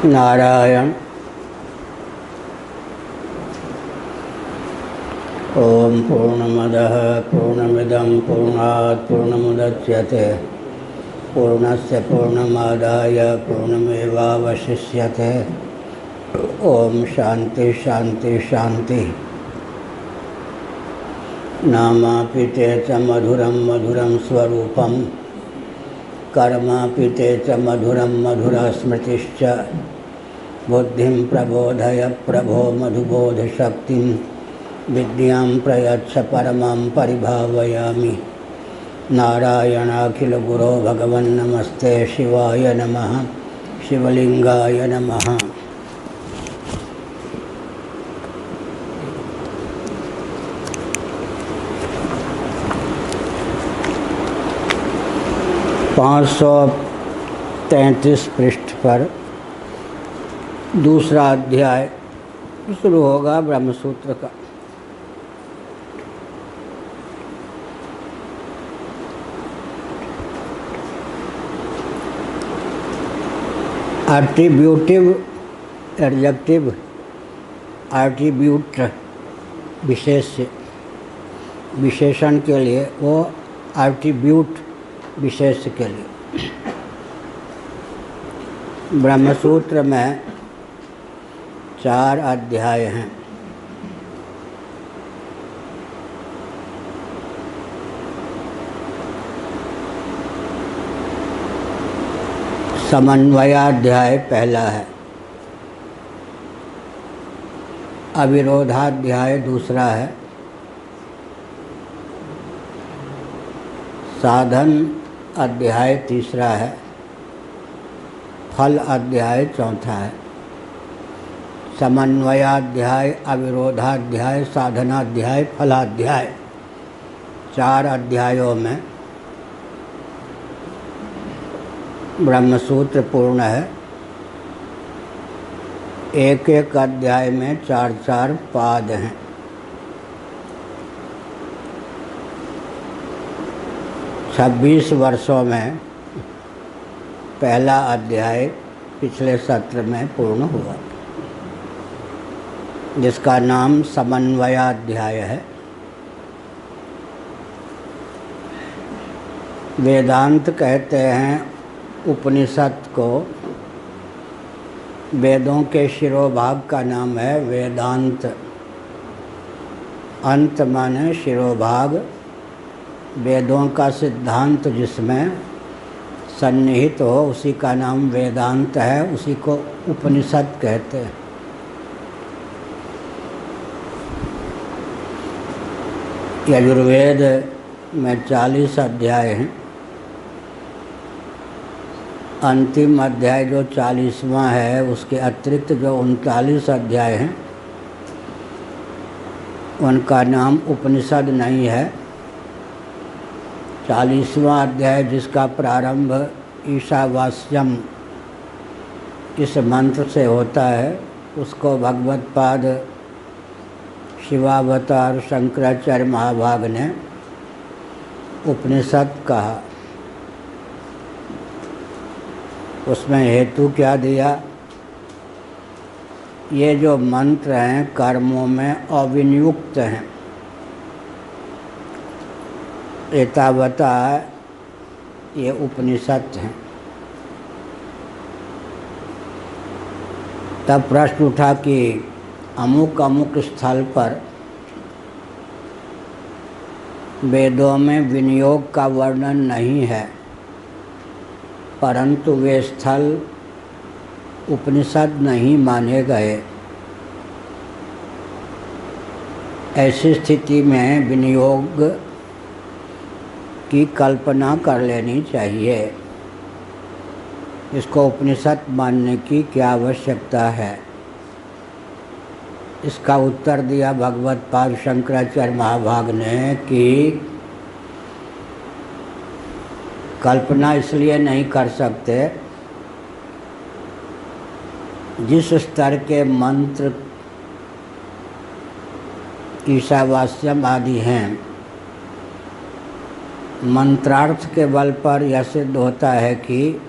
नारायण। ओम पूर्णमदः पूर्णमिदं पूर्णात् पूर्णमुदच्यते पूर्णस्य पूर्णमादाय पूर्णमेवावशिष्यते। ओम शांति शांति शांति। नामापि ते च मधुरं मधुरं स्वरूपं कर्मापि ते च मधुरं मधुरा स्मृतिश्च। बुद्धिं प्रबोधय प्रभो मधुबोधशक्तिं विद्यां प्रयच्छ परमां परिभावयामि। नारायणाखिलगुरो भगवन्नमस्ते शिवाय नमः शिवलिंगाय नमः। पाँच सौ 33 पृष्ठ पर दूसरा अध्याय शुरू होगा ब्रह्मसूत्र का। एट्रीब्यूटिव एडजेक्टिव एट्रीब्यूट विशेषण के लिए, वो एट्रीब्यूट विशेष के लिए। ब्रह्मसूत्र में 4 अध्याय हैं। समन्वयाध्याय पहला है, अविरोधाध्याय दूसरा है, साधन अध्याय तीसरा है, फल अध्याय चौथा है। समन्वयाध्याय, अविरोधाध्याय, साधनाध्याय, फलाध्याय, 4 अध्यायों में ब्रह्मसूत्र पूर्ण है। एक एक अध्याय में 4-4 पाद हैं। छब्बीस वर्षों में पहला अध्याय पिछले सत्र में पूर्ण हुआ, जिसका नाम समन्वयाध्याय है। वेदांत कहते हैं उपनिषद को। वेदों के शिरोभाग का नाम है वेदांत। अंत माने शिरोभाग। वेदों का सिद्धांत जिसमें सन्निहित हो उसी का नाम वेदांत है, उसी को उपनिषद कहते हैं। यजुर्वेद में 40 अध्याय हैं। अंतिम अध्याय जो 40वां है, उसके अतिरिक्त जो 39 अध्याय हैं, उनका नाम उपनिषद नहीं है। 40वां अध्याय जिसका प्रारंभ ईशावास्यम इस मंत्र से होता है, उसको भगवत्पाद शिवावतार शंकराचार्य महाभाग ने उपनिषद कहा। उसमें हेतु क्या दिया? ये जो मंत्र हैं कर्मों में अविनियुक्त हैं। एतावता ये उपनिषद हैं। तब प्रश्न उठा कि अमुक अमुक स्थल पर वेदों में विनियोग का वर्णन नहीं है, परंतु वे स्थल उपनिषद नहीं माने गए। ऐसी स्थिति में विनियोग की कल्पना कर लेनी चाहिए। इसको उपनिषद मानने की क्या आवश्यकता है? इसका उत्तर दिया भगवत्पाद शंकराचार्य महाभाग ने कि कल्पना इसलिए नहीं कर सकते, जिस स्तर के मंत्र ईशावास्यम आदि हैं, मंत्रार्थ के बल पर यह सिद्ध होता है कि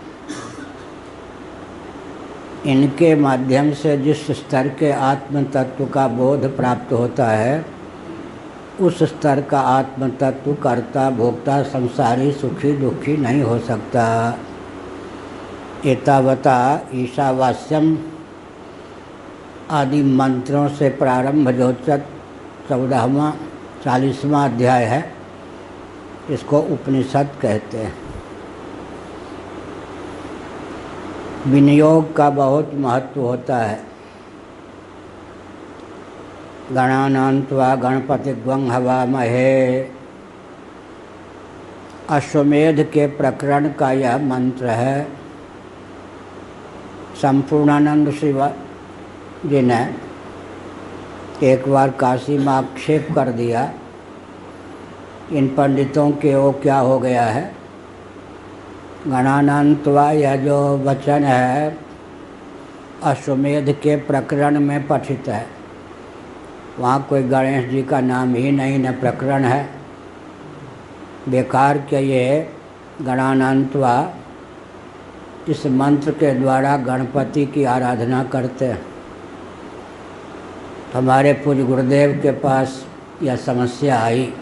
इनके माध्यम से जिस स्तर के आत्म तत्व का बोध प्राप्त होता है, उस स्तर का आत्म तत्व कर्ता भोक्ता संसारी सुखी दुखी नहीं हो सकता। एतावता ईशावास्यम आदि मंत्रों से प्रारंभ जो 14वां 40वां अध्याय है, इसको उपनिषद कहते हैं। विनियोग का बहुत महत्व होता है। गणानान्त्वा गणपतिग्वं हवामहे, अश्वमेध के प्रकरण का यह मंत्र है। संपूर्णानंद शिव जी ने एक बार काशी में आक्षेप कर दिया, इन पंडितों के वो क्या हो गया है। गणानान्त्वा यह जो वचन है अश्वमेध के प्रकरण में पठित है। वहाँ कोई गणेश जी का नाम ही नहीं, न प्रकरण है। बेकार के ये गणानान्त्वा इस मंत्र के द्वारा गणपति की आराधना करते हैं। हमारे पूज्य गुरुदेव के पास यह समस्या आई,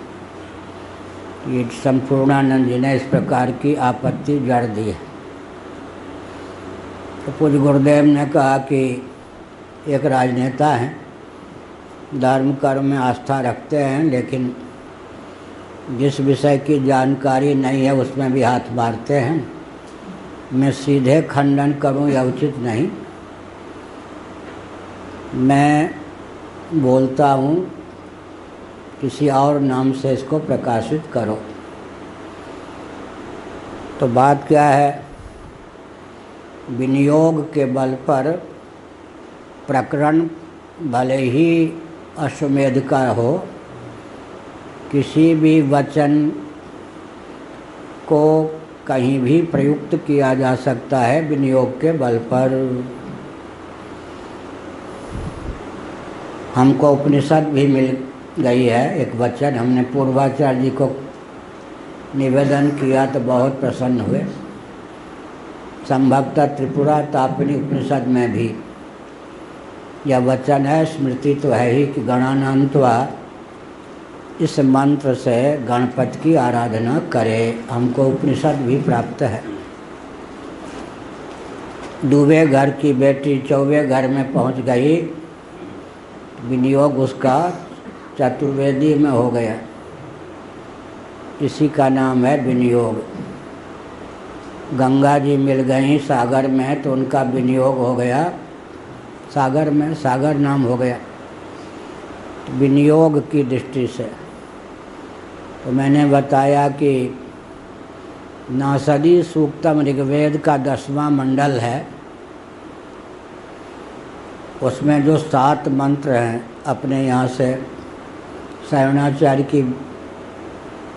ये संपूर्णानंद जी ने इस प्रकार की आपत्ति जड़ दी है। तो पूज्य गुरुदेव ने कहा कि एक राजनेता हैं, धर्म कर्म में आस्था रखते हैं, लेकिन जिस विषय की जानकारी नहीं है उसमें भी हाथ मारते हैं। मैं सीधे खंडन करूं यह उचित नहीं। मैं बोलता हूं किसी और नाम से इसको प्रकाशित करो। तो बात क्या है, विनियोग के बल पर प्रकरण भले ही अश्वमेध का हो, किसी भी वचन को कहीं भी प्रयुक्त किया जा सकता है विनियोग के बल पर। हमको उपनिषद भी मिल गई है, एक वचन हमने पूर्वाचार्य जी को निवेदन किया तो बहुत प्रसन्न हुए। संभवतः त्रिपुरा तापिनी उपनिषद में भी यह वचन है, स्मृति तो है ही कि गणानान्त्वा इस मंत्र से गणपति की आराधना करे। हमको उपनिषद भी प्राप्त है। दूबे घर की बेटी चौबे घर में पहुंच गई, विनियोग उसका चतुर्वेदी में हो गया। इसी का नाम है विनियोग। गंगा जी मिल गई सागर में तो उनका विनियोग हो गया सागर में, सागर नाम हो गया विनियोग की दृष्टि से। तो मैंने बताया कि नासदी सूक्तम ऋग्वेद का 10वां मंडल है, उसमें जो 7 मंत्र हैं, अपने यहाँ से शरणाचार्य की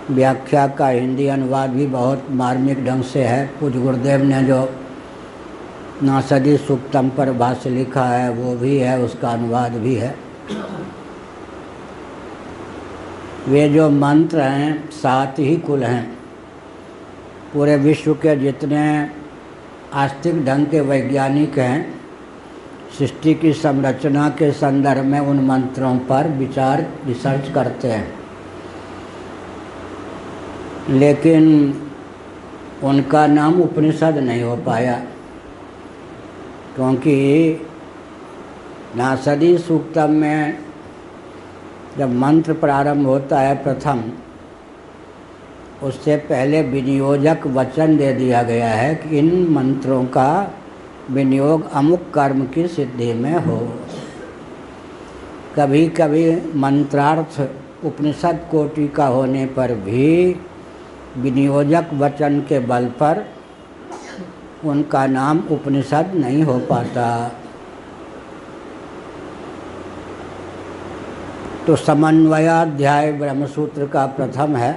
व्याख्या का हिंदी अनुवाद भी बहुत मार्मिक ढंग से है। पूज्य गुरुदेव ने जो नासदी सूक्तम पर भाष्य लिखा है वो भी है, उसका अनुवाद भी है। वे जो मंत्र हैं 7 ही कुल हैं। पूरे विश्व के जितने आस्तिक ढंग के वैज्ञानिक हैं, सृष्टि की संरचना के संदर्भ में उन मंत्रों पर विचार रिसर्च करते हैं, लेकिन उनका नाम उपनिषद नहीं हो पाया, क्योंकि नासदी सूक्तम में जब मंत्र प्रारंभ होता है प्रथम, उससे पहले विनियोजक वचन दे दिया गया है कि इन मंत्रों का विनियोग अमुक कर्म की सिद्धि में हो। कभी कभी मंत्रार्थ उपनिषद कोटि का होने पर भी विनियोजक वचन के बल पर उनका नाम उपनिषद नहीं हो पाता। तो समन्वयाध्याय ब्रह्मसूत्र का प्रथम है।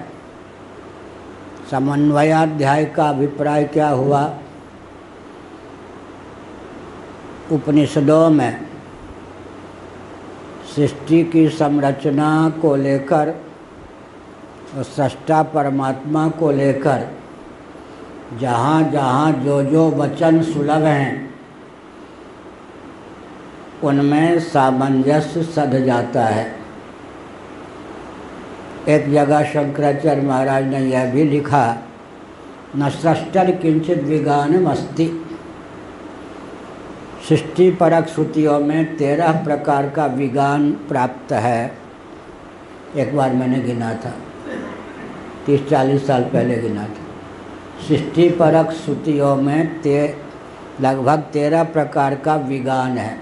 समन्वयाध्याय का अभिप्राय क्या हुआ? उपनिषदों में सृष्टि की संरचना को लेकर और सृष्टा परमात्मा को लेकर जहाँ जहाँ जो जो वचन सुलभ हैं उनमें सामंजस्य सध जाता है। एक जगह शंकराचार्य महाराज ने यह भी लिखा, न सृष्टर किंचित विज्ञानम अस्ति। सृष्टि परक श्रुतियों में 13 प्रकार का विज्ञान प्राप्त है। एक बार मैंने गिना था, 30-40 साल पहले गिना था। सृष्टि परक श्रुतियों में लगभग 13 प्रकार का विज्ञान है।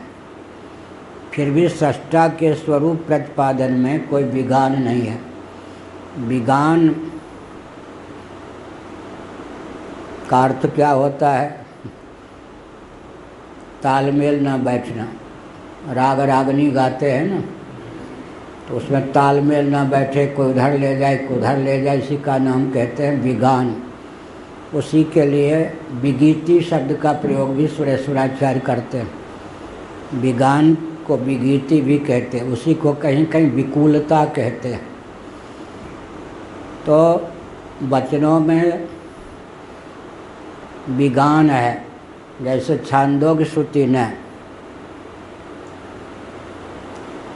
फिर भी सृष्टा के स्वरूप प्रतिपादन में कोई विज्ञान नहीं है। विज्ञान का अर्थ क्या होता है? तालमेल ना बैठना। राग रागनी गाते हैं ना, तो उसमें तालमेल ना बैठे, कोई उधर ले जाए कोई उधर ले जाए, इसी का नाम कहते हैं विज्ञान। उसी के लिए विगीति शब्द का प्रयोग भी सुरेश्वराचार्य करते हैं। विज्ञान को विगीति भी कहते हैं, उसी को कहीं कहीं विकुलता कहते हैं। तो वचनों में विज्ञान है। जैसे छांदोग्य श्रुति ने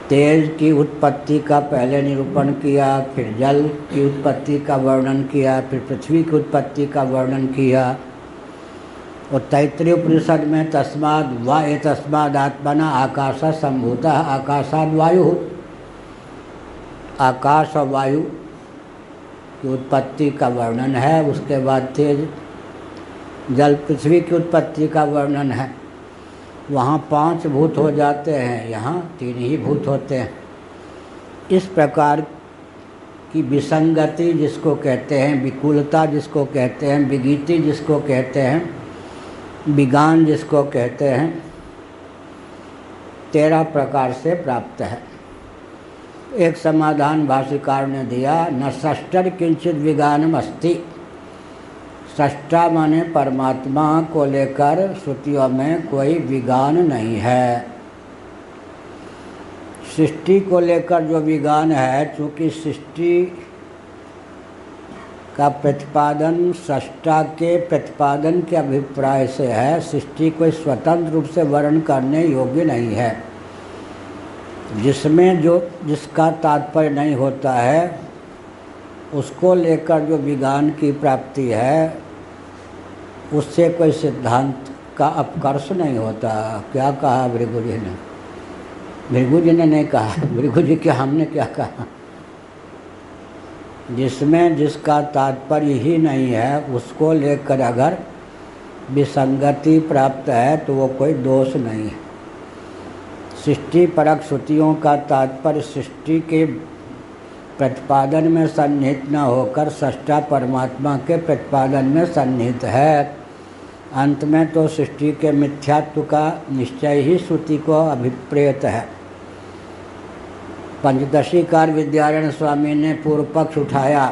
तेज की उत्पत्ति का पहले निरूपण किया, फिर जल की उत्पत्ति का वर्णन किया, फिर पृथ्वी की उत्पत्ति का वर्णन किया। और तैत्तिरीय उपनिषद में तस्माद् वा एतस्मादात्मना आकाशः सम्भूतः आकाशाद् वायुः, आकाश और वायु की उत्पत्ति का वर्णन है। उसके बाद तेज जल पृथ्वी की उत्पत्ति का वर्णन है। वहाँ 5 भूत हो जाते हैं, यहाँ 3 ही भूत होते हैं। इस प्रकार की विसंगति जिसको कहते हैं, विकुलता जिसको कहते हैं, विगीति जिसको कहते हैं, विज्ञान जिसको कहते हैं, 13 प्रकार से प्राप्त है। एक समाधान भाष्यकार ने दिया, न सृष्टर किंचित विज्ञानम अस्ति। सृष्टा माने परमात्मा को लेकर श्रुतियों में कोई विज्ञान नहीं है। सृष्टि को लेकर जो विज्ञान है, चूँकि सृष्टि का प्रतिपादन सृष्टा के प्रतिपादन के अभिप्राय से है, सृष्टि कोई स्वतंत्र रूप से वर्णन करने योग्य नहीं है। जिसका तात्पर्य नहीं होता है, उसको लेकर जो विज्ञान की प्राप्ति है, उससे कोई सिद्धांत का अपकर्ष नहीं होता। क्या कहा भृगु जी ने? भृगु जी ने नहीं कहा, भृगु जी के हमने क्या कहा? जिसमें जिसका तात्पर्य ही नहीं है, उसको लेकर अगर विसंगति प्राप्त है तो वो कोई दोष नहीं है। सृष्टि परक श्रुतियों का तात्पर्य सृष्टि के प्रतिपादन में सन्निहित न होकर सृष्टा परमात्मा के प्रतिपादन में सन्निहित है। अंत में तो सृष्टि के मिथ्यात्व का निश्चय ही श्रुति को अभिप्रेत है। पंचदशीकार विद्यारण्य स्वामी ने पूर्व पक्ष उठाया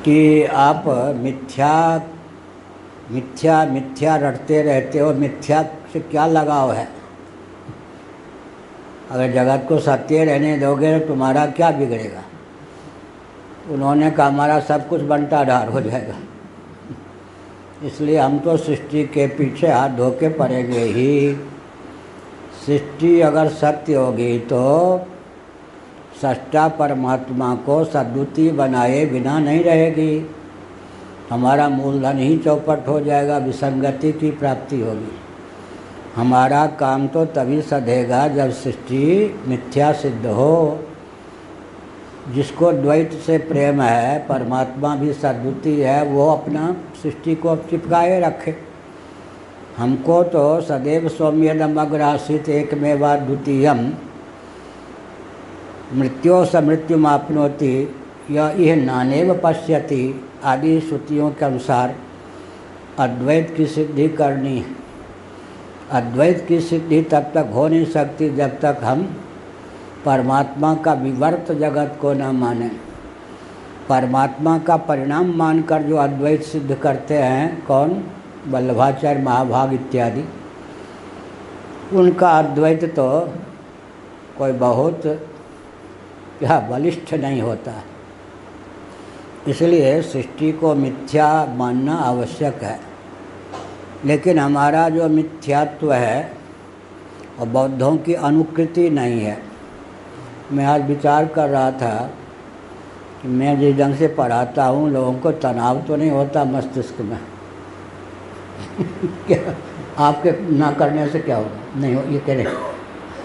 कि आप मिथ्या रटते रहते हो, मिथ्या से क्या लगाव है? अगर जगत को सत्य रहने दोगे तो तुम्हारा क्या बिगड़ेगा? उन्होंने कहा हमारा सब कुछ बंटाढार हो जाएगा। इसलिए हम तो सृष्टि के पीछे हाथ धो के पड़ेंगे ही। सृष्टि अगर सत्य होगी तो सृष्टा परमात्मा को सद्बुद्धि बनाए बिना नहीं रहेगी। हमारा मूलधन ही चौपट हो जाएगा, विसंगति की प्राप्ति होगी। हमारा काम तो तभी सधेगा जब सृष्टि मिथ्या सिद्ध हो। जिसको द्वैत से प्रेम है, परमात्मा भी सद्बुद्धि है, वो अपना सृष्टि को चिपकाए रखे। हमको तो सदैव सौम्यदम अग्रासित एकमेवा द्वितीयम मृत्यो स मृत्युमाप्नोति यह नानेव पश्यति आदि श्रुतियों के अनुसार अद्वैत की सिद्धि करनी है। अद्वैत की सिद्धि तब तक हो नहीं सकती जब तक हम परमात्मा का विवर्त जगत को न माने। परमात्मा का परिणाम मानकर जो अद्वैत सिद्ध करते हैं, कौन? वल्लभाचार्य, महाभाग इत्यादि। उनका अद्वैत तो कोई बहुत क्या बलिष्ठ नहीं होता। इसलिए सृष्टि को मिथ्या मानना आवश्यक है। लेकिन हमारा जो मिथ्यात्व है और बौद्धों की अनुकृति नहीं है। मैं आज विचार कर रहा था कि मैं जिस ढंग से पढ़ाता हूँ लोगों को तनाव तो नहीं होता मस्तिष्क में क्या आपके ना करने से क्या होगा? नहीं हो, ये कह रहे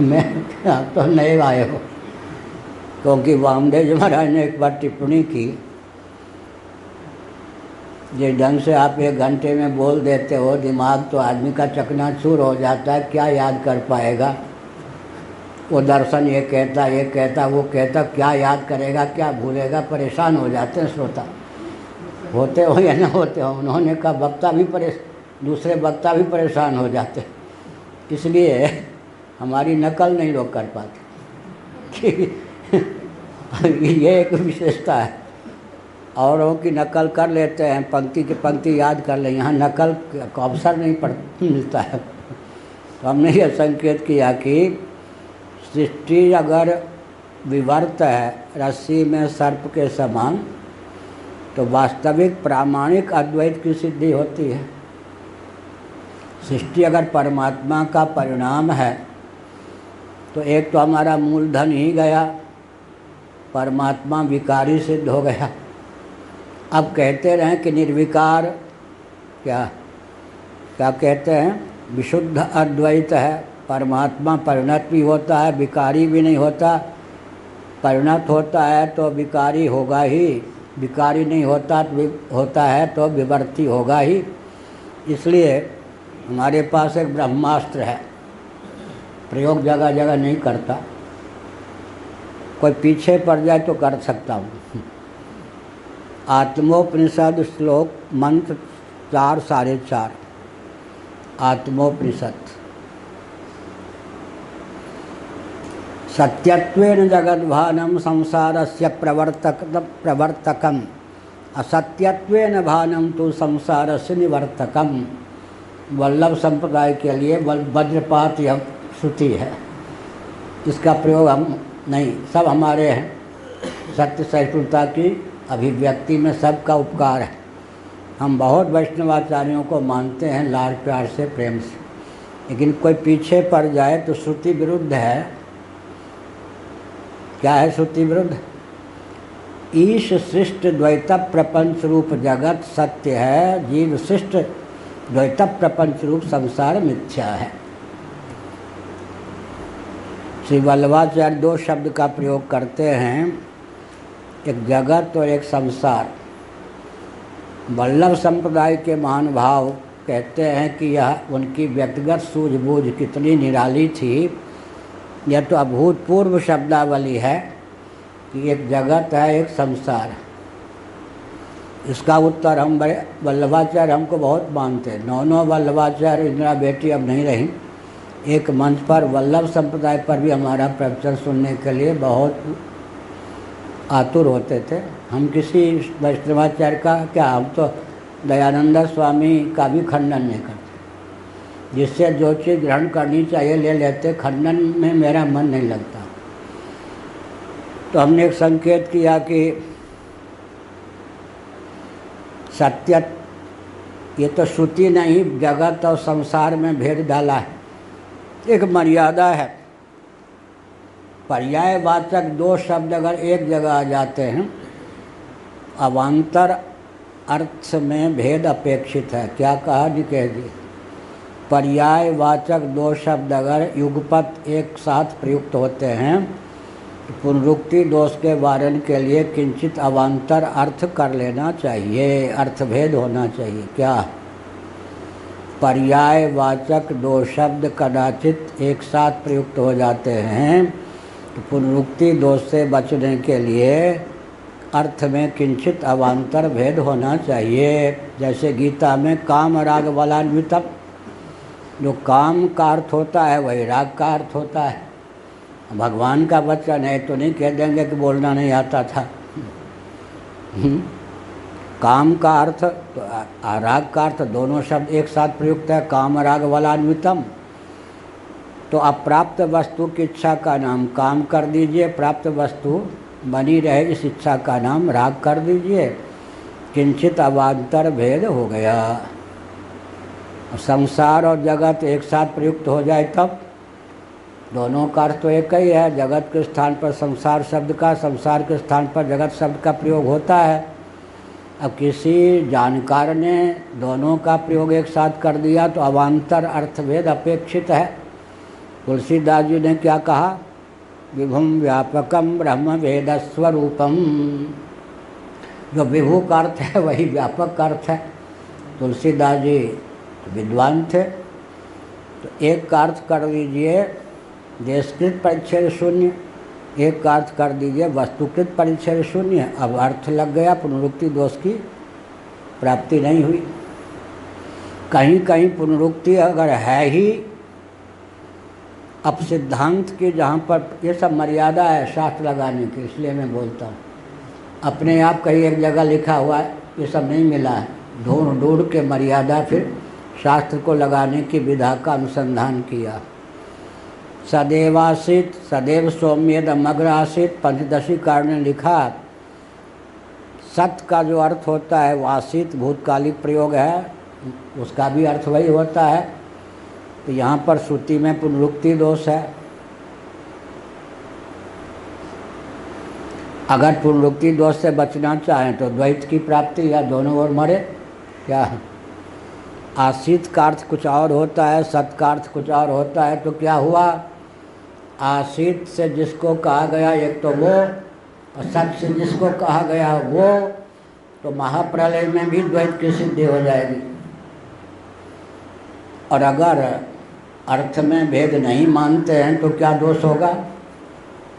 मैं आप तो नए आए हो, क्योंकि वामदेव जी महाराज ने एक बार टिप्पणी की, जिस ढंग से आप 1 घंटे में बोल देते हो दिमाग तो आदमी का चकनाचूर हो जाता है, क्या याद कर पाएगा? वो दर्शन ये कहता वो कहता, क्या याद करेगा, क्या भूलेगा? परेशान हो जाते हैं श्रोता, होते हो या ना होते हो। उन्होंने कहा वक्ता भी दूसरे वक्ता भी परेशान हो जाते, इसलिए हमारी नकल नहीं लोग कर पाते ये एक विशेषता है। औरों की नकल कर लेते हैं, पंक्ति की पंक्ति याद कर लें, यहाँ नकल का अवसर नहीं मिलता है। तो हमने यह संकेत किया कि सृष्टि अगर विवर्त है रस्सी में सर्प के समान, तो वास्तविक प्रामाणिक अद्वैत की सिद्धि होती है। सृष्टि अगर परमात्मा का परिणाम है तो एक तो हमारा मूलधन ही गया, परमात्मा विकारी सिद्ध हो गया। अब कहते रहें कि निर्विकार, क्या कहते हैं? विशुद्ध अद्वैत है, परमात्मा परिणत भी होता है, विकारी भी नहीं होता। परिणत होता है तो विकारी होगा ही, विकारी नहीं होता है तो विवर्ती होगा ही। इसलिए हमारे पास एक ब्रह्मास्त्र है, प्रयोग जगह जगह नहीं करता, कोई पीछे पड़ जाए तो कर सकता हूँ। आत्मोपनिषद श्लोक मंत्र 4 साढ़े 4। आत्मोपनिषद। सत्यत्वेन जगद्भानं संसारस्य प्रवर्तकम् असत्यत्वेन भानं तो संसारस्य निवर्तकम्। वल्लभ संप्रदाय के लिए वज्रपात यह श्रुति है, इसका प्रयोग हम नहीं, सब हमारे हैं। सत्य सहिष्णुता की अभिव्यक्ति में सबका उपकार है। हम बहुत वैष्णवाचार्यों को मानते हैं लाड़ प्यार से, प्रेम से, लेकिन कोई पीछे पड़ जाए तो श्रुति विरुद्ध है। क्या है श्रुति विरुद्ध? ईश सृष्ट द्वैत प्रपंच रूप जगत सत्य है, जीव सृष्ट द्वैत प्रपंच रूप संसार मिथ्या है। श्री वल्लभाचार्य 2 शब्द का प्रयोग करते हैं, एक जगत और एक संसार। वल्लभ संप्रदाय के महानुभाव कहते हैं कि यह उनकी व्यक्तिगत सूझबूझ कितनी निराली थी। यह तो अभूतपूर्व शब्दावली है कि एक जगत है, एक संसार है। इसका उत्तर हम बड़े वल्लभाचार्य हमको बहुत मानते हैं। 9 वल्लभाचार्य, इंदिरा बेटी अब नहीं रही, एक मंच पर वल्लभ संप्रदाय पर भी हमारा प्रवचन सुनने के लिए बहुत आतुर होते थे। हम किसी वैष्णवाचार्य का क्या, हम तो दयानंद स्वामी का भी खंडन नहीं करते। जिससे जो चीज़ ग्रहण करनी चाहिए ले लेते, खंडन में मेरा मन नहीं लगता। तो हमने एक संकेत किया कि सत्य, ये तो श्रुति नहीं, जगत और संसार में भेद डाला है। एक मर्यादा है। पर्यायवाचक 2 शब्द अगर एक जगह आ जाते हैं, अवान्तर अर्थ में भेद अपेक्षित है। क्या कहा जी? कह दी। पर्यायवाचक 2 शब्द अगर युगपत एक साथ प्रयुक्त होते हैं तो पुनरुक्ति दोष के वारण के लिए किंचित अवान्तर अर्थ कर लेना चाहिए, अर्थभेद होना चाहिए। क्या? पर्यायवाचक 2 शब्द कदाचित एक साथ प्रयुक्त हो जाते हैं तो पुनरुक्ति दोष से बचने के लिए अर्थ में किंचित अवान्तर भेद होना चाहिए। जैसे गीता में काम राग बलान्वितम, जो काम का अर्थ होता है वही राग का अर्थ होता है। भगवान का वचन है तो नहीं कह देंगे कि बोलना नहीं आता था। काम का अर्थ तो राग का अर्थ, दोनों शब्द एक साथ प्रयुक्त है। काम राग बलान्वितम, तो अप्राप्त वस्तु की इच्छा का नाम काम कर दीजिए, प्राप्त वस्तु बनी रहे इस इच्छा का नाम राग कर दीजिए। किंचित अवान्तर भेद हो गया। संसार और जगत एक साथ प्रयुक्त हो जाए तब दोनों का अर्थ तो एक ही है। जगत के स्थान पर संसार शब्द का, संसार के स्थान पर जगत शब्द का प्रयोग होता है। अब किसी जानकार ने दोनों का प्रयोग एक साथ कर दिया तो अवान्तर अर्थभेद अपेक्षित है। तुलसीदास जी ने क्या कहा? विभुम व्यापकम ब्रह्म वेद स्वरूपम। जो विभु का अर्थ है वही व्यापक का अर्थ है। तुलसीदास जी विद्वान थे, तो एक का अर्थ कर दीजिए देशकृत परिच्छेद शून्य, एक का अर्थ कर दीजिए वस्तुकृत परिच्छेद शून्य। अब अर्थ लग गया, पुनरुक्ति दोष की प्राप्ति नहीं हुई। कहीं कहीं पुनरुक्ति अगर है ही, अब सिद्धांत की जहाँ पर ये सब मर्यादा है शास्त्र लगाने की, इसलिए मैं बोलता हूँ। अपने आप कहीं एक जगह लिखा हुआ है, ये सब नहीं मिला है। ढूंढ ढूंढ के मर्यादा फिर शास्त्र को लगाने की विधा का अनुसंधान किया। सदैवासित सदैव सौम्येदमग्र आसित, पंचदशी कार ने लिखा सत का जो अर्थ होता है वासित भूतकालिक प्रयोग है, उसका भी अर्थ वही होता है। तो यहाँ पर श्रुति में पुनरुक्ति दोष है। अगर पुनरुक्ति दोष से बचना चाहें तो द्वैत की प्राप्ति या दोनों ओर मरे। क्या आसित का अर्थ कुछ और होता है, सत का अर्थ कुछ और होता है। तो क्या हुआ? आसित से जिसको कहा गया एक तो वो, और सत से जिसको कहा गया वो, तो महाप्रलय में भी द्वैत की सिद्धि हो जाएगी। और अगर अर्थ में भेद नहीं मानते हैं तो क्या दोष होगा?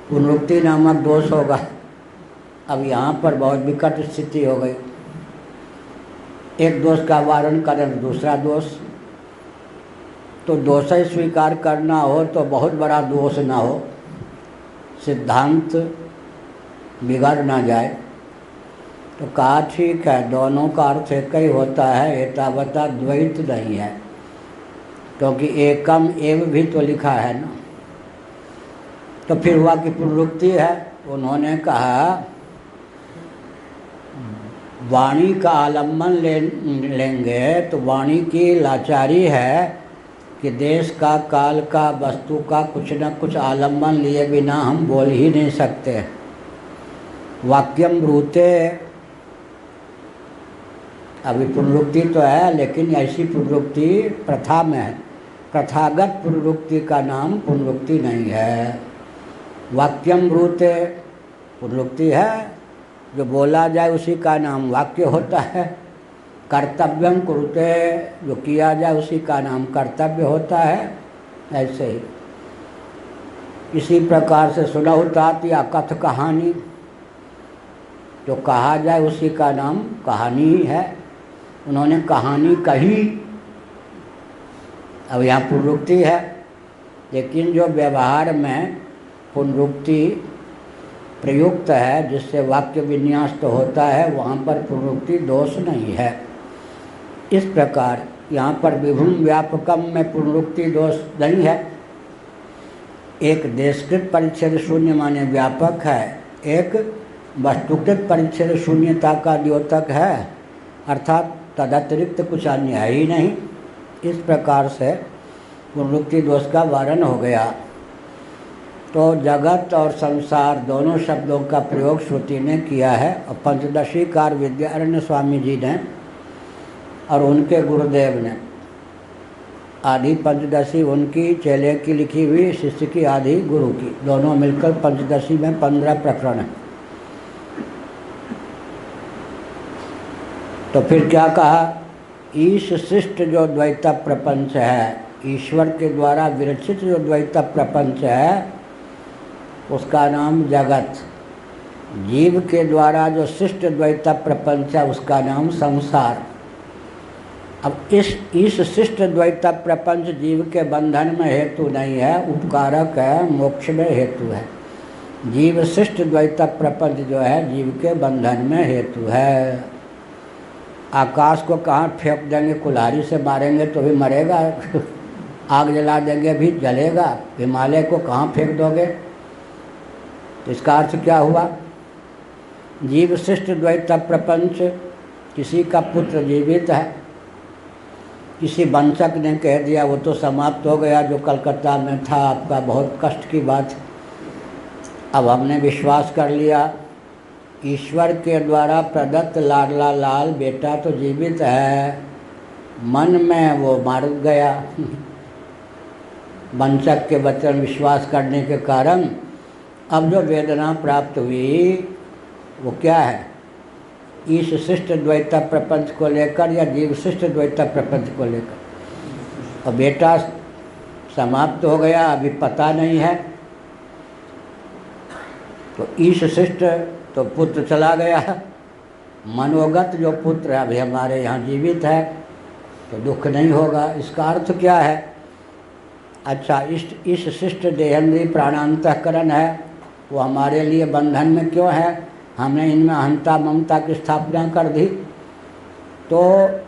पुनरुक्ति नामक दोष होगा। अब यहाँ पर बहुत विकट स्थिति हो गई। एक दोष का वारण करें दूसरा दोष, तो दोष ही स्वीकार करना हो तो बहुत बड़ा दोष ना हो, सिद्धांत बिगड़ ना जाए। तो कहा ठीक है, दोनों का अर्थ एक ही होता है, एतावता द्वैत नहीं है, क्योंकि एकम एव भी तो लिखा है ना। तो फिर हुआ कि पुनरुक्ति है। उन्होंने कहा वाणी का आलम्बन लेंगे तो वाणी की लाचारी है कि देश का, काल का, वस्तु का कुछ न कुछ आलम्बन लिए बिना हम बोल ही नहीं सकते। वाक्यम ब्रूते, अभी पुनरुक्ति तो है लेकिन ऐसी पुनरुक्ति प्रथा में है। प्रथागत पुनरुक्ति का नाम पुनरुक्ति नहीं है। वाक्यम ब्रूते पुनरुक्ति है, जो बोला जाए उसी का नाम वाक्य होता है। कर्तव्यम कुरुते, जो किया जाए उसी का नाम कर्तव्य होता है। ऐसे ही इसी प्रकार से सुनहुतात या कथ कहानी, जो कहा जाए उसी का नाम कहानी ही है। उन्होंने कहानी कही, अब यहाँ पुनरुक्ति है, लेकिन जो व्यवहार में पुनरुक्ति प्रयुक्त है जिससे वाक्य विन्यास तो होता है, वहाँ पर पुनरुक्ति दोष नहीं है। इस प्रकार यहाँ पर विभुम व्यापकम में पुनरुक्ति दोष नहीं है। एक देशकृत परिच्छेद शून्य माने व्यापक है, एक वस्तुकृत परिच्छेद शून्यता का द्योतक है, अर्थात तदतिरिक्त कुछ अन्य है ही नहीं। इस प्रकार से पुनरुक्ति दोष का वारण हो गया। तो जगत और संसार दोनों शब्दों का प्रयोग श्रुति ने किया है, और पंचदशी कार विद्यारण्य स्वामी जी ने और उनके गुरुदेव ने। आधी पंचदशी उनकी चेले की लिखी हुई, शिष्य की आधी गुरु की, दोनों मिलकर पंचदशी में 15 प्रकरण है। तो फिर क्या कहा? ईश सृष्ट जो द्वैत प्रपंच है, ईश्वर के द्वारा विरचित जो द्वैत प्रपंच है उसका नाम जगत। जीव के द्वारा जो सृष्ट द्वैत प्रपंच है उसका नाम संसार। अब इस सृष्ट द्वैत प्रपंच जीव के बंधन में हेतु नहीं है, उपकारक है, मोक्ष में हेतु है। जीव सृष्ट द्वैत प्रपंच जो है जीव के बंधन में हेतु है। आकाश को कहाँ फेंक देंगे, कुल्हाड़ी से मारेंगे तो भी मरेगा, आग जला देंगे भी जलेगा। हिमालय को कहाँ फेंक दोगे? तो इसका अर्थ क्या हुआ? जीव सृष्ट द्वैत प्रपंच, किसी का पुत्र जीवित है किसी वंशक ने कह दिया वो तो समाप्त हो गया जो कलकत्ता में था, आपका बहुत कष्ट की बात। अब हमने विश्वास कर लिया ईश्वर के द्वारा प्रदत्त लाडला लाल बेटा तो जीवित है, मन में वो मर गया। वंशक के वचन विश्वास करने के कारण अब जो वेदना प्राप्त हुई वो क्या है, ईश शिष्ट द्वैत प्रपंच को लेकर या जीव शिष्ट द्वैत प्रपंच को लेकर। और बेटा समाप्त हो गया, अभी पता नहीं है, तो ईश शिष्ट तो पुत्र चला गया, मनोगत जो पुत्र अभी हमारे यहाँ जीवित है तो दुख नहीं होगा। इसका अर्थ क्या है? अच्छा, इस शिष्ट देहेंद्रीय प्राणांतकरण है, वो हमारे लिए बंधन में क्यों है? हमने इनमें अहंता ममता की स्थापना कर दी। तो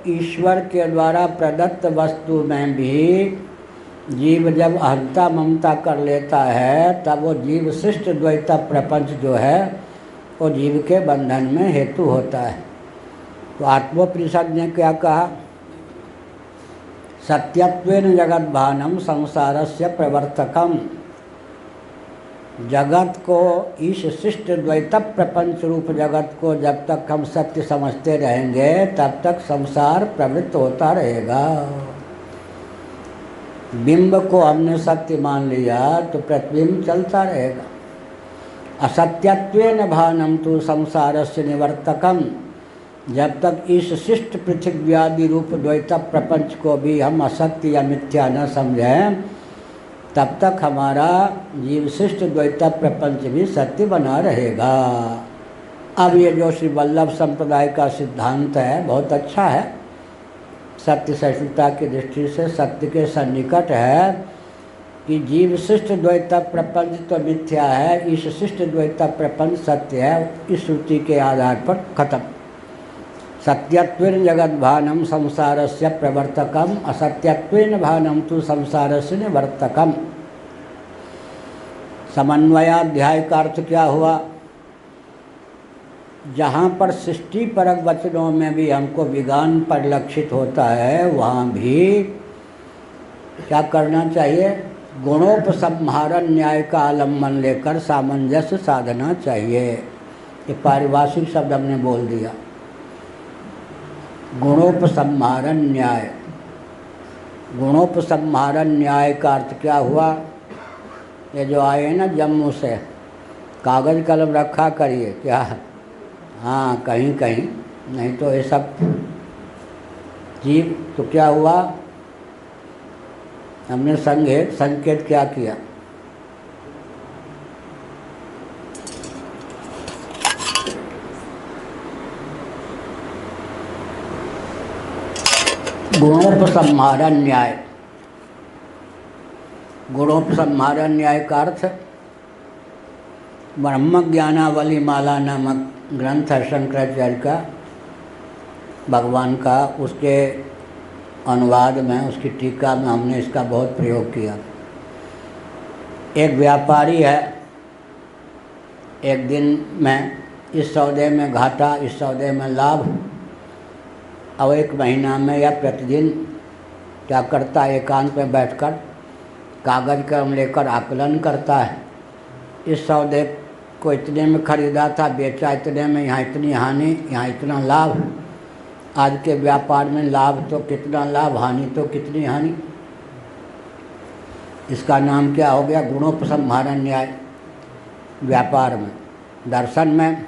ईश्वर के द्वारा प्रदत्त वस्तु में भी जीव जब अहंता ममता कर लेता है तब वो जीव शिष्ट द्वैत प्रपंच जो है वो जीव के बंधन में हेतु होता है। तो आत्मोपनिषद ने क्या कहा? सत्यत्वेन जगद्भानम संसारस्य प्रवर्तकम। जगत को, ईश शिष्ट द्वैत प्रपंच रूप जगत को जब तक हम सत्य समझते रहेंगे तब तक संसार प्रवृत्त होता रहेगा। बिंब को हमने सत्य मान लिया तो प्रतिबिंब चलता रहेगा। असत्यत्वेन भानम तो संसारस्य निवर्तकम। जब तक इस शिष्ट पृथ्व्यादि रूप द्वैत प्रपंच को भी हम असत्य या मिथ्या न समझें तब तक हमारा जीव शिष्ट द्वैत प्रपंच भी सत्य बना रहेगा। अब ये जो श्री वल्लभ संप्रदाय का सिद्धांत है बहुत अच्छा है, सत्य सहिष्णुता की दृष्टि से सत्य के सन्निकट है कि जीव शिष्ट द्वैत प्रपंच तो मिथ्या है, इस शिष्ट द्वैत प्रपंच सत्य है। इस श्रुति के आधार पर खत्म। सत्यत्वेन जगद्भानम संसारस्य प्रवर्तकम असत्यत्वेन भानम तो संसारस्य निवर्तकम। समन्वयाध्याय का अर्थ क्या हुआ? जहाँ पर सृष्टि परक वचनों में भी हमको विज्ञान परिलक्षित होता है वहाँ भी क्या करना चाहिए? गुणोपसंहारण न्याय का आलम्बन लेकर सामंजस्य साधना चाहिए। ये पारिभाषिक शब्द हमने बोल दिया। गुणोपसंहारण न्याय, गुणोपसंहारण न्याय का अर्थ क्या हुआ? ये जो आए ना जम्मू से, कागज़ कलम रखा करिए क्या? हाँ, कहीं कहीं, नहीं तो ये सब जीव। तो क्या हुआ? हमने संकेत क्या किया? गुणोपसंहारण न्याय। गुणोपसंहारण न्याय का अर्थ ब्रह्म ज्ञानावली माला नामक ग्रंथ है शंकराचार्य का, भगवान का, उसके अनुवाद में, उसकी टीका में हमने इसका बहुत प्रयोग किया। एक व्यापारी है, एक दिन में इस सौदे में घाटा, इस सौदे में लाभ, और एक महीना में या प्रतिदिन क्या करता है? एकांत में बैठकर कागज़ कलम लेकर आकलन करता है। इस सौदे को इतने में खरीदा था, बेचा इतने में, यहाँ इतनी हानि, यहाँ इतना लाभ। आज के व्यापार में लाभ तो कितना लाभ, हानि तो कितनी हानि। इसका नाम क्या हो गया? गुणोपसंहारण न्याय। व्यापार में, दर्शन में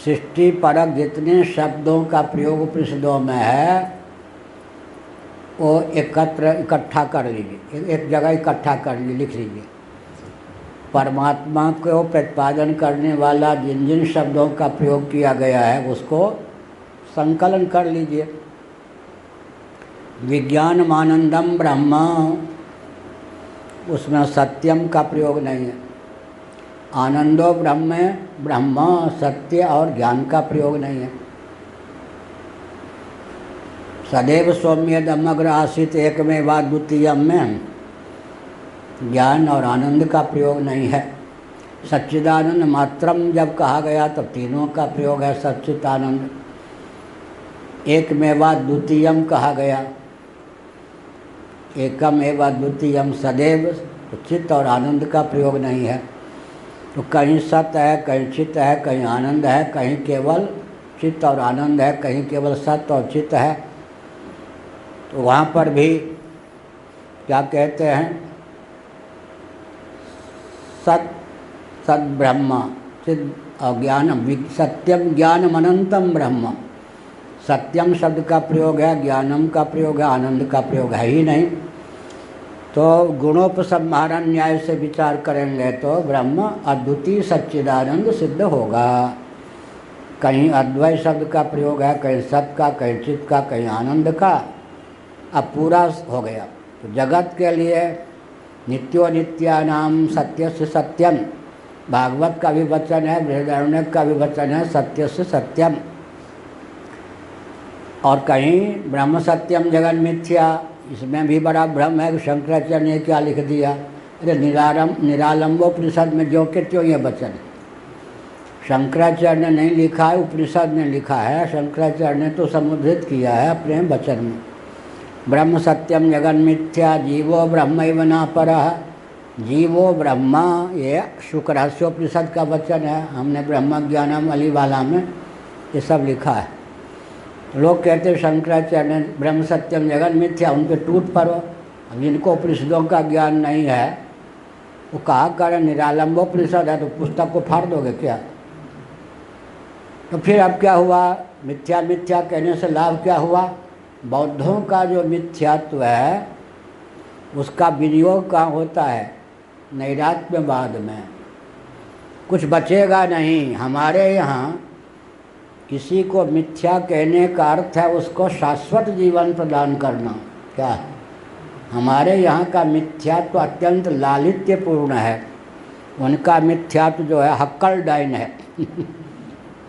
सृष्टि परक जितने शब्दों का प्रयोग उपनिषदों में है वो इकट्ठा कर लीजिए, एक जगह इकट्ठा कर लीजिए, लिख लीजिए। परमात्मा को प्रतिपादन करने वाला जिन जिन शब्दों का प्रयोग किया गया है उसको संकलन कर लीजिए। विज्ञानमानंदम ब्रह्म, उसमें सत्यम का प्रयोग नहीं है। आनंदो ब्रह्म, ब्रह्म सत्य और ज्ञान का प्रयोग नहीं है। सदैव सौम्यदमग्र आसित एकमेवा द्वितीयम में ज्ञान और आनंद का प्रयोग नहीं है। सच्चिदानंद मात्रम जब कहा गया तो तीनों का प्रयोग है। सच्चिदानंद, एकमेवा द्वितीयम कहा गया एकम एवं अद्वितीयम सदैव, तो चित्त और आनंद का प्रयोग नहीं है। तो कहीं सत्य है, कहीं चित्त है, कहीं आनंद है, कहीं केवल चित्त और आनंद है, कहीं केवल सत्य और चित्त है। तो वहाँ पर भी क्या कहते हैं, सत ब्रह्म चिद और ज्ञानम, सत्यम ज्ञानम अनंतम ब्रह्म। सत्यम शब्द का प्रयोग है, ज्ञानम का प्रयोग है, आनंद का प्रयोग है ही नहीं। तो गुणोपसंहारण न्याय से विचार करेंगे तो ब्रह्म अद्वितीय सच्चिदानंद सिद्ध होगा। कहीं अद्वैत शब्द का प्रयोग है, कहीं सत्य का, कहीं चित्त का, कहीं आनंद का। अब पूरा हो गया। तो जगत के लिए नित्यो नित्यानाम सत्य से सत्यम, भागवत का भी वचन है, बृहदारण्यक का भी वचन है, सत्य से सत्यम। और कहीं ब्रह्म सत्यम जगन मिथ्या, इसमें भी बड़ा भ्रम है कि शंकराचार्य ने क्या लिख दिया। अरे निरालंबोपनिषद में जो के त्यों ये वचन है। शंकराचार्य ने नहीं लिखा है, उपनिषद ने लिखा है। शंकराचार्य ने तो समुद्रित किया है अपने वचन में। ब्रह्म सत्यम जगन मिथ्या जीवो ब्रह्मैव न परः, जीवो ब्रह्मा, ये शुक्रहस्योपनिषद का वचन है। हमने ब्रह्म ज्ञानम अली वाला में ये सब लिखा है। लोग कहते हैं शंकराचार्य ने ब्रह्म सत्यम जगन मिथ्या, उन पे टूट पड़ो। अब जिनको उपनिषदों का ज्ञान नहीं है वो कहा करें निरालंबोपनिषद है तो पुस्तक को फाड़ दोगे क्या। तो फिर अब क्या हुआ, मिथ्या मिथ्या कहने से लाभ क्या हुआ। बौद्धों का जो मिथ्यात्व है उसका विनियोग कहाँ होता है, नैरात्म्यवाद में। कुछ बचेगा नहीं। हमारे यहाँ किसी को मिथ्या कहने का अर्थ है उसको शाश्वत जीवन प्रदान करना। क्या है, हमारे यहाँ का मिथ्यात्व अत्यंत लालित्यपूर्ण है। उनका मिथ्यात्व जो है हक्कल डाइन है।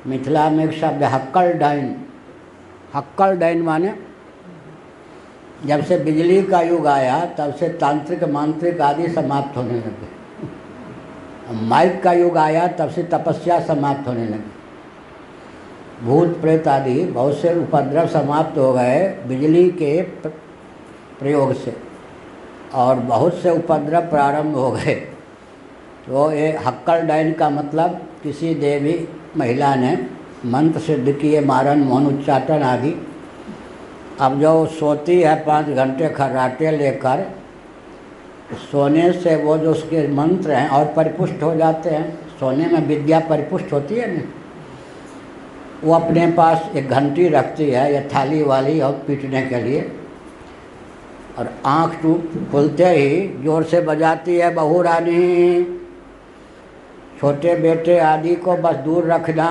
मिथिला में एक शब्द है हक्कल डाइन। हक्कल डाइन माने जब से बिजली का युग आया तब से तांत्रिक मांत्रिक आदि समाप्त होने लगे। माइक का युग आया तब से तपस्या समाप्त होने लगी। भूत प्रेत आदि बहुत से उपद्रव समाप्त हो गए बिजली के प्रयोग से, और बहुत से उपद्रव प्रारंभ हो गए। तो ये हक्कल डाइन का मतलब किसी देवी महिला ने मंत्र सिद्ध किए, मारन मोहन उच्चाटन आदि। अब जो सोती है 5 घंटे खर्राटे लेकर, सोने से वो जो उसके मंत्र हैं और परिपुष्ट हो जाते हैं। सोने में विद्या परिपुष्ट होती है ना। वो अपने पास एक घंटी रखती है या थाली वाली और पीटने के लिए, और आँख खुलते ही जोर से बजाती है, बहू रानी छोटे बेटे आदि को बस दूर रखना,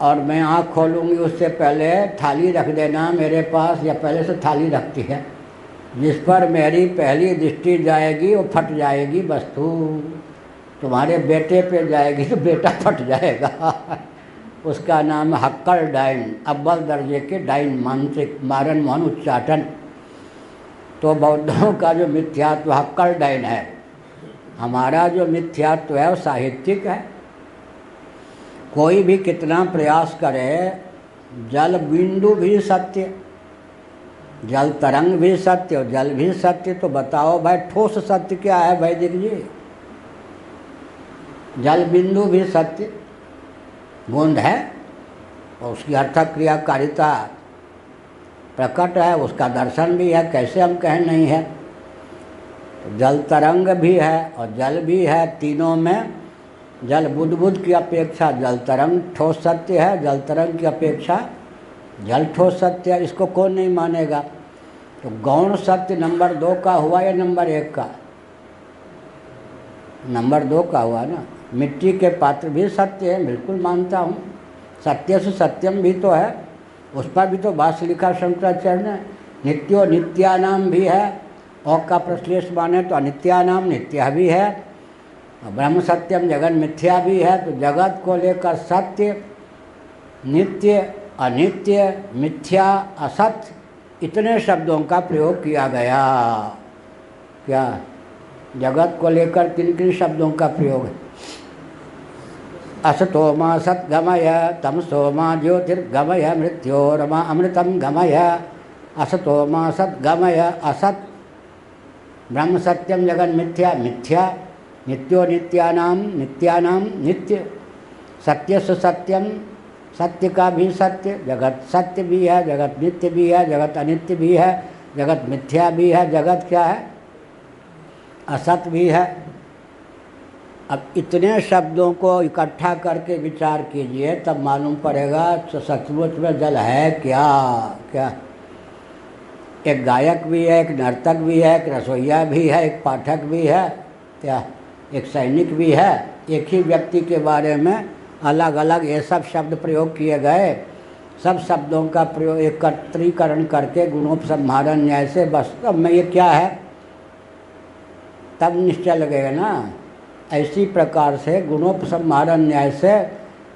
और मैं आँख खोलूँगी उससे पहले थाली रख देना मेरे पास, या पहले से थाली रखती है। जिस पर मेरी पहली दृष्टि जाएगी वो फट जाएगी वस्तु। तुम्हारे बेटे पे जाएगी तो बेटा फट जाएगा। उसका नाम है हक्कल डाइन, अव्वल दर्जे के डाइन, मांत्रिक, मारन मोहन उच्चाटन। तो बौद्धों का जो मिथ्यात्व हक्कल डाइन है। हमारा जो मिथ्यात्व है वो साहित्यिक है। कोई भी कितना प्रयास करे, जल बिंदु भी सत्य, जल तरंग भी सत्य और जल भी सत्य। तो बताओ भाई ठोस सत्य क्या है वैदिक जी। जल बिंदु भी सत्य बूंद है और उसकी अर्थक क्रियाकारिता प्रकट है, उसका दर्शन भी है, कैसे हम कहें नहीं है। तो जल तरंग भी है और जल भी है। तीनों में जल बुदबुद की अपेक्षा जल तरंग ठोस सत्य है, जल तरंग की अपेक्षा जल ठोस सत्य है। इसको कौन नहीं मानेगा। तो गौण सत्य नंबर 2 का हुआ या नंबर 1 का? नंबर 2 का हुआ ना। मिट्टी के पात्र भी सत्य है, बिल्कुल मानता हूँ। सत्य से सत्यम भी तो है, उस पर भी तो भाष्य लिखा शंकराचार्य ने। नित्यो नित्यानाम भी है, और का प्रश्लेष माने तो अनित्यानाम नित्या भी है, ब्रह्म सत्यम जगन मिथ्या भी है। तो जगत को लेकर सत्य, नित्य, अनित्य, मिथ्या, असत्य, इतने शब्दों का प्रयोग किया गया। क्या जगत को लेकर किन किन शब्दों का प्रयोग है? असतो मा सद्गमय, तमसो मा ज्योतिर्गमय, मृत्योर्मा अमृतम गमय, असतो मा सत गमय असत, ब्रह्म सत्यम जगन मिथ्या मिथ्या, नित्यो नित्यानाम नित्यानाम नित्य, सत्य से सत्यम, सत्य का भी सत्य, जगत सत्य भी है, जगत नित्य भी है, जगत अनित्य भी है, जगत मिथ्या भी है, जगत क्या है, असत भी है। अब इतने शब्दों को इकट्ठा करके विचार कीजिए, तब मालूम पड़ेगा तो सचमुच में जल है क्या। क्या एक गायक भी है, एक नर्तक भी है, एक रसोइया भी है, एक पाठक भी है, क्या एक सैनिक भी है। एक ही व्यक्ति के बारे में अलग अलग ये सब शब्द प्रयोग किए गए। सब शब्दों का प्रयोग एकत्रीकरण करके गुणोपसंहारण न्याय से वास्तव में ये क्या है तब निश्चय लगेगा ना। ऐसी प्रकार से गुणोपसंहारण न्याय से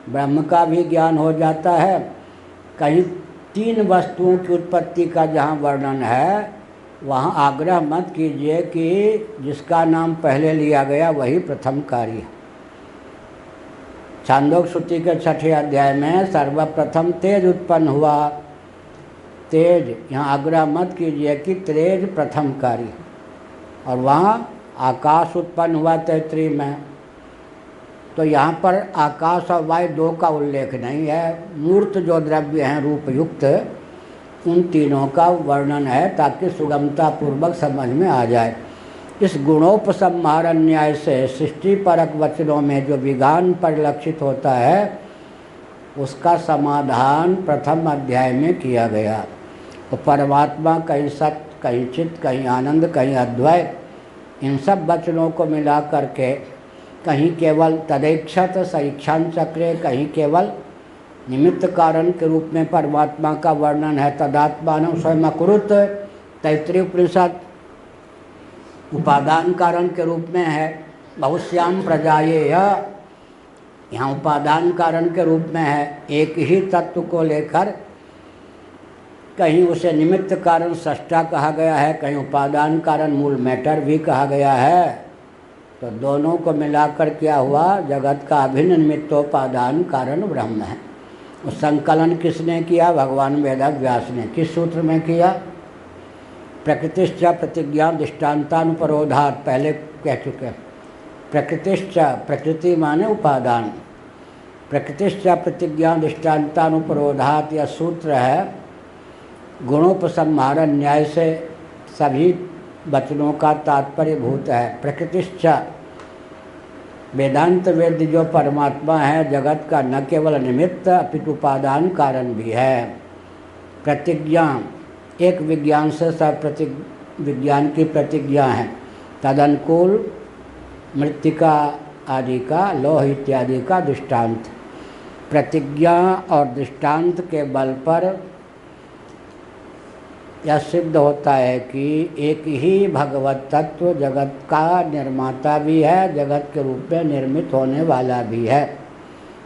ब्रह्म का भी ज्ञान हो जाता है। कहीं तीन वस्तुओं की उत्पत्ति का जहाँ वर्णन है वहाँ आग्रह मत कीजिए कि जिसका नाम पहले लिया गया वही प्रथम कार्य है। छांदोग्य श्रुति के 6ठे अध्याय में सर्वप्रथम तेज उत्पन्न हुआ। तेज, यहाँ आग्रह मत कीजिए कि तेज प्रथम कार्य, और वहाँ आकाश उत्पन्न हुआ 33 में। तो यहाँ पर आकाश और वायु दो का उल्लेख नहीं है। मूर्त जो द्रव्य हैं रूप युक्त, उन तीनों का वर्णन है ताकि सुगमता पूर्वक समझ में आ जाए। इस गुणोपसंहारण न्याय से सृष्टि परक वचनों में जो विज्ञान परिलक्षित होता है उसका समाधान प्रथम अध्याय में किया गया। तो परमात्मा कहीं सत्य, कहीं चित्त, कहीं आनंद, कहीं अद्वय, इन सब वचनों को मिला करके कहीं केवल तदैक्षत सईक्षान चक्रे, कहीं केवल निमित्त कारण के रूप में परमात्मा का वर्णन है। तदात्मान स्वयं अकुरुत, तैत्तिरीय उपनिषद उपादान कारण के रूप में है। बहुश्याम प्रजायेय, यहाँ उपादान कारण के रूप में है। एक ही तत्व को लेकर कहीं उसे निमित्त कारण सष्टा कहा गया है, कहीं उपादान कारण मूल मैटर भी कहा गया है। तो दोनों को मिलाकर क्या हुआ, जगत का अभिन्न निमित्तोपादान कारण ब्रह्म है। उस संकलन किसने किया, भगवान वेदव्यास व्यास ने। किस सूत्र में किया, प्रकृतिश्च प्रतिज्ञा दृष्टान्तानुपरोधात, पहले कह चुके। प्रकृतिश्च, प्रकृति माने उपादान, प्रकृतिश्च प्रतिज्ञा दृष्टान्तानुपरोधात, यह सूत्र है। गुणोपसंहारण न्याय से सभी वचनों का तात्पर्य भूत है। प्रकृतिश्च, वेदांत वेद जो परमात्मा है जगत का न केवल निमित्त अपितु उपादान कारण भी है। प्रतिज्ञा, एक विज्ञान से सब विज्ञान की प्रतिज्ञा है। तदनुकूल मृत्तिका आदि का, लोह इत्यादि का दृष्टांत। प्रतिज्ञा और दृष्टांत के बल पर यह सिद्ध होता है कि एक ही भगवत तत्व जगत का निर्माता भी है, जगत के रूप में निर्मित होने वाला भी है।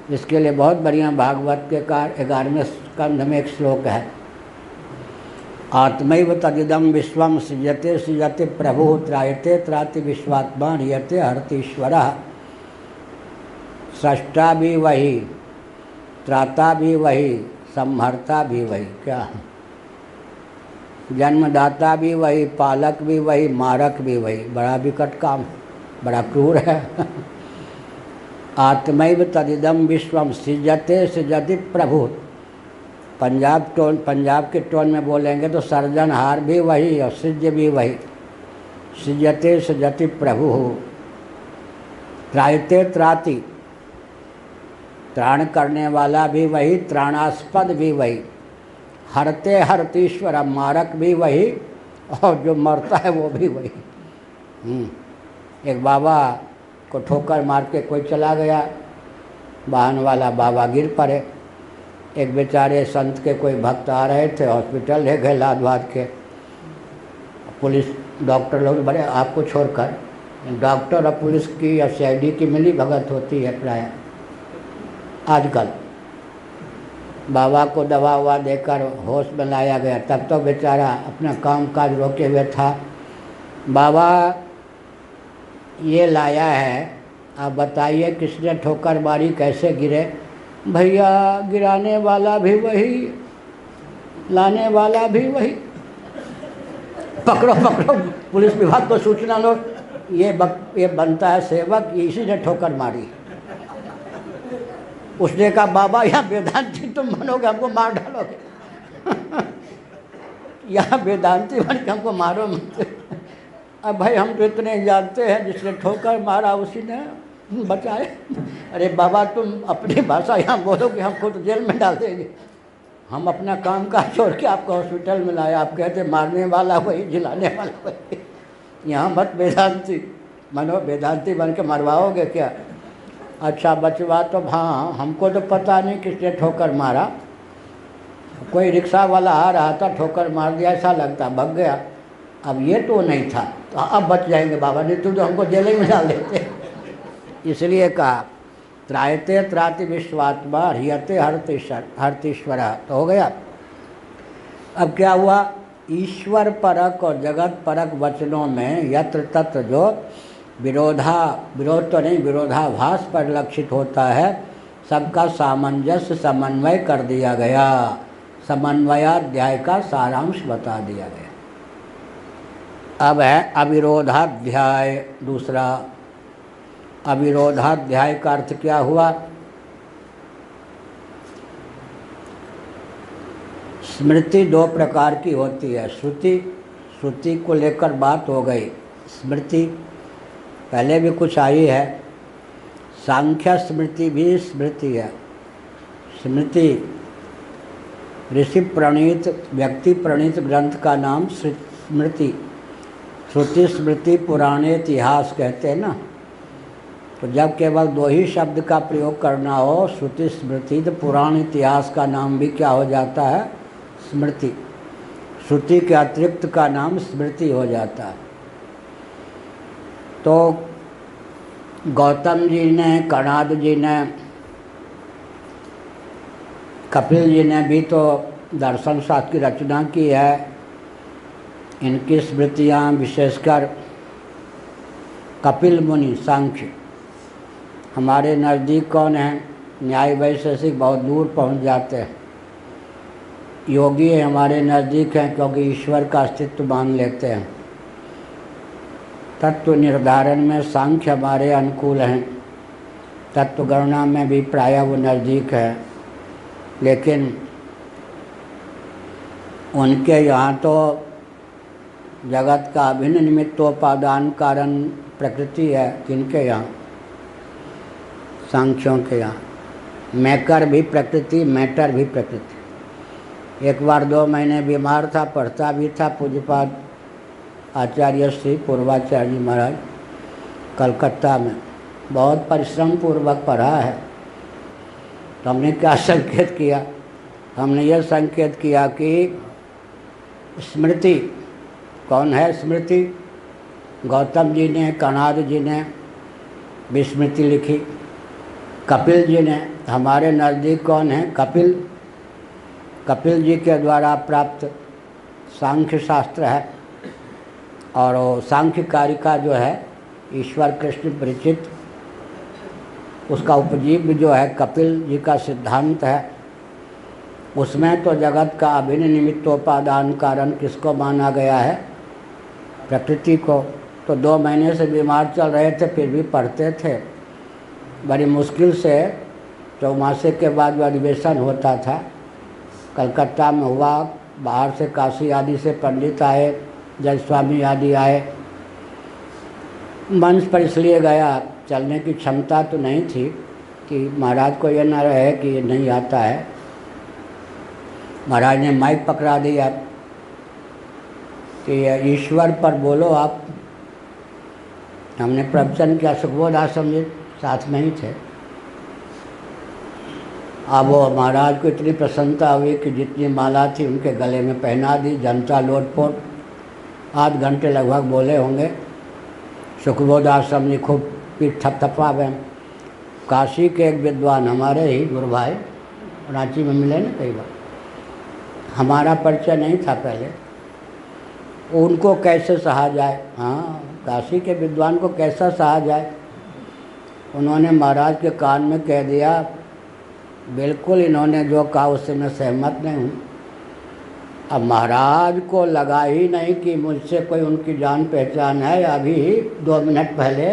इसके लिए बहुत बढ़िया भागवत के 11वें स्कंध में एक श्लोक है, आत्मैव तदिदं विश्वम सृजते सृजते प्रभु त्रायते त्राति विश्वात्मा नियते हर्तीश्वरः। सृष्टा भी वही, त्राता भी वही, संहर्ता भी वही। क्या, जन्मदाता भी वही, पालक भी वही, मारक भी वही। बड़ा विकट काम, बड़ा क्रूर है। आत्मैव तदिदं विश्वम सृजते सृजति प्रभु। पंजाब के टोन में बोलेंगे तो सर्जनहार भी वही और सृज्य भी वही। सृजते सृजति प्रभु, त्रायते त्राति, त्राण करने वाला भी वही, त्राणास्पद भी वही। हरते हरतीश्वर, मारक भी वही और जो मरता है वो भी वही। एक बाबा को ठोकर मार के कोई चला गया, वाहन वाला बाबा गिर पड़े। एक बेचारे संत के कोई भक्त आ रहे थे, हॉस्पिटल ले गए लाद वाद के। पुलिस डॉक्टर लोग बड़े, आपको छोड़कर डॉक्टर और पुलिस की या CID की मिली भगत होती है प्राय आजकल। बाबा को दवा ववा देकर होश में लाया गया, तब तो बेचारा अपना काम काज रोके हुए था। बाबा ये लाया है, आप बताइए किसने ठोकर मारी, कैसे गिरे? भैया गिराने वाला भी वही, लाने वाला भी वही। पकड़ो पकड़ो, पुलिस विभाग को सूचना लो, ये बनता है सेवक, इसी ने ठोकर मारी। उसने कहा बाबा यहाँ वेदांती तुम बनोगे, हमको मार डालोगे। यहाँ वेदांती बन के हमको मारो मत। अब भाई हम तो इतने जानते हैं, जिसने ठोकर मारा उसी ने बचाए। अरे बाबा तुम अपनी भाषा यहाँ बोलोगे, हमको तो जेल में डाल देंगे। हम अपना काम काज छोड़ के आपको हॉस्पिटल में लाए, आप कहते मारने वाला वही, जिलाने वाला वही। यहाँ मत वेदांती बनो, वेदांती बन के मरवाओगे क्या? अच्छा बचवा तो हाँ, हमको तो पता नहीं किसने ठोकर मारा, कोई रिक्शा वाला आ रहा था, ठोकर मार दिया, ऐसा लगता भग गया। अब ये तो नहीं था, तो अब बच जाएंगे बाबा, नहीं तो हमको जेल में डाल देते। इसलिए कहा त्रायते त्राति विश्वात्मा ह्रियते हर्तीश्वर। तो हो गया। अब क्या हुआ, ईश्वर परक और जगत परक वचनों में यत्र तत्र जो विरोध तो नहीं, विरोधाभास परिलक्षित होता है, सबका सामंजस्य समन्वय कर दिया गया। समन्वयाध्याय का सारांश बता दिया गया। अब है अविरोधाध्याय दूसरा। अविरोधाध्याय का अर्थ क्या हुआ? स्मृति दो प्रकार की होती है। श्रुति को लेकर बात हो गई। स्मृति पहले भी कुछ आई है, सांख्य स्मृति भी स्मृति है। स्मृति ऋषि प्रणीत, व्यक्ति प्रणीत ग्रंथ का नाम स्मृति। श्रुति स्मृति पुराने इतिहास कहते हैं ना। तो जब केवल दो ही शब्द का प्रयोग करना हो, श्रुति स्मृति, तो पुराण इतिहास का नाम भी क्या हो जाता है? स्मृति। श्रुति के अतिरिक्त का नाम स्मृति हो जाता है। तो गौतम जी ने, कणाद जी ने, कपिल जी ने भी तो दर्शन शास्त्र की रचना की है। इनकी स्मृतियाँ विशेषकर कपिल मुनि सांख्य हमारे नज़दीक कौन है? न्याय वैशेषिक बहुत दूर पहुंच जाते हैं। योगी हमारे नज़दीक हैं क्योंकि ईश्वर का अस्तित्व मान लेते हैं। तत्व निर्धारण में सांख्य हमारे अनुकूल हैं, तत्व गणना में भी प्रायः वो नज़दीक है। लेकिन उनके यहाँ तो जगत का अभिन्न निमित्तोपादान कारण प्रकृति है। किनके यहाँ? सांख्यों के यहाँ। मैकर भी प्रकृति, मैटर भी प्रकृति। एक बार 2 महीने बीमार था, पढ़ता भी था। पूज्यपाद आचार्य श्री पूर्वाचार्य जी महाराज कलकत्ता में बहुत परिश्रम पूर्वक पढ़ा है। तो हमने क्या संकेत किया? हमने यह संकेत किया कि स्मृति कौन है? स्मृति गौतम जी ने, कणाद जी ने विस्मृति लिखी। कपिल जी ने, हमारे नज़दीक कौन है? कपिल। कपिल जी के द्वारा प्राप्त सांख्य शास्त्र है। और वो सांख्य कारिका जो है ईश्वर कृष्ण परिचित, उसका उपजीव्य जो है कपिल जी का सिद्धांत है। उसमें तो जगत का अभिन्न निमित्तोपादान कारण किसको माना गया है? प्रकृति को। तो 2 महीने से बीमार चल रहे थे, फिर भी पढ़ते थे। बड़ी मुश्किल से चौमासे के बाद जो अधिवेशन होता था कलकत्ता में हुआ। बाहर से काशी आदि से पंडित आए, जज स्वामी आदि आए। मंच पर इसलिए गया, चलने की क्षमता तो नहीं थी कि महाराज को यह न रहे कि ये नहीं आता है। महाराज ने माइक पकड़ा दिया कि ईश्वर पर बोलो आप। हमने प्रवचन किया, सुखबोध आश्रम जी साथ में ही थे। अब वो महाराज को इतनी प्रसन्नता हुई कि जितनी माला थी उनके गले में पहना दी। जनता लोटपोट, आध घंटे लगभग बोले होंगे। सुखबोध आश्रम जी खूब पीठ थपथपा गए। काशी के एक विद्वान हमारे ही गुरु भाई, रांची में मिले ना कई बार, हमारा परिचय नहीं था पहले। उनको कैसे सहा जाए? हाँ, काशी के विद्वान को कैसा सहा जाए? उन्होंने महाराज के कान में कह दिया, बिल्कुल इन्होंने जो कहा उससे मैं सहमत नहीं हूँ। अब महाराज को लगा ही नहीं कि मुझसे कोई उनकी जान पहचान है। अभी 2 मिनट पहले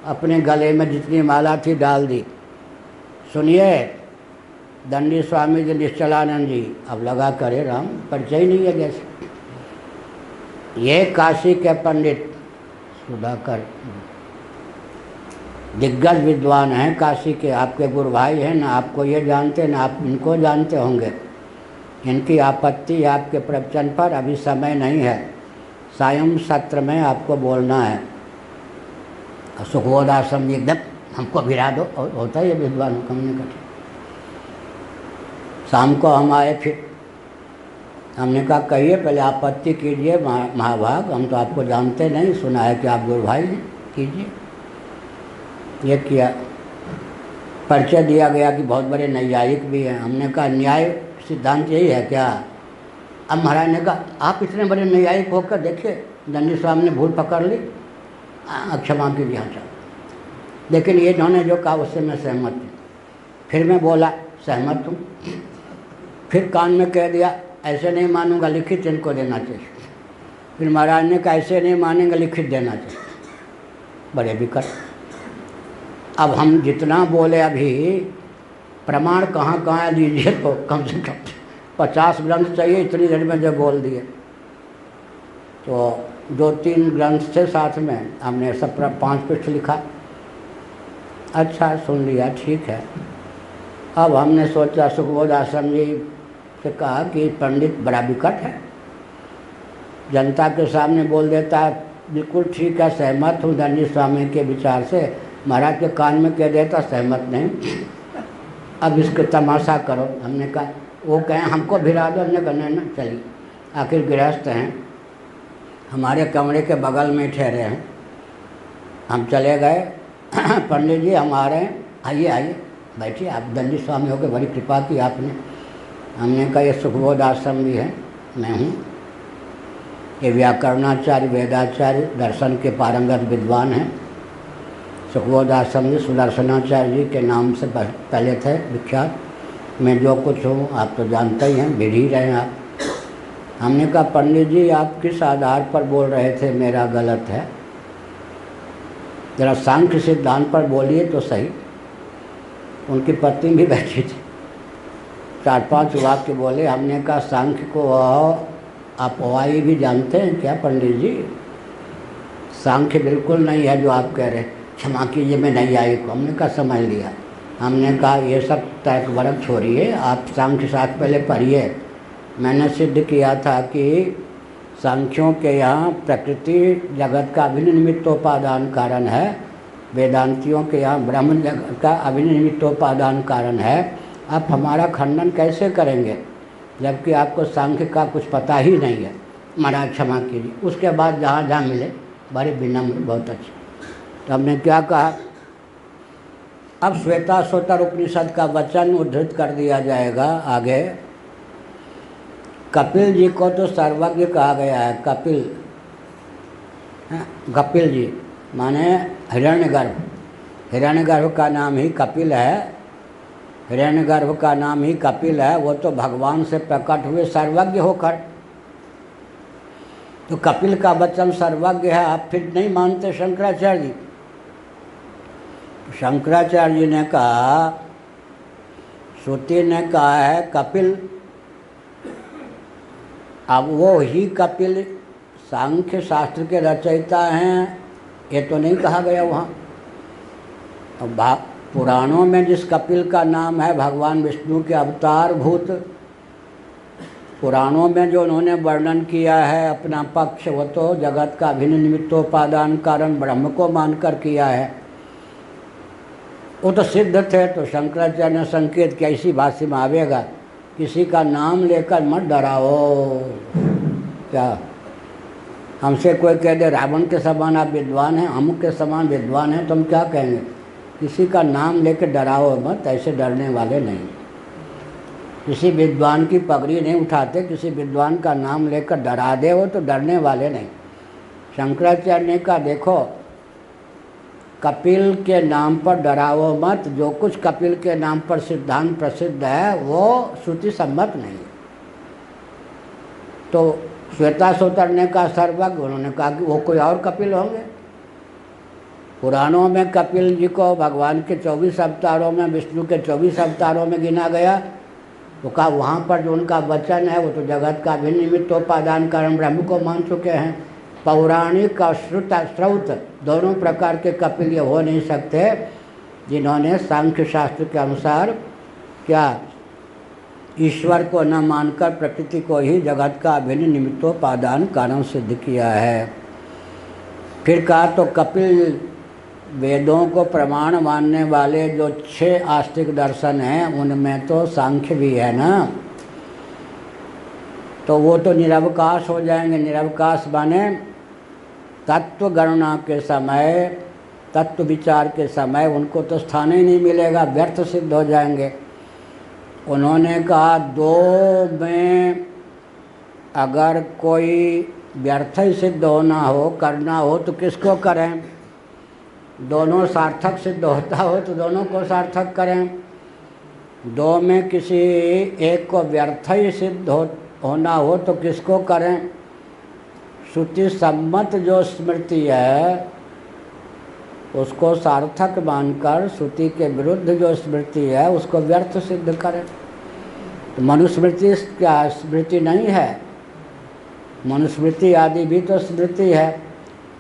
अपने गले में जितनी माला थी डाल दी। सुनिए दंडी स्वामी जी निश्चलानंद जी, अब लगा करे राम, परिचय ही नहीं है जैसे। ये काशी के पंडित सुधाकर दिग्गज विद्वान हैं काशी के, आपके गुरु भाई हैं, ना आपको ये जानते ना आप इनको जानते होंगे। इनकी आपत्ति आपके प्रवचन पर अभी समय नहीं है, सायं सत्र में आपको बोलना है। सुखबोध आश्रम जी एकदम हमको भिड़ा दो, होता है ये विद्वान हमने कहा। शाम को हम आए, फिर हमने कहा कहिए पहले आपत्ति कीजिए महाभाग, हम तो आपको जानते नहीं, सुना है कि आप गुरु भाई हैं, कीजिए। ये किया, परिचय दिया गया कि बहुत बड़े न्यायिक भी हैं। हमने कहा न्याय सिद्धांत यही है क्या? अब महाराज ने कहा आप इतने बड़े न्यायिक होकर देखिए, दंडी स्वामी ने भूल पकड़ ली, क्षमा कीजिए हाँ। लेकिन ये इन्होंने जो कहा उससे मैं सहमत हूँ। फिर मैं बोला सहमत हूँ, फिर कान में कह दिया ऐसे नहीं मानूंगा, लिखित इनको देना चाहिए। फिर महाराज ने कहा ऐसे नहीं मानेंगे, लिखित देना चाहिए। बड़े विकट। अब हम जितना बोले अभी प्रमाण कहाँ कहाँ दीजिए, तो कम से कम 50 ग्रंथ चाहिए, इतनी देर में जो बोल दिए। तो 2-3 ग्रंथ थे साथ में, हमने सब 5 पृष्ठ लिखा। अच्छा सुन लिया, ठीक है। अब हमने सोचा सुखबोध आश्रम जी से कहा कि पंडित बड़ा विकट है, जनता के सामने बोल देता है बिल्कुल ठीक है, सहमत हूँ दंडी स्वामी के विचार से। महाराज के कान में कह देता सहमत नहीं, अब इसके तमाशा करो। हमने कहा वो कहें हमको भिड़ा दो, हमने कहा ना चलिए, आखिर गृहस्थ हैं, हमारे कमरे के बगल में ठहरे हैं। हम चले गए, पंडित जी हम आ रहे हैं, आइए आइए बैठिए, आप दंडी स्वामी होकर बड़ी कृपा की आपने। हमने कहा ये सुखबोध आश्रम भी है, मैं हूँ। ये व्याकरणाचार्य वेदाचार्य दर्शन के पारंगत विद्वान हैं। सुखबोध आश्रम जी सुदर्शनाचार्य जी के नाम से पहले थे विख्यात। मैं जो कुछ हूँ आप तो जानते ही हैं, भिड़ ही रहे हैं आप। हमने कहा पंडित जी आप किस आधार पर बोल रहे थे मेरा गलत है, जरा सांख्य सिद्धांत पर बोलिए तो सही। उनकी पत्नी भी बैठी थी, 4-5 वाक्य बोले। हमने कहा सांख्य को आप वाई भी जानते हैं क्या पंडित जी? सांख्य बिल्कुल नहीं है जो आप कह रहे हैं, क्षमा कीजिए मैं नहीं आई को। हमने कहा समझ लिया। हमने कहा ये सब तर्क वर्क छोड़िए, आप सांख्य शास्त्र पहले पढ़िए। मैंने सिद्ध किया था कि सांख्यों के यहाँ प्रकृति जगत का अभिनिमित्तोपादान कारण है, वेदांतियों के यहाँ ब्रह्म जगत का अभिनिमित्तोपादान कारण है। आप हमारा खंडन कैसे करेंगे जबकि आपको सांख्य का कुछ पता ही नहीं है? महाराज क्षमा कीजिए। उसके बाद जहाँ जहाँ मिले बड़े विनम्र, बहुत अच्छे। तो हमने क्या कहा, अब श्वेताश्वतर उपनिषद का वचन उद्धृत कर दिया जाएगा आगे। कपिल जी को तो सर्वज्ञ कहा गया है, कपिल जी माने हिरण्यगर्भ। हिरण्यगर्भ का नाम ही कपिल है, हिरण्यगर्भ का नाम ही कपिल है। वो तो भगवान से प्रकट हुए सर्वज्ञ होकर। तो कपिल का वचन सर्वज्ञ है, आप फिर नहीं मानते शंकराचार्य जी? शंकराचार्य जी ने कहा, श्रुति ने कहा है कपिल, अब वो ही कपिल सांख्य शास्त्र के रचयिता हैं ये तो नहीं कहा गया वहाँ। अब पुराणों में जिस कपिल का नाम है भगवान विष्णु के अवतार भूत, पुराणों में जो उन्होंने वर्णन किया है अपना पक्ष, वो तो जगत का अभिन्न निमित्तोपादान कारण ब्रह्म को मानकर किया है, वो तो सिद्ध थे। तो शंकराचार्य ने संकेत किया इसी भाष्य में आवेगा, किसी का नाम लेकर मत डराओ। क्या हमसे कोई कह दे रावण के समान आप विद्वान हैं, अमुक के समान विद्वान हैं, तो हम क्या कहेंगे? किसी का नाम लेकर डराओ मत, ऐसे डरने वाले नहीं। किसी विद्वान की पगड़ी नहीं उठाते, किसी विद्वान का नाम लेकर डरा दे वो तो डरने वाले नहीं। शंकराचार्य ने कहा देखो कपिल के नाम पर डराओ मत, जो कुछ कपिल के नाम पर सिद्धांत प्रसिद्ध है वो श्रुति सम्मत नहीं है। तो श्वेतासुतर ने कहा सर्वज्ञ, उन्होंने कहा कि वो कोई और कपिल होंगे। पुराणों में कपिल जी को भगवान के 24 अवतारों में, विष्णु के 24 अवतारों में गिना गया। तो कहा वहाँ पर जो उनका वचन है वो तो जगत का भिन्न निमित्तोपादान कारण ब्रह्म को मान चुके हैं। पौराणिक और श्रुत दोनों प्रकार के कपिल ये हो नहीं सकते जिन्होंने सांख्य शास्त्र के अनुसार क्या ईश्वर को न मानकर प्रकृति को ही जगत का अभिन्न निमित्तोपादान कारण सिद्ध किया है। फिर कहा तो कपिल वेदों को प्रमाण मानने वाले जो 6 आस्तिक दर्शन हैं उनमें तो सांख्य भी है ना, तो वो तो निरवकाश हो जाएंगे। निरवकाश माने तत्व गणना के समय, तत्व विचार के समय उनको तो स्थान ही नहीं मिलेगा, व्यर्थ सिद्ध हो जाएंगे। उन्होंने कहा 2 में अगर कोई व्यर्थ ही सिद्ध होना हो, करना हो तो किसको करें? दोनों सार्थक सिद्ध होता हो तो दोनों को सार्थक करें। 2 में किसी एक को व्यर्थ ही सिद्ध होना हो तो किसको करें? श्रुति सम्मत जो स्मृति है उसको सार्थक मानकर श्रुति के विरुद्ध जो स्मृति है उसको व्यर्थ सिद्ध करें। तो मनुस्मृति क्या स्मृति नहीं है? मनुस्मृति आदि भी तो स्मृति है।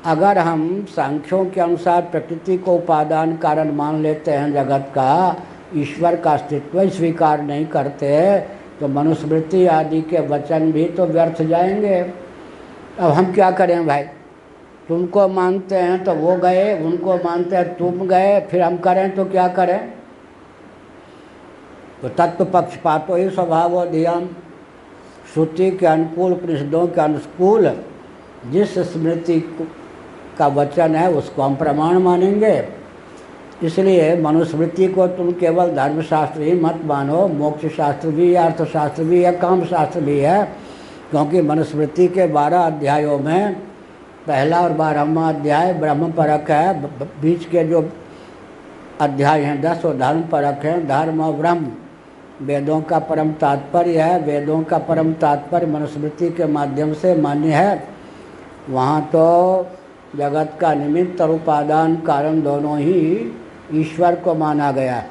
अगर हम सांख्यों के अनुसार प्रकृति को उपादान कारण मान लेते हैं जगत का, ईश्वर का अस्तित्व स्वीकार नहीं करते, तो मनुस्मृति आदि के वचन भी तो व्यर्थ जाएंगे। अब हम क्या करें भाई? तुमको मानते हैं तो वो गए, उनको मानते हैं तुम गए, फिर हम करें तो क्या करें? तो तत्व पक्षपातो ही स्वभाव धियाम, श्रुति के अनुकूल, उपनिषदों के अनुकूल जिस स्मृति का वचन है उसको हम प्रमाण मानेंगे। इसलिए मनुस्मृति को तुम केवल धर्मशास्त्र ही मत मानो, मोक्ष शास्त्र भी है, अर्थशास्त्र भी है, काम शास्त्र भी है। क्योंकि मनुस्मृति के 12 अध्यायों में पहला और 12वां अध्याय ब्रह्म परक है, बीच के जो अध्याय हैं 10 वो धर्म परक हैं। धर्म और ब्रह्म वेदों का परम तात्पर्य है, वेदों का परम तात्पर्य मनुस्मृति के माध्यम से मान्य है। वहाँ तो जगत का निमित्त और उपादान कारण दोनों ही ईश्वर को माना गया।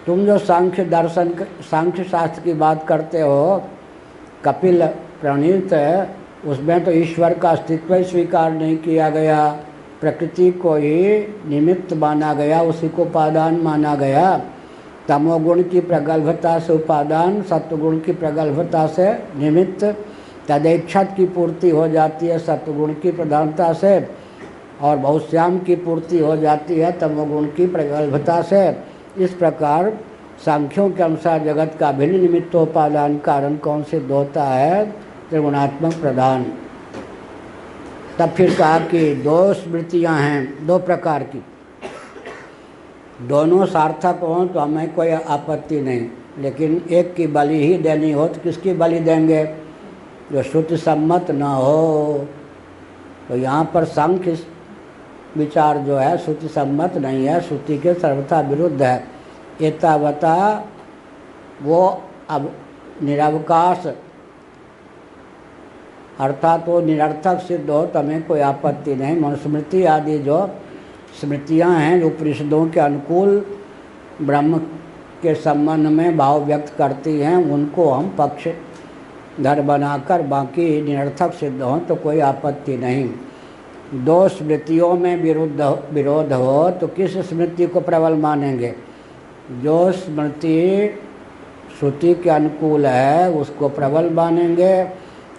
तुम जो सांख्य दर्शन, सांख्य शास्त्र की बात करते हो, कपिल प्रणीत है, उसमें तो ईश्वर का अस्तित्व ही स्वीकार नहीं किया गया, प्रकृति को ही निमित्त माना गया, उसी को उपादान माना गया। तमोगुण की प्रगल्भता से उपादान, सत्वगुण की प्रगल्भता से निमित्त, तदैक्षत की पूर्ति हो जाती है सत्वगुण की प्रधानता से, और बहुश्याम की पूर्ति हो जाती है तमोगुण की प्रगल्भता से। इस प्रकार सांख्यों के अनुसार जगत का भिन्न निमित्तोपादान कारण कौन सिद्ध होता है? त्रिगुणात्मक प्रधान। तब फिर कहा कि 2 स्मृतियाँ हैं 2 प्रकार की, दोनों सार्थक हों तो हमें कोई आपत्ति नहीं, लेकिन एक की बलि ही देनी हो तो किसकी बलि देंगे? जो श्रुति सम्मत न हो। तो यहाँ पर सांख्य विचार जो है श्रुति सम्मत नहीं है, श्रुति के सर्वथा विरुद्ध है। एतावता वो अब निरवकाश अर्थात वो निरर्थक सिद्ध हो तो हमें कोई आपत्ति नहीं। मनुस्मृति आदि जो स्मृतियाँ हैं जो उपनिषदों के अनुकूल ब्रह्म के संबंध में भाव व्यक्त करती हैं उनको हम पक्ष धर बनाकर बाकी निरर्थक सिद्ध हों तो कोई आपत्ति नहीं। 2 स्मृतियों में विरोध हो तो किस स्मृति को प्रबल मानेंगे? जो स्मृति श्रुति के अनुकूल है उसको प्रबल मानेंगे,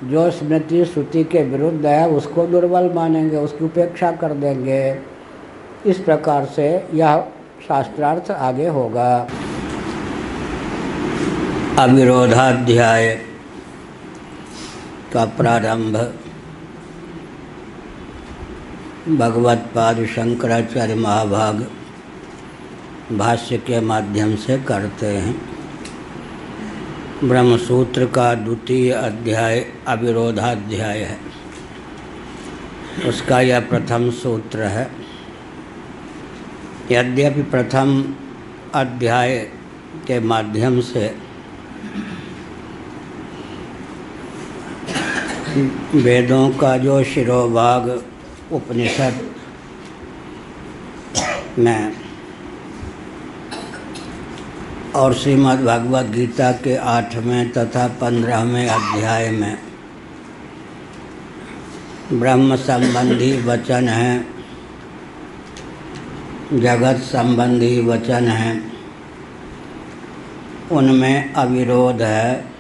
जो स्मृति श्रुति के विरुद्ध है उसको दुर्बल मानेंगे, उसकी उपेक्षा कर देंगे। इस प्रकार से यह शास्त्रार्थ आगे होगा। अविरोधाध्याय का प्रारंभ भगवत्पाद शंकराचार्य महाभाग भाष्य के माध्यम से करते हैं। ब्रह्मसूत्र का द्वितीय अध्याय अविरोधाध्याय है, उसका यह प्रथम सूत्र है। यद्यपि प्रथम अध्याय के माध्यम से वेदों का जो शिरोभाग उपनिषद में और श्रीमद् भगवद गीता के 8वें तथा 15वें अध्याय में ब्रह्म संबंधी वचन हैं, जगत संबंधी वचन हैं, उनमें अविरोध है,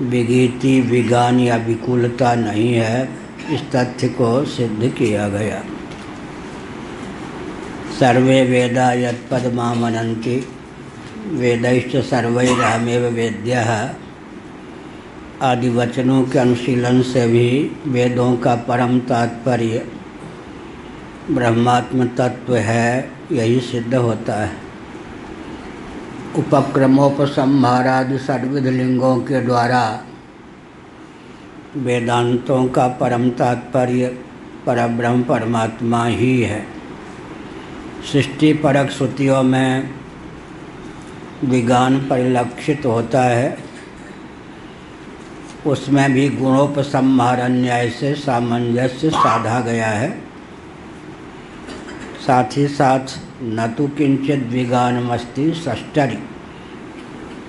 विगीति विगान या विकुलता नहीं है। इस तथ्य को सिद्ध किया गया। सर्वे वेदा यत्पदमामनन्ति वेदैश्च सर्वैरहमेव वेद्यः आदि वचनों के अनुशीलन से भी वेदों का परम तात्पर्य ब्रह्मात्म तत्व है, यही सिद्ध होता है। उपक्रमोपसंहारादि षड्विध लिंगों के द्वारा वेदांतों का परम तात्पर्य परब्रह्म परमात्मा ही है। सृष्टि परक श्रुतियों में विज्ञान परिलक्षित होता है, उसमें भी गुणोपसंहार न्याय से सामंजस्य साधा गया है। साथ ही साथ न तो किंचित विज्ञानमस्ति षष्टरि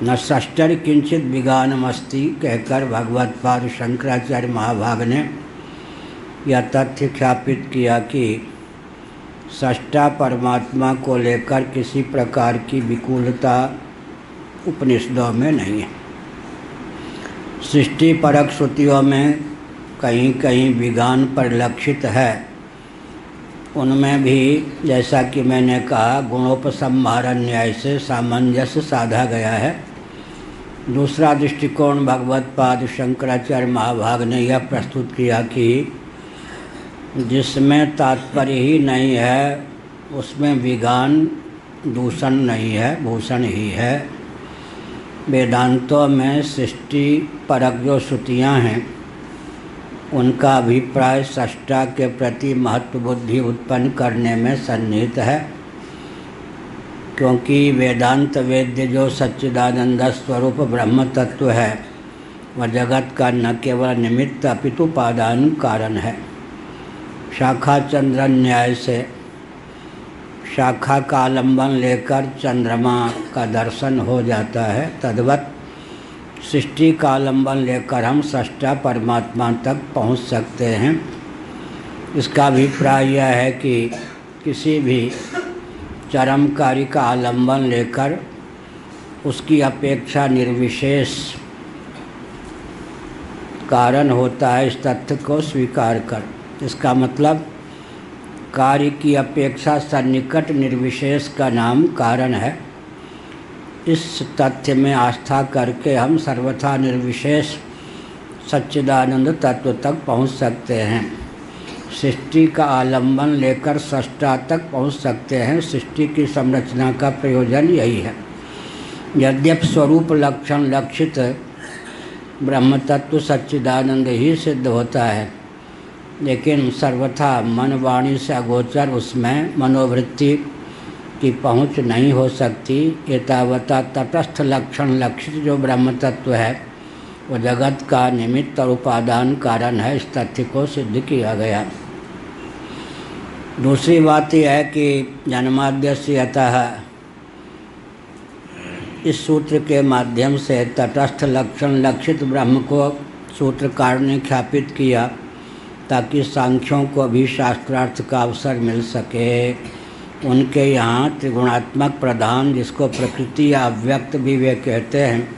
न षष्टरि किंचित विज्ञानमस्ति कहकर भगवत्पाद शंकराचार्य महाभाग ने यह तथ्य ख्यापित किया कि सष्टा परमात्मा को लेकर किसी प्रकार की विकुलता उपनिषदों में नहीं है। सृष्टि परक श्रुतियों में कहीं कहीं विज्ञान परिलक्षित है, उनमें भी जैसा कि मैंने कहा गुणोपसंहार न्याय से सामंजस्य साधा गया है। दूसरा दृष्टिकोण भगवत्पाद शंकराचार्य महाभाग ने यह प्रस्तुत किया कि जिसमें तात्पर्य ही नहीं है उसमें विज्ञान दूषण नहीं है, भूषण ही है। वेदांतों में सृष्टि परक जो श्रुतियाँ हैं उनका अभिप्राय सष्टा के प्रति महत्व बुद्धि उत्पन्न करने में सन्निहित है, क्योंकि वेदांत वेद्य जो सच्चिदानंद स्वरूप ब्रह्म तत्व है वह जगत का न केवल निमित्त अपितु उपादान कारण है। शाखा चंद्र न्याय से शाखा का आलंबन लेकर चंद्रमा का दर्शन हो जाता है, तद्वत सृष्टि का आलंबन लेकर हम सष्टा परमात्मा तक पहुंच सकते हैं। इसका अभिप्राय यह है कि किसी भी चरम कार्य का आलंबन लेकर उसकी अपेक्षा निर्विशेष कारण होता है, इस तथ्य को स्वीकार कर। इसका मतलब कार्य की अपेक्षा सन्निकट निर्विशेष का नाम कारण है। इस तथ्य में आस्था करके हम सर्वथा निर्विशेष सच्चिदानंद तत्व तक पहुंच सकते हैं। सृष्टि का आलंबन लेकर सष्टा तक पहुंच सकते हैं। सृष्टि की संरचना का प्रयोजन यही है। यद्यपि स्वरूप लक्षण लक्षित ब्रह्म तत्व सच्चिदानंद ही सिद्ध होता है, लेकिन सर्वथा मन वाणी से अगोचर उसमें मनोवृत्ति की पहुँच नहीं हो सकती। एतावता तटस्थ लक्षण लक्षित जो ब्रह्म तत्व है वो जगत का निमित्त और उपादान कारण है, इस तथ्य को सिद्ध किया गया। दूसरी बात यह है कि जन्माद्यस्य यतः इस सूत्र के माध्यम से तटस्थ लक्षण लक्षित ब्रह्म को सूत्रकार ने ख्यापित किया ताकि सांख्यों को भी शास्त्रार्थ का अवसर मिल सके। उनके यहाँ त्रिगुणात्मक प्रधान, जिसको प्रकृति या अव्यक्त भी वे कहते हैं,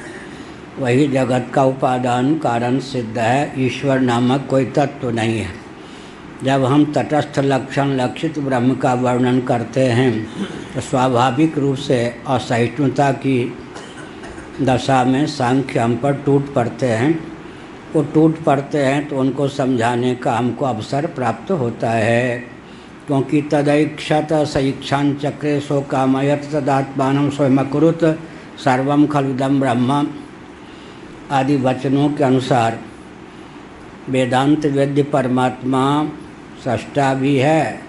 वही जगत का उपादान कारण सिद्ध है। ईश्वर नामक कोई तत्व नहीं है। जब हम तटस्थ लक्षण लक्षित ब्रह्म का वर्णन करते हैं तो स्वाभाविक रूप से असहिष्णुता की दशा में सांख्य हम पर टूट पड़ते हैं। वो टूट पड़ते हैं तो उनको समझाने का हमको अवसर प्राप्त होता है, क्योंकि तदैक्षत सईक्षान चक्रे सो कामयत तदात्मानं स्वयमकुरुत सर्वम खलुदम ब्रह्म आदि वचनों के अनुसार वेदांत वेद्य परमात्मा सष्टा भी है,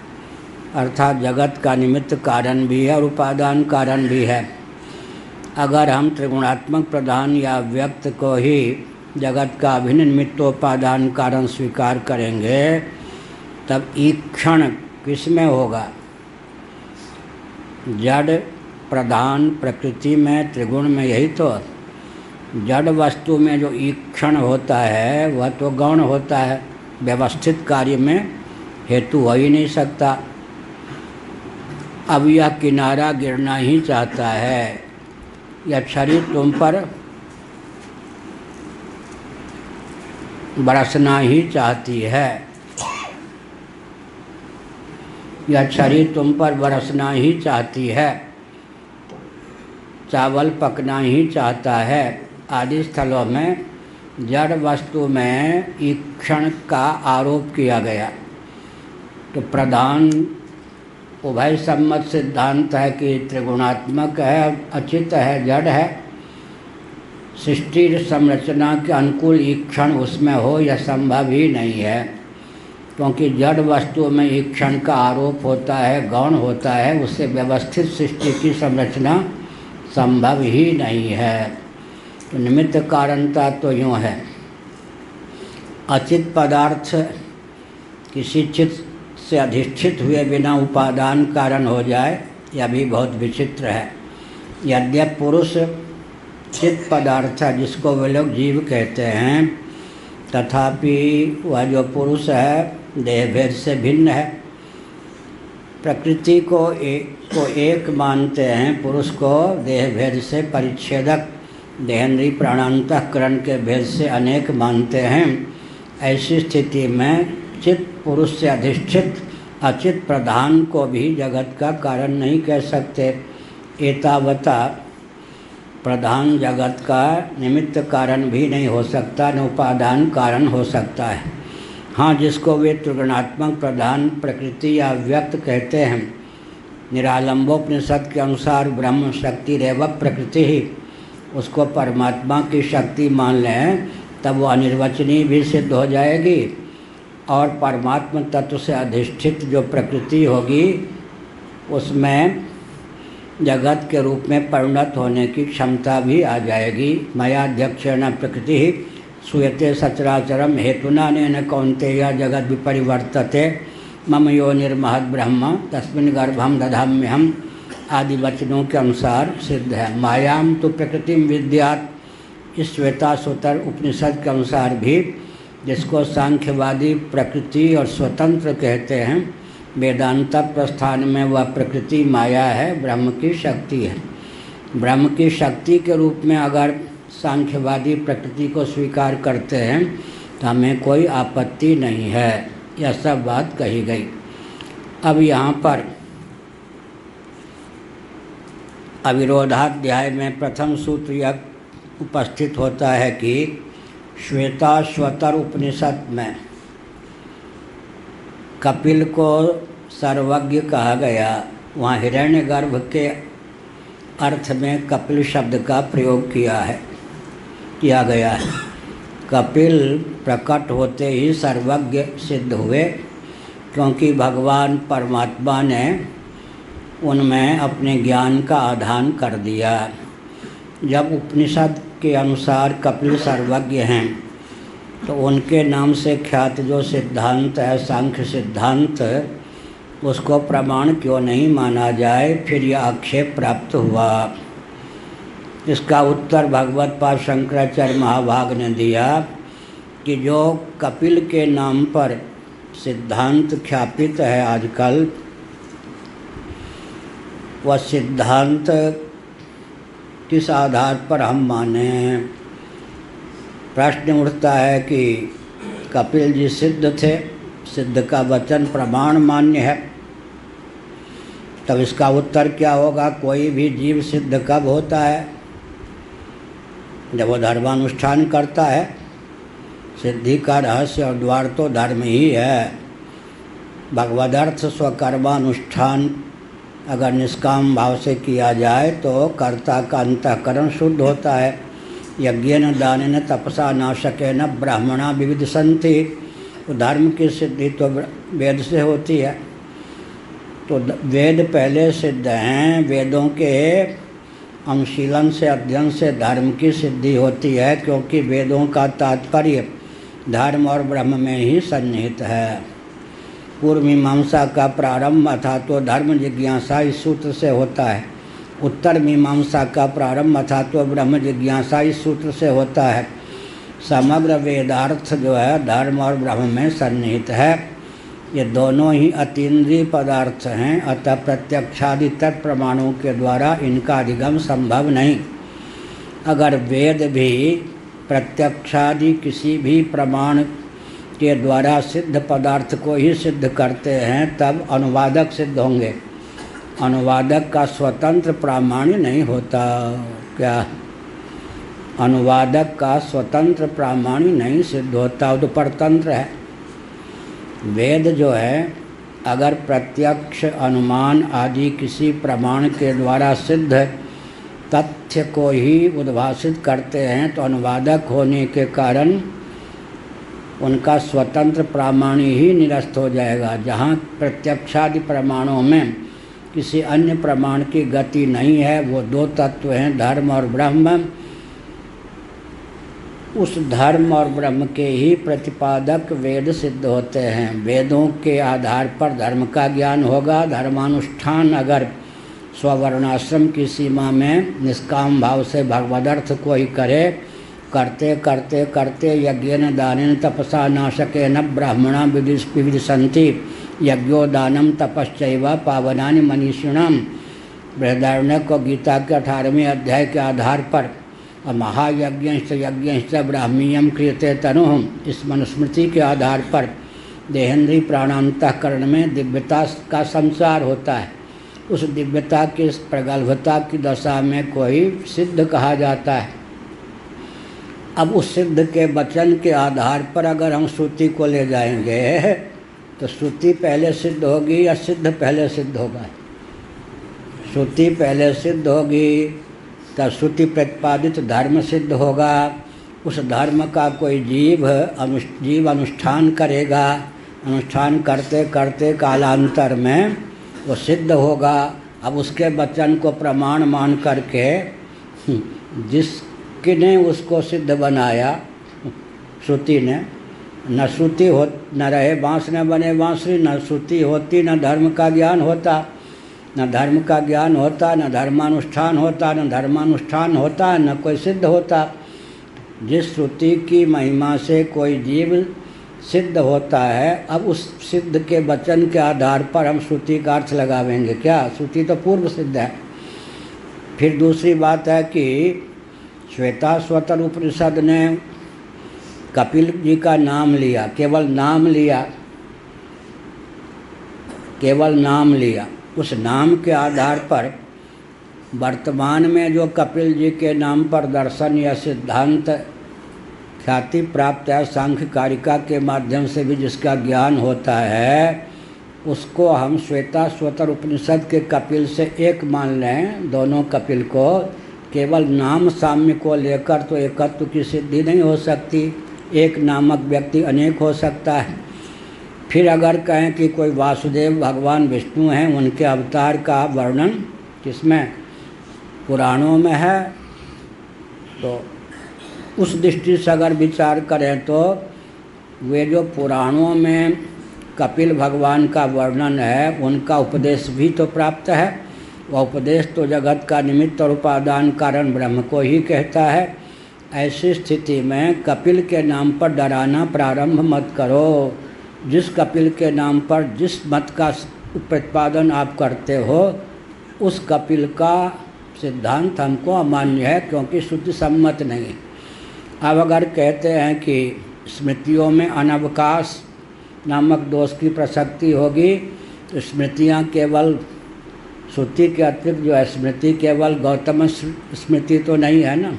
अर्थात जगत का निमित्त कारण भी है और उपादान कारण भी है। अगर हम त्रिगुणात्मक प्रधान या व्यक्त को ही जगत का अभिनिमित्तोपादान कारण स्वीकार करेंगे, तब ईक्षण किसमें होगा? जड़ प्रधान प्रकृति में, त्रिगुण में, यही तो। जड़ वस्तु में जो ईक्षण होता है वह तो गौण होता है, व्यवस्थित कार्य में हेतु हो ही नहीं सकता। अब यह किनारा गिरना ही चाहता है, यह छड़ी तुम पर बरसना ही चाहती है, यह छड़ी तुम पर बरसना ही चाहती है, चावल पकना ही चाहता है आदि स्थलों में जड़ वस्तु में ईक्षण का आरोप किया गया। तो प्रधान उभय सम्मत सिद्धांत है कि त्रिगुणात्मक है, अचित है, जड़ है। सृष्टि संरचना के अनुकूल ईक्षण उसमें हो यह संभव ही नहीं है, क्योंकि जड़ वस्तु में ईक्षण का आरोप होता है, गौण होता है, उससे व्यवस्थित सृष्टि की संरचना संभव ही नहीं है। तो निमित्त कारणता तो यूँ है, अचित पदार्थ किसी चित से अधिष्ठित हुए बिना उपादान कारण हो जाए, यह भी बहुत विचित्र है। यद्यपि पुरुष चित पदार्थ है जिसको वे लोग जीव कहते हैं, तथापि वह जो पुरुष है देह भेद से भिन्न है। प्रकृति को एक मानते हैं, पुरुष को देह भेद से परिच्छेदक, देहेंद्रीय प्राणांतःकरण के भेद से अनेक मानते हैं। ऐसी स्थिति में चित पुरुष से अधिष्ठित अचित प्रधान को भी जगत का कारण नहीं कह सकते। एतावता प्रधान जगत का निमित्त कारण भी नहीं हो सकता, न उपादान कारण हो सकता है। हाँ, जिसको वे त्रिगुणात्मक प्रधान प्रकृति या व्यक्त कहते हैं, निरालंबोपनिषद के अनुसार ब्रह्म शक्ति रेव प्रकृति ही, उसको परमात्मा की शक्ति मान लें तब वो अनिर्वचनीय भी सिद्ध हो जाएगी, और परमात्मा तत्व से अधिष्ठित जो प्रकृति होगी उसमें जगत के रूप में परिणत होने की क्षमता भी आ जाएगी। मयाध्यक्षेण प्रकृति सूयते सचराचरम हेतुना नेन कौन्तेय जगत विपरिवर्तते मम योनिर्महद् ब्रह्म तस्मिन् गर्भं दधाम्यहम् आदि वचनों के अनुसार सिद्ध है। मायाम तो प्रकृतिम विद्यात्, इस श्वेताश्वतर उपनिषद के अनुसार भी, जिसको सांख्यवादी प्रकृति और स्वतंत्र कहते हैं, वेदांत प्रस्थान में वह प्रकृति माया है, ब्रह्म की शक्ति है। ब्रह्म की शक्ति के रूप में अगर सांख्यवादी प्रकृति को स्वीकार करते हैं तो हमें कोई आपत्ति नहीं है। यह सब बात कही गई। अब यहाँ पर अविरोधाध्याय में प्रथम सूत्र यह उपस्थित होता है कि श्वेताश्वतर उपनिषद में कपिल को सर्वज्ञ कहा गया। वहाँ हिरण्यगर्भ के अर्थ में कपिल शब्द का प्रयोग किया गया है। कपिल प्रकट होते ही सर्वज्ञ सिद्ध हुए, क्योंकि भगवान परमात्मा ने उनमें अपने ज्ञान का आधान कर दिया। जब उपनिषद के अनुसार कपिल सर्वज्ञ हैं तो उनके नाम से ख्यात जो सिद्धांत है सांख्य सिद्धांत, उसको प्रमाण क्यों नहीं माना जाए? फिर यह आक्षेप प्राप्त हुआ। इसका उत्तर भगवत पाद शंकराचार्य महाभाग ने दिया कि जो कपिल के नाम पर सिद्धांत ख्यापित है आजकल, वह सिद्धांत किस आधार पर हम माने? प्रश्न उठता है कि कपिल जी सिद्ध थे, सिद्ध का वचन प्रमाण मान्य है, तब इसका उत्तर क्या होगा? कोई भी जीव सिद्ध कब होता है? जब वो धर्मानुष्ठान करता है। सिद्धि का रहस्य और द्वार तो धर्म ही है। भगवदर्थ स्वकर्मानुष्ठान अगर निष्काम भाव से किया जाए तो कर्ता का अंतःकरण शुद्ध होता है। यज्ञेन दानेन तपसा नाशकेन ब्राह्मणा विविध संति, तो धर्म की सिद्धि तो वेद से होती है। तो वेद पहले सिद्ध हैं, वेदों के अनुशीलन से, अध्ययन से धर्म की सिद्धि होती है, क्योंकि वेदों का तात्पर्य धर्म और ब्रह्म में ही सन्निहित है। पूर्व मीमांसा का प्रारंभ अथा तो धर्म जिज्ञासा इस सूत्र से होता है। उत्तर मीमांसा का प्रारंभ अथा तो ब्रह्म जिज्ञासा इस सूत्र से होता है। समग्र वेदार्थ जो है धर्म और ब्रह्म में सन्निहित है। ये दोनों ही अतीन्द्रिय पदार्थ हैं, अतः प्रत्यक्षादि तत्प्रमाणों के द्वारा इनका अधिगम संभव नहीं। अगर वेद भी प्रत्यक्षादि किसी भी प्रमाण के द्वारा सिद्ध पदार्थ को ही सिद्ध करते हैं, तब अनुवादक सिद्ध होंगे। अनुवादक का स्वतंत्र प्रामाण्य नहीं होता। क्या? अनुवादक का स्वतंत्र प्रामाण्य नहीं सिद्ध होता, वो तो परतंत्र है। वेद जो है अगर प्रत्यक्ष, अनुमान आदि किसी प्रमाण के द्वारा सिद्ध तथ्य को ही उद्भाषित करते हैं, तो अनुवादक होने के कारण उनका स्वतंत्र प्रामाण्य ही निरस्त हो जाएगा। जहाँ प्रत्यक्षादि प्रमाणों में किसी अन्य प्रमाण की गति नहीं है, वो दो तत्व हैं धर्म और ब्रह्म। उस धर्म और ब्रह्म के ही प्रतिपादक वेद सिद्ध होते हैं। वेदों के आधार पर धर्म का ज्ञान होगा। धर्मानुष्ठान अगर स्ववर्णाश्रम की सीमा में निष्काम भाव से भगवदर्थ को ही करे, करते करते करते यज्ञेन दानेन तपसा नाशकेन ब्राह्मणा विविदिशन्ति यज्ञो दानम तपश्चैव पावनानि मनीषिणाम। बृहदारण्यक को गीता के 18वें अध्याय के आधार पर महायज्ञश्च ब्राह्मीयम क्रियते तनुः, इस मनुस्मृति के आधार पर देहेंद्रीय प्राणांतःकरण में दिव्यता का संचार होता है। उस दिव्यता की प्रगल्भता की दशा में कोई सिद्ध कहा जाता है। अब उस सिद्ध के वचन के आधार पर अगर हम श्रुति को ले जाएंगे, तो श्रुति पहले सिद्ध होगी या सिद्ध पहले सिद्ध होगा? श्रुति पहले सिद्ध होगी, तब श्रुति प्रतिपादित धर्म सिद्ध होगा। उस धर्म का कोई जीव अनुष्ठान करेगा। अनुष्ठान करते करते कालांतर में वो सिद्ध होगा। अब उसके वचन को प्रमाण मान करके जिसने उसको सिद्ध बनाया, श्रुति ने, न श्रुति हो न रहे बाँस न बने बाँसुरी, न श्रुति होती न धर्म का ज्ञान होता। न धर्म का ज्ञान होता, न धर्मानुष्ठान होता, न धर्मानुष्ठान होता, न कोई सिद्ध होता। जिस श्रुति की महिमा से कोई जीव सिद्ध होता है, अब उस सिद्ध के वचन के आधार पर हम श्रुति का अर्थ लगावेंगे। क्या? श्रुति तो पूर्व सिद्ध है। फिर दूसरी बात है कि श्वेताश्वतर उपनिषद ने कपिल जी का नाम लिया, केवल नाम लिया, केवल नाम लिया। उस नाम के आधार पर वर्तमान में जो कपिल जी के नाम पर दर्शन या सिद्धांत ख्याति प्राप्त है, सांख्य कारिका के माध्यम से भी जिसका ज्ञान होता है, उसको हम श्वेताश्वतर उपनिषद के कपिल से एक मान लें। दोनों कपिल को केवल नाम साम्य को लेकर तो एकत्व की सिद्धि नहीं हो सकती। एक नामक व्यक्ति अनेक हो सकता है। फिर अगर कहें कि कोई वासुदेव भगवान विष्णु हैं, उनके अवतार का वर्णन किसमें? पुराणों में है, तो उस दृष्टि से अगर विचार करें तो वे जो पुराणों में कपिल भगवान का वर्णन है, उनका उपदेश भी तो प्राप्त है। वह उपदेश तो जगत का निमित्त और उपादान कारण ब्रह्म को ही कहता है। ऐसी स्थिति में कपिल के नाम पर डराना प्रारंभ मत करो। जिस कपिल के नाम पर जिस मत का प्रतिपादन आप करते हो, उस कपिल का सिद्धांत हमको अमान्य है, क्योंकि श्रुति सम्मत नहीं है। अब अगर कहते हैं कि स्मृतियों में अनवकाश नामक दोष की प्रसक्ति होगी, तो स्मृतियाँ केवल श्रुति के अतिरिक्त जो है, स्मृति केवल गौतम स्मृति तो नहीं है ना,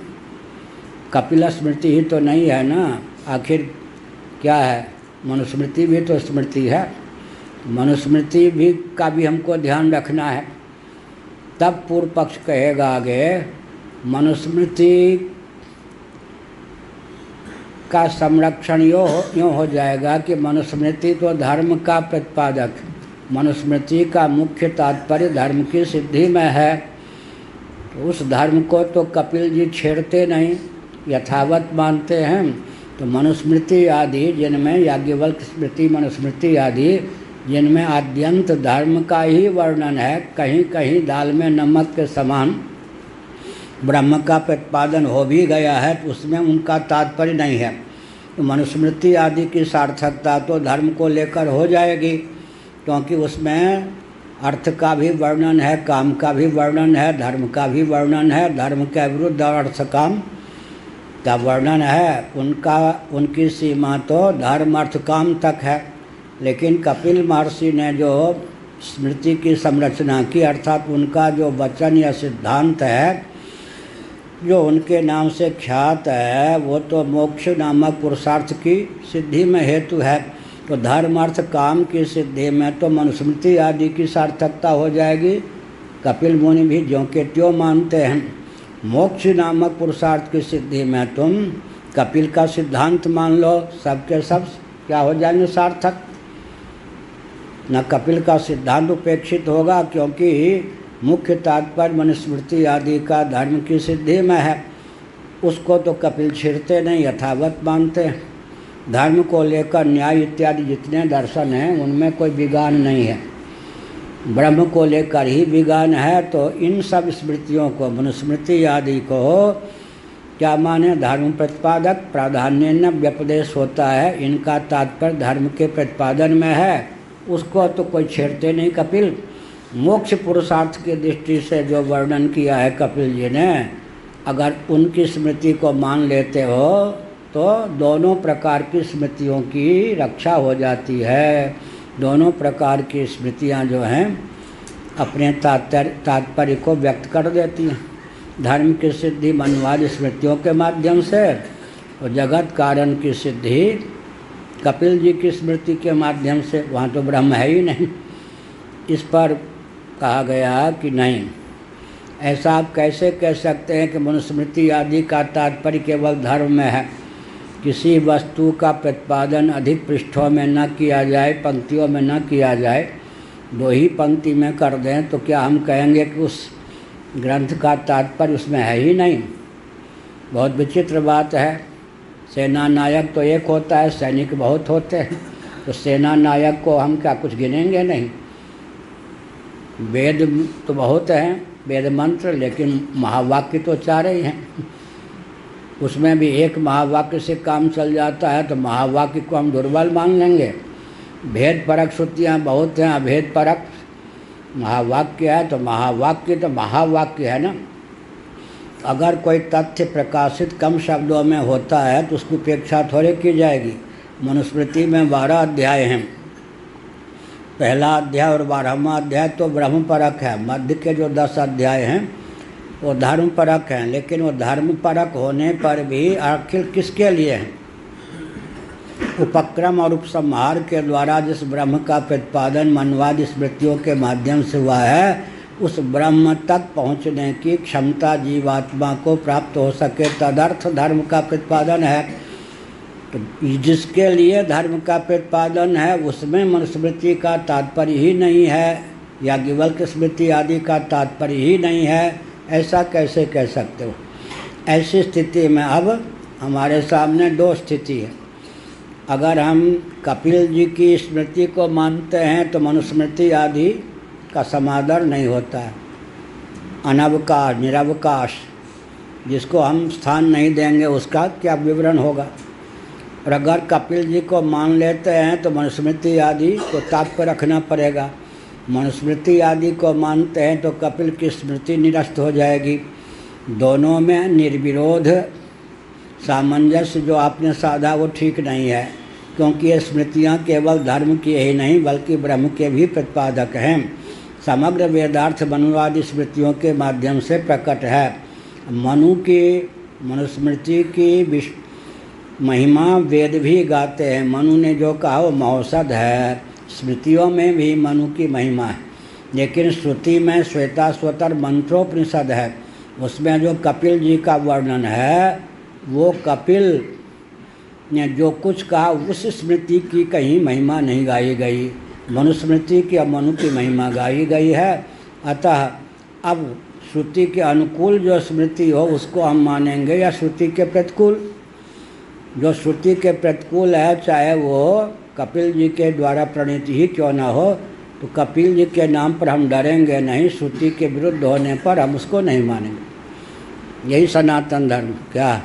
कपिल स्मृति ही तो नहीं है ना। आखिर क्या है? मनुस्मृति भी तो स्मृति है। मनुस्मृति भी का भी हमको ध्यान रखना है। तब पूर्व पक्ष कहेगा आगे, मनुस्मृति का संरक्षण यूँ हो जाएगा कि मनुस्मृति तो धर्म का प्रतिपादक, मनुस्मृति का मुख्य तात्पर्य धर्म की सिद्धि में है। उस धर्म को तो कपिल जी छेड़ते नहीं, यथावत मानते हैं। तो मनुस्मृति आदि जिनमें याज्ञवल्क्य स्मृति, मनुस्मृति आदि जिनमें आद्यंत धर्म का ही वर्णन है, कहीं कहीं दाल में नमक के समान ब्रह्म का प्रतिपादन हो भी गया है, तो उसमें उनका तात्पर्य नहीं है। तो मनुस्मृति आदि की सार्थकता तो धर्म को लेकर हो जाएगी, क्योंकि उसमें अर्थ का भी वर्णन है, काम का भी वर्णन है, धर्म का भी वर्णन है। धर्म के विरुद्ध अर्थ काम का वर्णन है। उनकी सीमा तो धर्म अर्थ काम तक है। लेकिन कपिल महर्षि ने जो स्मृति की संरचना की, अर्थात उनका जो वचन या सिद्धांत है जो उनके नाम से ख्यात है, वो तो मोक्ष नामक पुरुषार्थ की सिद्धि में हेतु है। तो धर्म अर्थ काम की सिद्धि में तो मनुस्मृति आदि की सार्थकता हो जाएगी। कपिल मुनि भी ज्यों के त्यों मानते हैं। मोक्ष नामक पुरुषार्थ की सिद्धि में तुम कपिल का सिद्धांत मान लो, सबके सब क्या हो जाएंगे सार्थक। न कपिल का सिद्धांत उपेक्षित होगा, क्योंकि मुख्य तात्पर्य मनुस्मृति आदि का धर्म की सिद्धि में है। उसको तो कपिल छेड़ते नहीं, यथावत मानते हैं। धर्म को लेकर न्याय इत्यादि जितने दर्शन हैं उनमें कोई विगान नहीं है, ब्रह्म को लेकर ही विगान है। तो इन सब स्मृतियों को, मनुस्मृति आदि को क्या माने, धर्म प्रतिपादक प्राधान्य न व्यपदेश होता है। इनका तात्पर्य धर्म के प्रतिपादन में है, उसको तो कोई छेड़ते नहीं कपिल। मोक्ष पुरुषार्थ की दृष्टि से जो वर्णन किया है कपिल जी ने, अगर उनकी स्मृति को मान लेते हो तो दोनों प्रकार की स्मृतियों की रक्षा हो जाती है। दोनों प्रकार की स्मृतियां जो हैं अपने तात्पर्य को व्यक्त कर देती हैं। धर्म की सिद्धि मनवादी स्मृतियों के माध्यम से और जगत कारण की सिद्धि कपिल जी की स्मृति के माध्यम से। वहाँ तो ब्रह्म है ही नहीं। इस पर कहा गया कि नहीं, ऐसा आप कैसे कह सकते हैं कि मनुस्मृति आदि का तात्पर्य केवल धर्म में है। किसी वस्तु का प्रतिपादन अधिक पृष्ठों में न किया जाए, पंक्तियों में न किया जाए, दो ही पंक्ति में कर दें, तो क्या हम कहेंगे कि उस ग्रंथ का तात्पर्य उसमें है ही नहीं। बहुत विचित्र बात है। सेना नायक तो एक होता है, सैनिक बहुत होते हैं। तो सेना नायक को हम क्या कुछ गिनेंगे नहीं। वेद तो बहुत हैं, वेद मंत्र, लेकिन महावाक्य तो चार ही हैं। उसमें भी एक महावाक्य से काम चल जाता है, तो महावाक्य को हम दुर्बल मान लेंगे। भेद परक श्रुतियाँ बहुत हैं, अभेद परक महावाक्य है, तो महावाक्य तो महावाक्य है ना। अगर कोई तथ्य प्रकाशित कम शब्दों में होता है तो उसकी उपेक्षा थोड़ी की जाएगी। मनुस्मृति में 12 अध्याय हैं। पहला अध्याय और 12वां अध्याय तो ब्रह्म परक है। मध्य के जो 10 अध्याय हैं वो धर्म परक हैं। लेकिन वो धर्म परक होने पर भी आखिर किसके लिए हैं? उपक्रम और उपसंहार के द्वारा जिस ब्रह्म का प्रतिपादन मनवादी स्मृतियों के माध्यम से हुआ है, उस ब्रह्म तक पहुँचने की क्षमता जीवात्मा को प्राप्त हो सके, तदर्थ धर्म का प्रतिपादन है। तो जिसके लिए धर्म का प्रतिपादन है उसमें मनुस्मृति का तात्पर्य ही नहीं है, याज्ञवल्क्य स्मृति आदि का तात्पर्य ही नहीं है। ऐसा कैसे कह सकते हो? ऐसी स्थिति में अब हमारे सामने दो स्थिति है। अगर हम कपिल जी की स्मृति को मानते हैं तो मनुस्मृति आदि का समादर नहीं होता है। अनवकाश, निरवकाश, जिसको हम स्थान नहीं देंगे उसका क्या विवरण होगा। और अगर कपिल जी को मान लेते हैं तो मनुस्मृति आदि को तात्पर्य रखना पड़ेगा। मनुस्मृति आदि को मानते हैं तो कपिल की स्मृति निरस्त हो जाएगी। दोनों में निर्विरोध सामंजस्य जो आपने साधा वो ठीक नहीं है, क्योंकि ये स्मृतियाँ केवल धर्म की ही नहीं बल्कि ब्रह्म के भी प्रतिपादक हैं। समग्र वेदार्थ मनुवादी स्मृतियों के माध्यम से प्रकट है। मनुस्मृति की महिमा वेद भी गाते हैं। मनु ने जो कहा वो महोषध है। स्मृतियों में भी मनु की महिमा है, लेकिन श्रुति में श्वेताश्वतर मंत्रोपनिषद है। उसमें जो कपिल जी का वर्णन है वो कपिल ने जो कुछ कहा उस स्मृति की कहीं महिमा नहीं गाई गई। मनुस्मृति की और मनु की महिमा गाई गई है। अतः अब श्रुति के अनुकूल जो स्मृति हो उसको हम मानेंगे या श्रुति के प्रतिकूल? जो श्रुति के प्रतिकूल है, चाहे वो कपिल जी के द्वारा प्रणीत ही क्यों ना हो, तो कपिल जी के नाम पर हम डरेंगे नहीं, श्रुति के विरुद्ध होने पर हम उसको नहीं मानेंगे। यही सनातन धर्म। क्या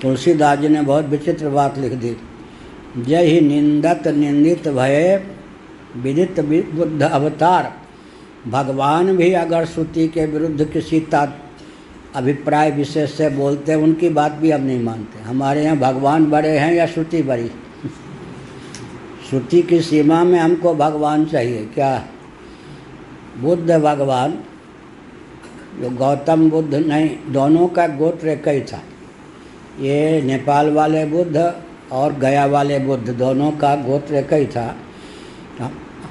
तुलसीदास जी ने बहुत विचित्र बात लिख दी। जय ही निंदत निंदित भये विदित बुद्ध अवतार। भगवान भी अगर श्रुति के विरुद्ध किसी अभिप्राय विशेष से बोलते हैं, उनकी बात भी हम नहीं मानते। हमारे यहाँ भगवान बड़े हैं या श्रुति बड़ी? श्रुति की सीमा में हमको भगवान चाहिए। क्या बुद्ध भगवान, जो गौतम बुद्ध नहीं, दोनों का गोत्र एक ही था। ये नेपाल वाले बुद्ध और गया वाले बुद्ध, दोनों का गोत्र एक ही था।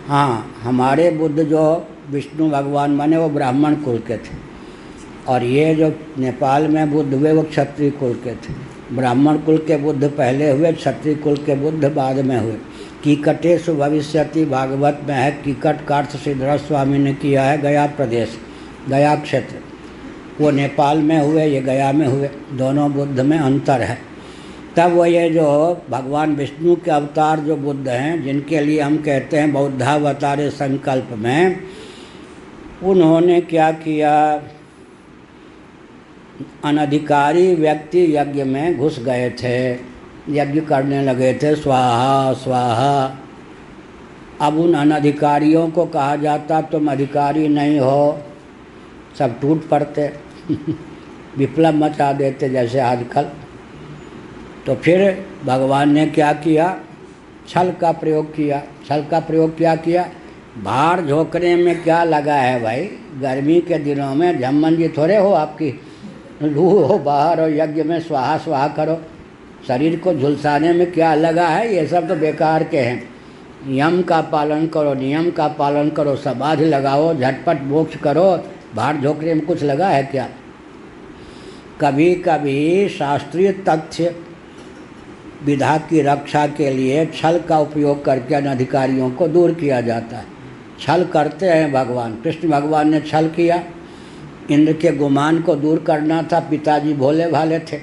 हाँ, हमारे बुद्ध जो विष्णु भगवान माने वो ब्राह्मण कुल के थे, और ये जो नेपाल में बुद्ध हुए वो क्षत्रिय कुल के थे। ब्राह्मण कुल के बुद्ध पहले हुए, क्षत्रिय कुल के बुद्ध बाद में हुए। कीकटेषु भविष्यति भागवत में है। कीकट का अर्थ श्रीधर स्वामी ने किया है गया प्रदेश, गया क्षेत्र। वो नेपाल में हुए, ये गया में हुए, दोनों बुद्ध में अंतर है। तब वो ये जो भगवान विष्णु के अवतार जो बुद्ध हैं, जिनके लिए हम कहते हैं बौद्धावतारे संकल्प में, उन्होंने क्या किया? अनधिकारी व्यक्ति यज्ञ में घुस गए थे, यज्ञ करने लगे थे स्वाहा स्वाहा। अब उन अनधिकारियों को कहा जाता तुम अधिकारी नहीं हो, सब टूट पड़ते विप्लव मचा देते जैसे आजकल। तो फिर भगवान ने क्या किया? छल का प्रयोग किया। छल का प्रयोग क्या किया? भार झोंकने में क्या लगा है भाई? गर्मी के दिनों में झम्मन जी थोड़े हो आपकी, लू हो बाहर और यज्ञ में स्वाहा स्वाहा करो। शरीर को झुलसाने में क्या लगा है? ये सब तो बेकार के हैं। नियम का पालन करो, नियम का पालन करो, समाधि लगाओ, झटपट मोक्ष करो। भार झोंकने में कुछ लगा है क्या? कभी कभी शास्त्रीय तथ्य विधा की रक्षा के लिए छल का उपयोग करके अनधिकारियों को दूर किया जाता है। छल करते हैं भगवान। कृष्ण भगवान ने छल किया, इंद्र के गुमान को दूर करना था। पिताजी भोले भाले थे,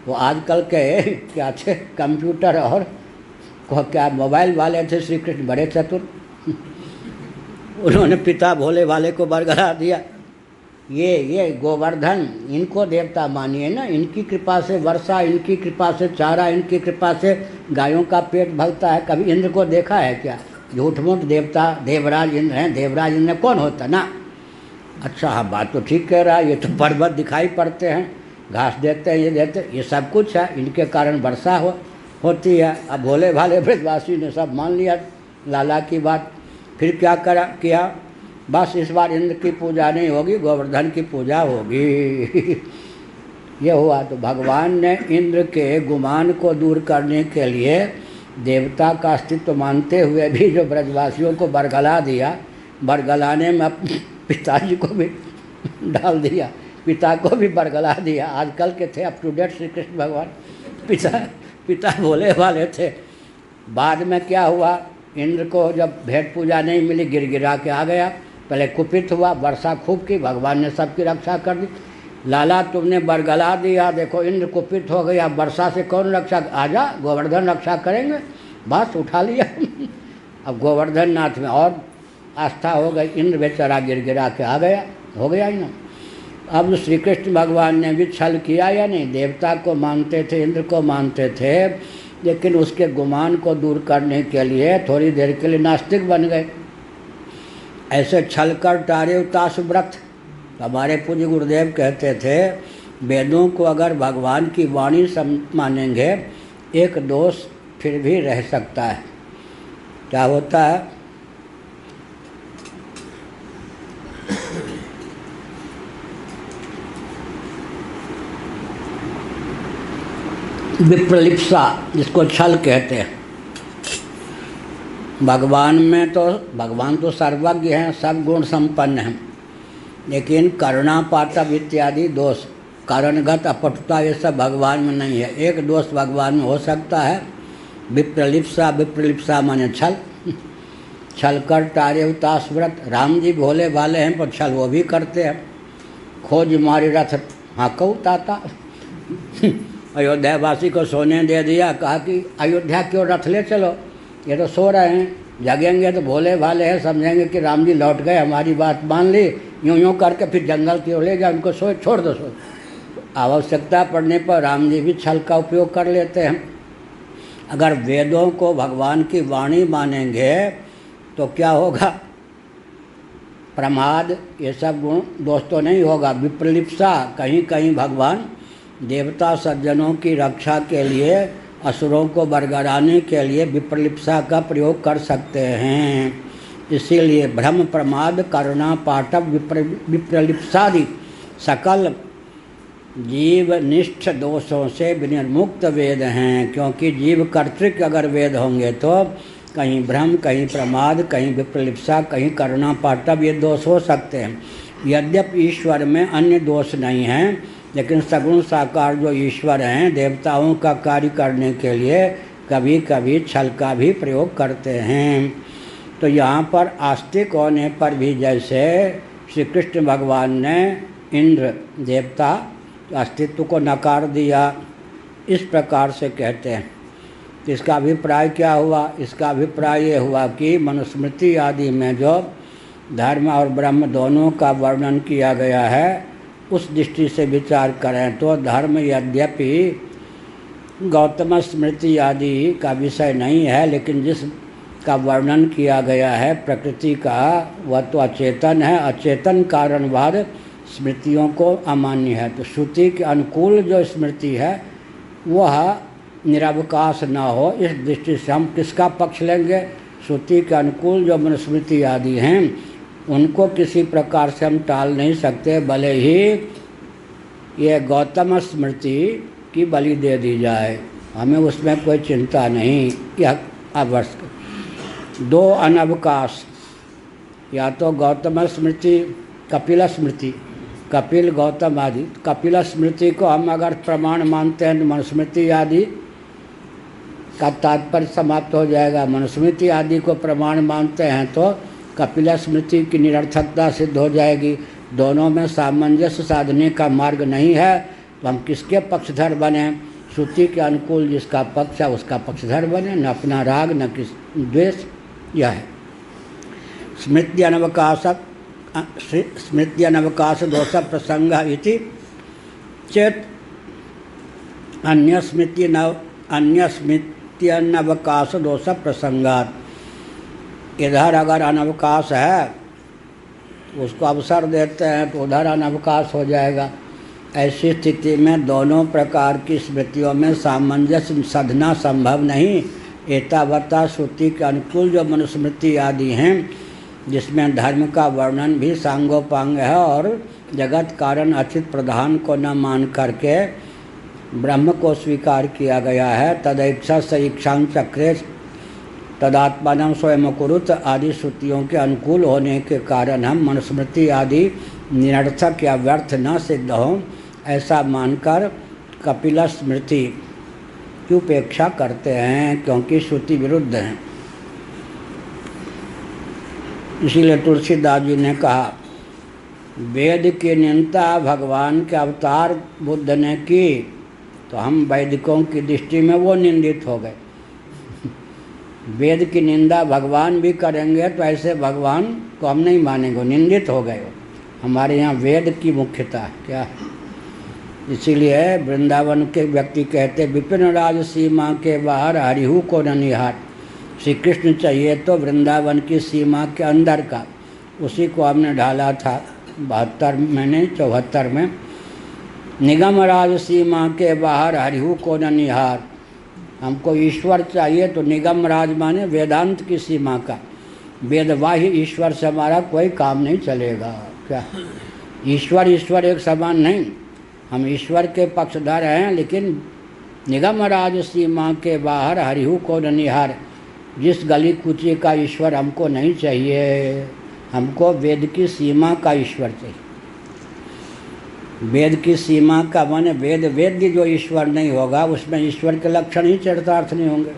वो आजकल के क्या थे, कंप्यूटर और क्या मोबाइल वाले थे। श्री कृष्ण बड़े चतुर, उन्होंने पिता भोले भाले को बरगला दिया। ये गोवर्धन, इनको देवता मानिए ना, इनकी कृपा से वर्षा, इनकी कृपा से चारा, इनकी कृपा से गायों का पेट भरता है। कभी इंद्र को देखा है क्या? झूठ मूठ देवता देवराज इंद्र हैं। देवराज इंद्र कौन होता ना? अच्छा हाँ, बात तो ठीक कह रहा है। ये तो पर्वत दिखाई पड़ते हैं, घास देते हैं, ये देते, ये सब कुछ है, इनके कारण वर्षा होती है। अब भोले भाले ब्रजवासी ने सब मान लिया लाला की बात। फिर क्या किया? बस इस बार इंद्र की पूजा नहीं होगी, गोवर्धन की पूजा होगी ये हुआ। तो भगवान ने इंद्र के गुमान को दूर करने के लिए देवता का अस्तित्व मानते हुए भी जो ब्रजवासियों को बरगला दिया, बरगलाने में अपने पिताजी को भी डाल दिया, पिता को भी बरगला दिया। आजकल के थे up to date Shri Krishna भगवान, पिता भोले वाले थे। बाद में क्या हुआ? इंद्र को जब भेंट पूजा नहीं मिली, गिरा के आ गया। पहले कुपित हुआ, वर्षा खूब की, भगवान ने सबकी रक्षा कर दी। लाला तुमने बरगला दिया, देखो इंद्र कुपित हो गया, वर्षा से कौन रक्षा? आजा, गोवर्धन रक्षा करेंगे। बस उठा लिया अब गोवर्धन नाथ में और आस्था हो गई। इंद्र बेचारा गिरा के आ गया, हो गया ही ना। अब श्री कृष्ण भगवान ने भी छल किया या नहीं? देवता को मानते थे, इंद्र को मानते थे, लेकिन उसके गुमान को दूर करने के लिए थोड़ी देर के लिए नास्तिक बन गए। ऐसे छल कर टारे उतास व्रत। हमारे पूज्य गुरुदेव कहते थे, वेदों को अगर भगवान की वाणी मानेंगे, एक दोष फिर भी रह सकता है। क्या होता है? विप्रलिप्सा, जिसको छल कहते हैं। भगवान तो सर्वज्ञ हैं, सब गुण संपन्न हैं, लेकिन करुणा पाटव इत्यादि दोष, कारणगत अपटुता, ये सब भगवान में नहीं है। एक दोष भगवान में हो सकता है, विप्रलिप्सा। विप्रलिप्सा माने छल। छल कर टारे उतास व्रत। राम जी भोले भाले हैं पर छल वो भी करते हैं। खोज मारी रथ हाँकऊ ताता। अयोध्यावासी को सोने दे दिया, कहा कि अयोध्या क्यों रथ ले चलो, ये तो सो रहे हैं, जगेंगे तो भोले भाले हैं, समझेंगे कि राम जी लौट गए, हमारी बात मान ली, यूँ यूँ करके फिर जंगल की ओर ले जाए, उनको सो छोड़ दो सो। आवश्यकता पड़ने पर राम जी भी छल का उपयोग कर लेते हैं। अगर वेदों को भगवान की वाणी मानेंगे तो क्या होगा? प्रमाद ये सब गुण दोस्तों नहीं होगा। विप्रलिप्सा, कहीं कहीं भगवान देवता सज्जनों की रक्षा के लिए, असुरों को बरगराने के लिए विप्रलिप्सा का प्रयोग कर सकते हैं। इसीलिए भ्रम प्रमाद करुणा पाटव विप्रलिप्सादि सकल जीवनिष्ठ दोषों से विनिर्मुक्त वेद हैं। क्योंकि जीव कर्तृक अगर वेद होंगे तो कहीं भ्रम, कहीं प्रमाद, कहीं विप्रलिप्सा, कहीं करुणा पाटव, ये दोष हो सकते हैं। यद्यपि ईश्वर में अन्य दोष नहीं हैं, लेकिन सगुण साकार जो ईश्वर हैं देवताओं का कार्य करने के लिए कभी कभी छल का भी प्रयोग करते हैं। तो यहाँ पर आस्तिक होने पर भी जैसे श्री कृष्ण भगवान ने इंद्र देवता अस्तित्व को नकार दिया, इस प्रकार से कहते हैं। इसका अभिप्राय क्या हुआ? इसका अभिप्राय ये हुआ कि मनुस्मृति आदि में जो धर्म और ब्रह्म दोनों का वर्णन किया गया है, उस दृष्टि से विचार करें तो धर्म यद्यपि गौतम स्मृति आदि का विषय नहीं है, लेकिन जिस का वर्णन किया गया है प्रकृति का, वह तो अचेतन है। अचेतन कारणवाद स्मृतियों को अमान्य है। तो श्रुति के अनुकूल जो स्मृति है वह निरवकाश न हो, इस दृष्टि से हम किसका पक्ष लेंगे? श्रुति के अनुकूल जो मनुस्मृति आदि हैं उनको किसी प्रकार से हम टाल नहीं सकते, भले ही ये गौतम स्मृति की बलि दे दी जाए, हमें उसमें कोई चिंता नहीं। यह आवश्यक दो अनवकाश, या तो गौतम स्मृति, कपिल स्मृति, कपिल गौतम आदि। कपिल स्मृति को हम अगर प्रमाण मानते हैं तो मनुस्मृति आदि का तात्पर्य समाप्त हो जाएगा। मनुस्मृति आदि को प्रमाण मानते हैं तो कपिल स्मृति की निरर्थकता सिद्ध हो जाएगी। दोनों में सामंजस्य साधने का मार्ग नहीं है, तो हम किसके पक्षधर बने? श्रुति के अनुकूल जिसका पक्ष है उसका पक्षधर बने, न अपना राग न किस द्वेष। यह है स्मृति अनवकाश दोष प्रसंग इति चेत अन्य स्मृति अनवकाश दोष प्रसंगात। इधर अगर अनवकाश है उसको अवसर देते हैं तो उधर अनवकाश हो जाएगा। ऐसी स्थिति में दोनों प्रकार की स्मृतियों में सामंजस्य साधना संभव नहीं। एतावता श्रुति के अनुकूल जो मनुस्मृति आदि हैं, जिसमें धर्म का वर्णन भी सांगोपांग है और जगत कारण अचित प्रधान को न मान करके ब्रह्म को स्वीकार किया गया है। तदैक्षा स इक्षां चक्रे तदात्मानं स्वयं कुरुत आदि श्रुतियों के अनुकूल होने के कारण हम मनुस्मृति आदि निरर्थक या व्यर्थ न सिद्ध हों, ऐसा मानकर कपिल स्मृति की उपेक्षा करते हैं, क्योंकि श्रुति विरुद्ध हैं। इसीलिए तुलसीदास जी ने कहा, वेद की निंदा भगवान के अवतार बुद्ध ने की तो हम वैदिकों की दृष्टि में वो निंदित हो गए। वेद की निंदा भगवान भी करेंगे तो ऐसे भगवान को हम नहीं मानेंगे, निंदित हो गए। हमारे यहाँ वेद की मुख्यता है क्या? इसीलिए वृंदावन के व्यक्ति कहते, विपिन राज सीमा के बाहर हरिहु को न निहार। श्री कृष्ण चाहिए तो वृंदावन की सीमा के अंदर का, उसी को हमने ढाला था 72 में नहीं 74 में। निगम राज सीमा के बाहर हरिहु को न निहार। हमको ईश्वर चाहिए तो निगम राज माने वेदांत की सीमा का, वेदवाही ईश्वर से हमारा कोई काम नहीं चलेगा क्या? ईश्वर एक समान नहीं, हम ईश्वर के पक्षधर हैं, लेकिन निगम राज सीमा के बाहर हरिहु को न निहार। जिस गली कूचे का ईश्वर हमको नहीं चाहिए, हमको वेद की सीमा का ईश्वर चाहिए। वेद की सीमा का माने वेद्य जो ईश्वर नहीं होगा उसमें ईश्वर के लक्षण ही चरितार्थ नहीं होंगे।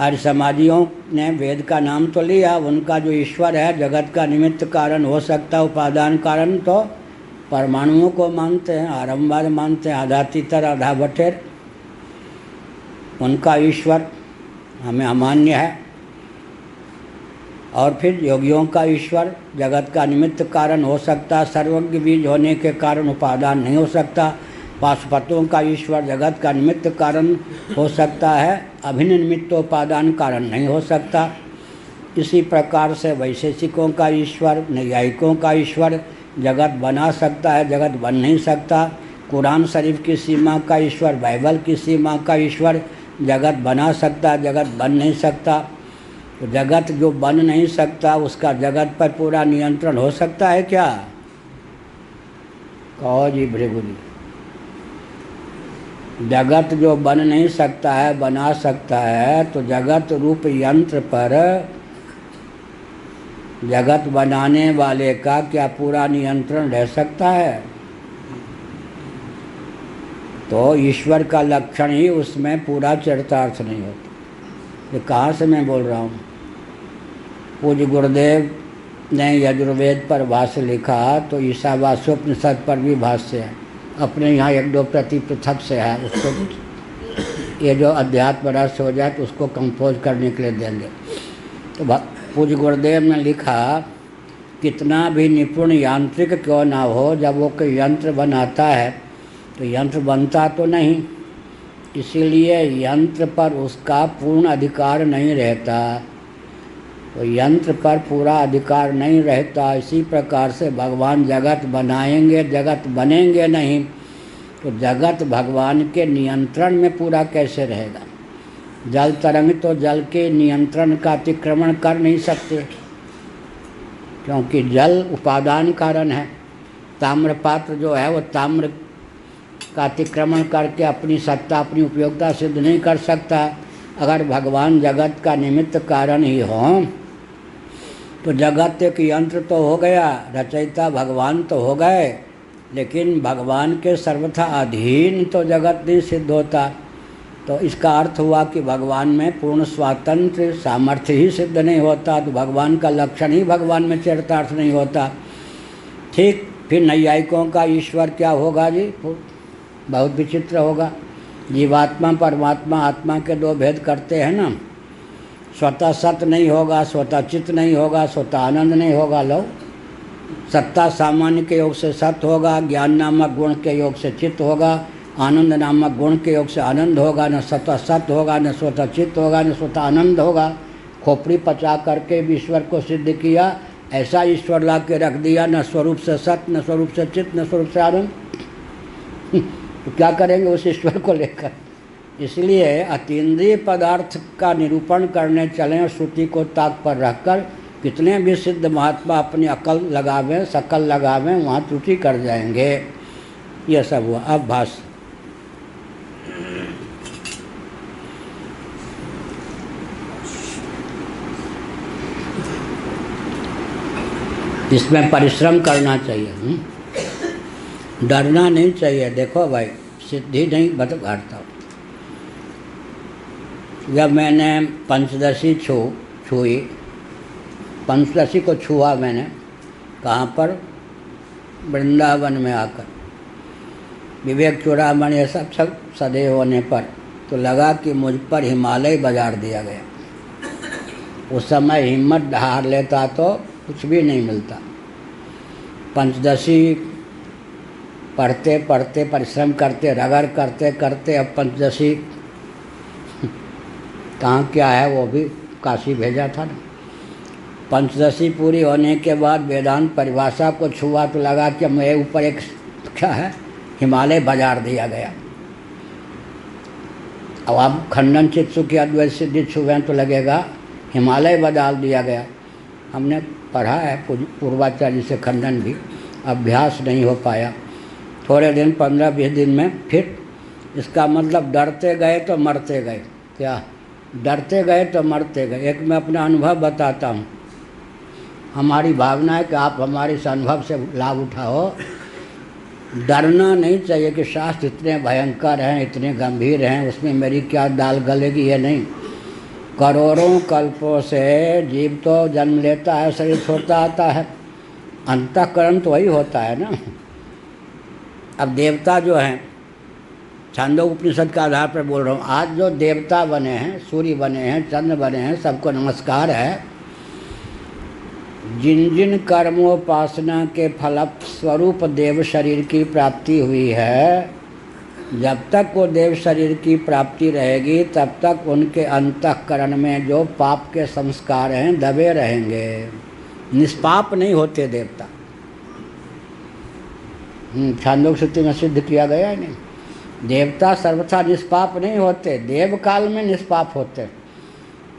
आर्य समाजियों ने वेद का नाम तो लिया, उनका जो ईश्वर है जगत का निमित्त कारण हो सकता है, उपादान कारण तो परमाणुओं को मानते हैं, आरंभवाद मानते हैं, आधा तीतर आधा बटेर, उनका ईश्वर हमें अमान्य है। और फिर योगियों का ईश्वर जगत का निमित्त कारण हो सकता, सर्वज्ञ बीज होने के कारण उपादान नहीं हो सकता। पाशुपतों का ईश्वर जगत का निमित्त कारण हो सकता है, अभिन्न निमित्तोपादान कारण नहीं हो सकता। इसी प्रकार से वैशेषिकों का ईश्वर, नैयायिकों का ईश्वर जगत बना सकता है, जगत बन नहीं सकता। कुरान शरीफ की सीमा का ईश्वर, बाइबल की सीमा का ईश्वर जगत बना सकता है, जगत बन नहीं सकता। तो जगत जो बन नहीं सकता उसका जगत पर पूरा नियंत्रण हो सकता है क्या? कहो जी भृगु जी। जगत जो बन नहीं सकता है बना सकता है, तो जगत रूप यंत्र पर जगत बनाने वाले का क्या पूरा नियंत्रण रह सकता है? तो ईश्वर का लक्षण ही उसमें पूरा चरितार्थ नहीं होता। ये कहाँ से मैं बोल रहा हूँ? पूज्य गुरुदेव ने यजुर्वेद पर भाष्य लिखा, तो ईशावास्योपनिषद पर भी भाष्य है। अपने यहाँ एक दो प्रति पृथक से है, उसको ये जो अध्यात्म रस हो जाए तो उसको कंपोज करने के लिए देंगे। तो पूज्य गुरुदेव ने लिखा, कितना भी निपुण यांत्रिक क्यों ना हो, जब वो कोई यंत्र बनाता है तो यंत्र बनता तो नहीं, इसीलिए यंत्र पर उसका पूर्ण अधिकार नहीं रहता। तो यंत्र पर पूरा अधिकार नहीं रहता। इसी प्रकार से भगवान जगत बनाएंगे, जगत बनेंगे नहीं, तो जगत भगवान के नियंत्रण में पूरा कैसे रहेगा? जल तरंग तो जल के नियंत्रण का अतिक्रमण कर नहीं सकते, क्योंकि जल उपादान कारण है। ताम्रपात्र जो है वो ताम्र का अतिक्रमण करके अपनी सत्ता, अपनी उपयोगिता सिद्ध नहीं कर सकता। अगर भगवान जगत का निमित्त कारण ही हो तो जगत एक यंत्र तो हो गया, रचयिता भगवान तो हो गए, लेकिन भगवान के सर्वथा अधीन तो जगत नहीं सिद्ध होता। तो इसका अर्थ हुआ कि भगवान में पूर्ण स्वातंत्र सामर्थ्य ही सिद्ध नहीं होता, तो भगवान का लक्षण ही भगवान में चरितार्थ नहीं होता। ठीक, फिर नैयायिकों का ईश्वर क्या होगा जी? बहुत विचित्र होगा। जीवात्मा परमात्मा आत्मा के दो भेद करते हैं ना। स्वतः सत्य नहीं होगा, स्वतः चित्त नहीं होगा, स्वतः आनंद नहीं होगा। लो, सत्ता सामान्य के योग से सत्य होगा, ज्ञान नामक गुण के योग से चित्त होगा, आनंद नामक गुण के योग से आनंद होगा। न स्वतः सत्य होगा, न स्वतः चित्त होगा, न स्वतः आनंद होगा। खोपड़ी पचा करके भी ईश्वर को सिद्ध किया, ऐसा ईश्वर ला के रख दिया, न स्वरूप से सत्य, न स्वरूप से चित्त, न स्वरूप से आनंद। तो क्या करेंगे उस ईश्वर को लेकर? इसलिए अतीन्द्रिय पदार्थ का निरूपण करने चलें और श्रुति को ताक पर रखकर कितने भी सिद्ध महात्मा अपनी अकल लगावें, शकल लगावें, वहाँ त्रुटि कर जाएंगे। यह सब हुआ। अब भाष्य। इसमें परिश्रम करना चाहिए, डरना नहीं चाहिए। देखो भाई, सिद्धि नहीं घटता। जब मैंने पंचदशी छुई, पंचदशी को छुआ मैंने, कहाँ पर? वृंदावन में आकर, विवेक चूड़ामणि ये सब सदैव होने पर, तो लगा कि मुझ पर हिमालय बाजार दिया गया। उस समय हिम्मत हार लेता तो कुछ भी नहीं मिलता। पंचदशी पढ़ते पढ़ते, परिश्रम करते, रगड़ करते करते, अब पंचदशी कहाँ क्या है वो भी काशी भेजा था ना। पंचदशी पूरी होने के बाद वेदांत परिभाषा को छुआ तो लगा कि मेरे ऊपर एक क्या है, हिमालय बाजार दिया गया। अब आप खंडन चित्सु की अद्वैत सिद्धि छुए तो लगेगा हिमालय बाजार दिया गया। हमने पढ़ा है पूर्वाचार्य से खंडन भी, अभ्यास नहीं हो पाया। थोड़े दिन 15-20 दिन में फिर इसका मतलब डरते गए तो मरते गए। क्या? डरते गए तो मरते गए। एक मैं अपना अनुभव बताता हूँ। हमारी भावना है कि आप हमारे इस अनुभव से लाभ उठाओ। डरना नहीं चाहिए कि शास्त्र इतने भयंकर हैं, इतने गंभीर हैं, उसमें मेरी क्या दाल गलेगी, ये नहीं। करोड़ों कल्पों से जीव तो जन्म लेता है, शरीर छोड़ता आता है, अंतःकरण तो वही होता है ना। अब देवता जो हैं, छांदोग्य उपनिषद के आधार पर बोल रहा हूँ, आज जो देवता बने हैं, सूर्य बने हैं, चंद्र बने हैं, सबको नमस्कार है। जिन जिन कर्मोपासना के फल स्वरूप देव शरीर की प्राप्ति हुई है, जब तक वो देव शरीर की प्राप्ति रहेगी तब तक उनके अंतःकरण में जो पाप के संस्कार हैं दबे रहेंगे, निष्पाप नहीं होते देवता। छांदोग्य सूत्र में सिद्ध किया गया है नहीं, देवता सर्वथा निष्पाप नहीं होते, देव काल में निष्पाप होते।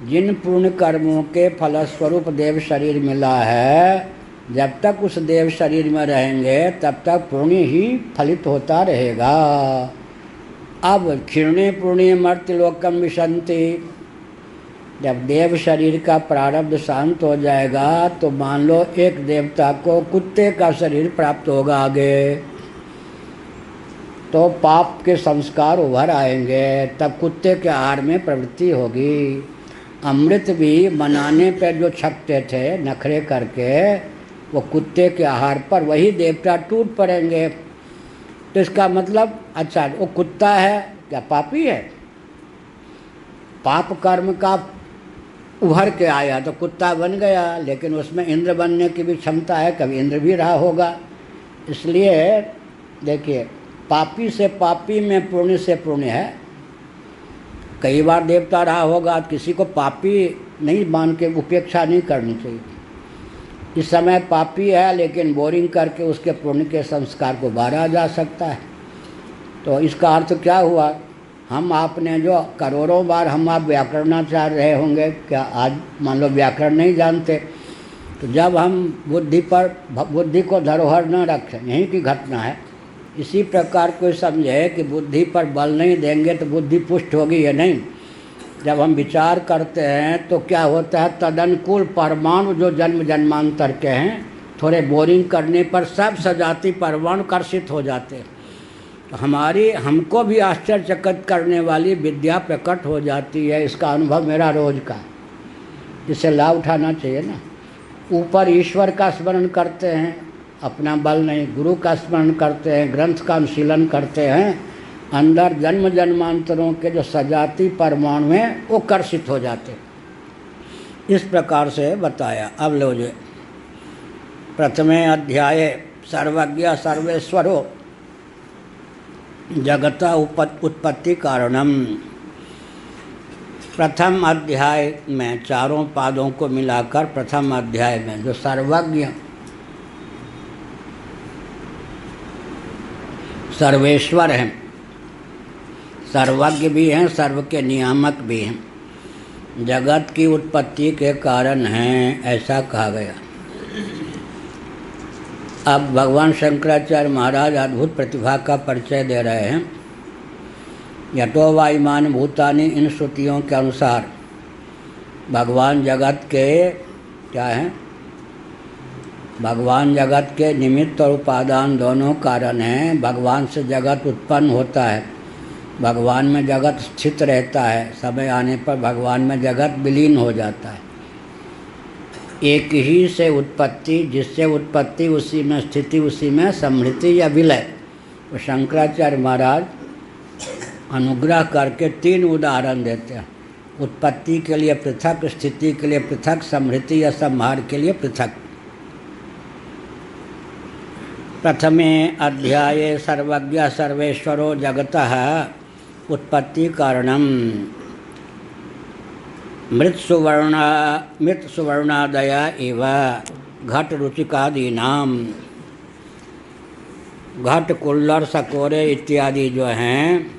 जिन पूर्ण कर्मों के फलस्वरूप देव शरीर मिला है, जब तक उस देव शरीर में रहेंगे तब तक पुण्य ही फलित होता रहेगा। अब क्षीणे पुण्य मर्त्यलोकम विशन्ति, जब देव शरीर का प्रारब्ध शांत हो जाएगा तो मान लो एक देवता को कुत्ते का शरीर प्राप्त होगा आगे, तो पाप के संस्कार उभर आएंगे, तब कुत्ते के आहार में प्रवृत्ति होगी। अमृत भी बनाने पर जो छकते थे नखरे करके, वो कुत्ते के आहार पर वही देवता टूट पड़ेंगे। तो इसका मतलब अच्छा वो कुत्ता है क्या पापी है? पाप कर्म का उभर के आया तो कुत्ता बन गया, लेकिन उसमें इंद्र बनने की भी क्षमता है, कभी इंद्र भी रहा होगा। इसलिए देखिए, पापी से पापी में पुण्य से पुण्य है। कई बार देवता रहा होगा, किसी को पापी नहीं मान के उपेक्षा नहीं करनी चाहिए। इस समय पापी है लेकिन बोरिंग करके उसके पुण्य के संस्कार को बारा जा सकता है। तो इसका अर्थ क्या हुआ, हम आपने जो करोड़ों बार हम आप व्याकरणाचार्य रहे होंगे, क्या आज मान लो व्याकरण नहीं जानते, तो जब हम बुद्धि को धरोहर न रखें, यहीं की घटना है। इसी प्रकार कोई समझे कि बुद्धि पर बल नहीं देंगे तो बुद्धि पुष्ट होगी या नहीं। जब हम विचार करते हैं तो क्या होता है, तदनुकूल परमाणु जो जन्म जन्मांतर के हैं, थोड़े बोरिंग करने पर सब सजाती परमाणु कर्षित हो जाते हैं। तो हमको भी आश्चर्यचकित करने वाली विद्या प्रकट हो जाती है। इसका अनुभव मेरा रोज का, इससे लाभ उठाना चाहिए ना। ऊपर ईश्वर का स्मरण करते हैं, अपना बल नहीं, गुरु का स्मरण करते हैं, ग्रंथ का अनुशीलन करते हैं, अंदर जन्म जन्मांतरों के जो सजाती परमाणु हैं वो कर्षित हो जाते। इस प्रकार से बताया। अब लो जो प्रथमे अध्याये सर्वज्ञ सर्वेश्वरो जगता उत्पत्ति कारणम। प्रथम अध्याय में चारों पादों को मिलाकर प्रथम अध्याय में जो सर्वज्ञ सर्वेश्वर हैं, सर्वज्ञ भी हैं, सर्व के नियामक भी हैं, जगत की उत्पत्ति के कारण हैं, ऐसा कहा गया। अब भगवान शंकराचार्य महाराज अद्भुत प्रतिभा का परिचय दे रहे हैं। यतो वा इमानि भूतानि, इन श्रुतियों के अनुसार भगवान जगत के क्या हैं, भगवान जगत के निमित्त और उपादान दोनों कारण हैं। भगवान से जगत उत्पन्न होता है, भगवान में जगत स्थित रहता है, समय आने पर भगवान में जगत विलीन हो जाता है। एक ही से उत्पत्ति, जिससे उत्पत्ति उसी में स्थिति, उसी में समृद्धि या विलय। तो शंकराचार्य महाराज अनुग्रह करके 3 उदाहरण देते हैं। उत्पत्ति के लिए पृथक, स्थिति के लिए पृथक, समृद्धि या संहार के लिए पृथक। प्रथमे अध्याये सर्वज्ञ सर्वेश्वरो जगतः उत्पत्ति कारणम। मृत सुवर्णादया एव घट रुचिकादीनाम। घट, कुल्लर, सकोरे इत्यादि जो हैं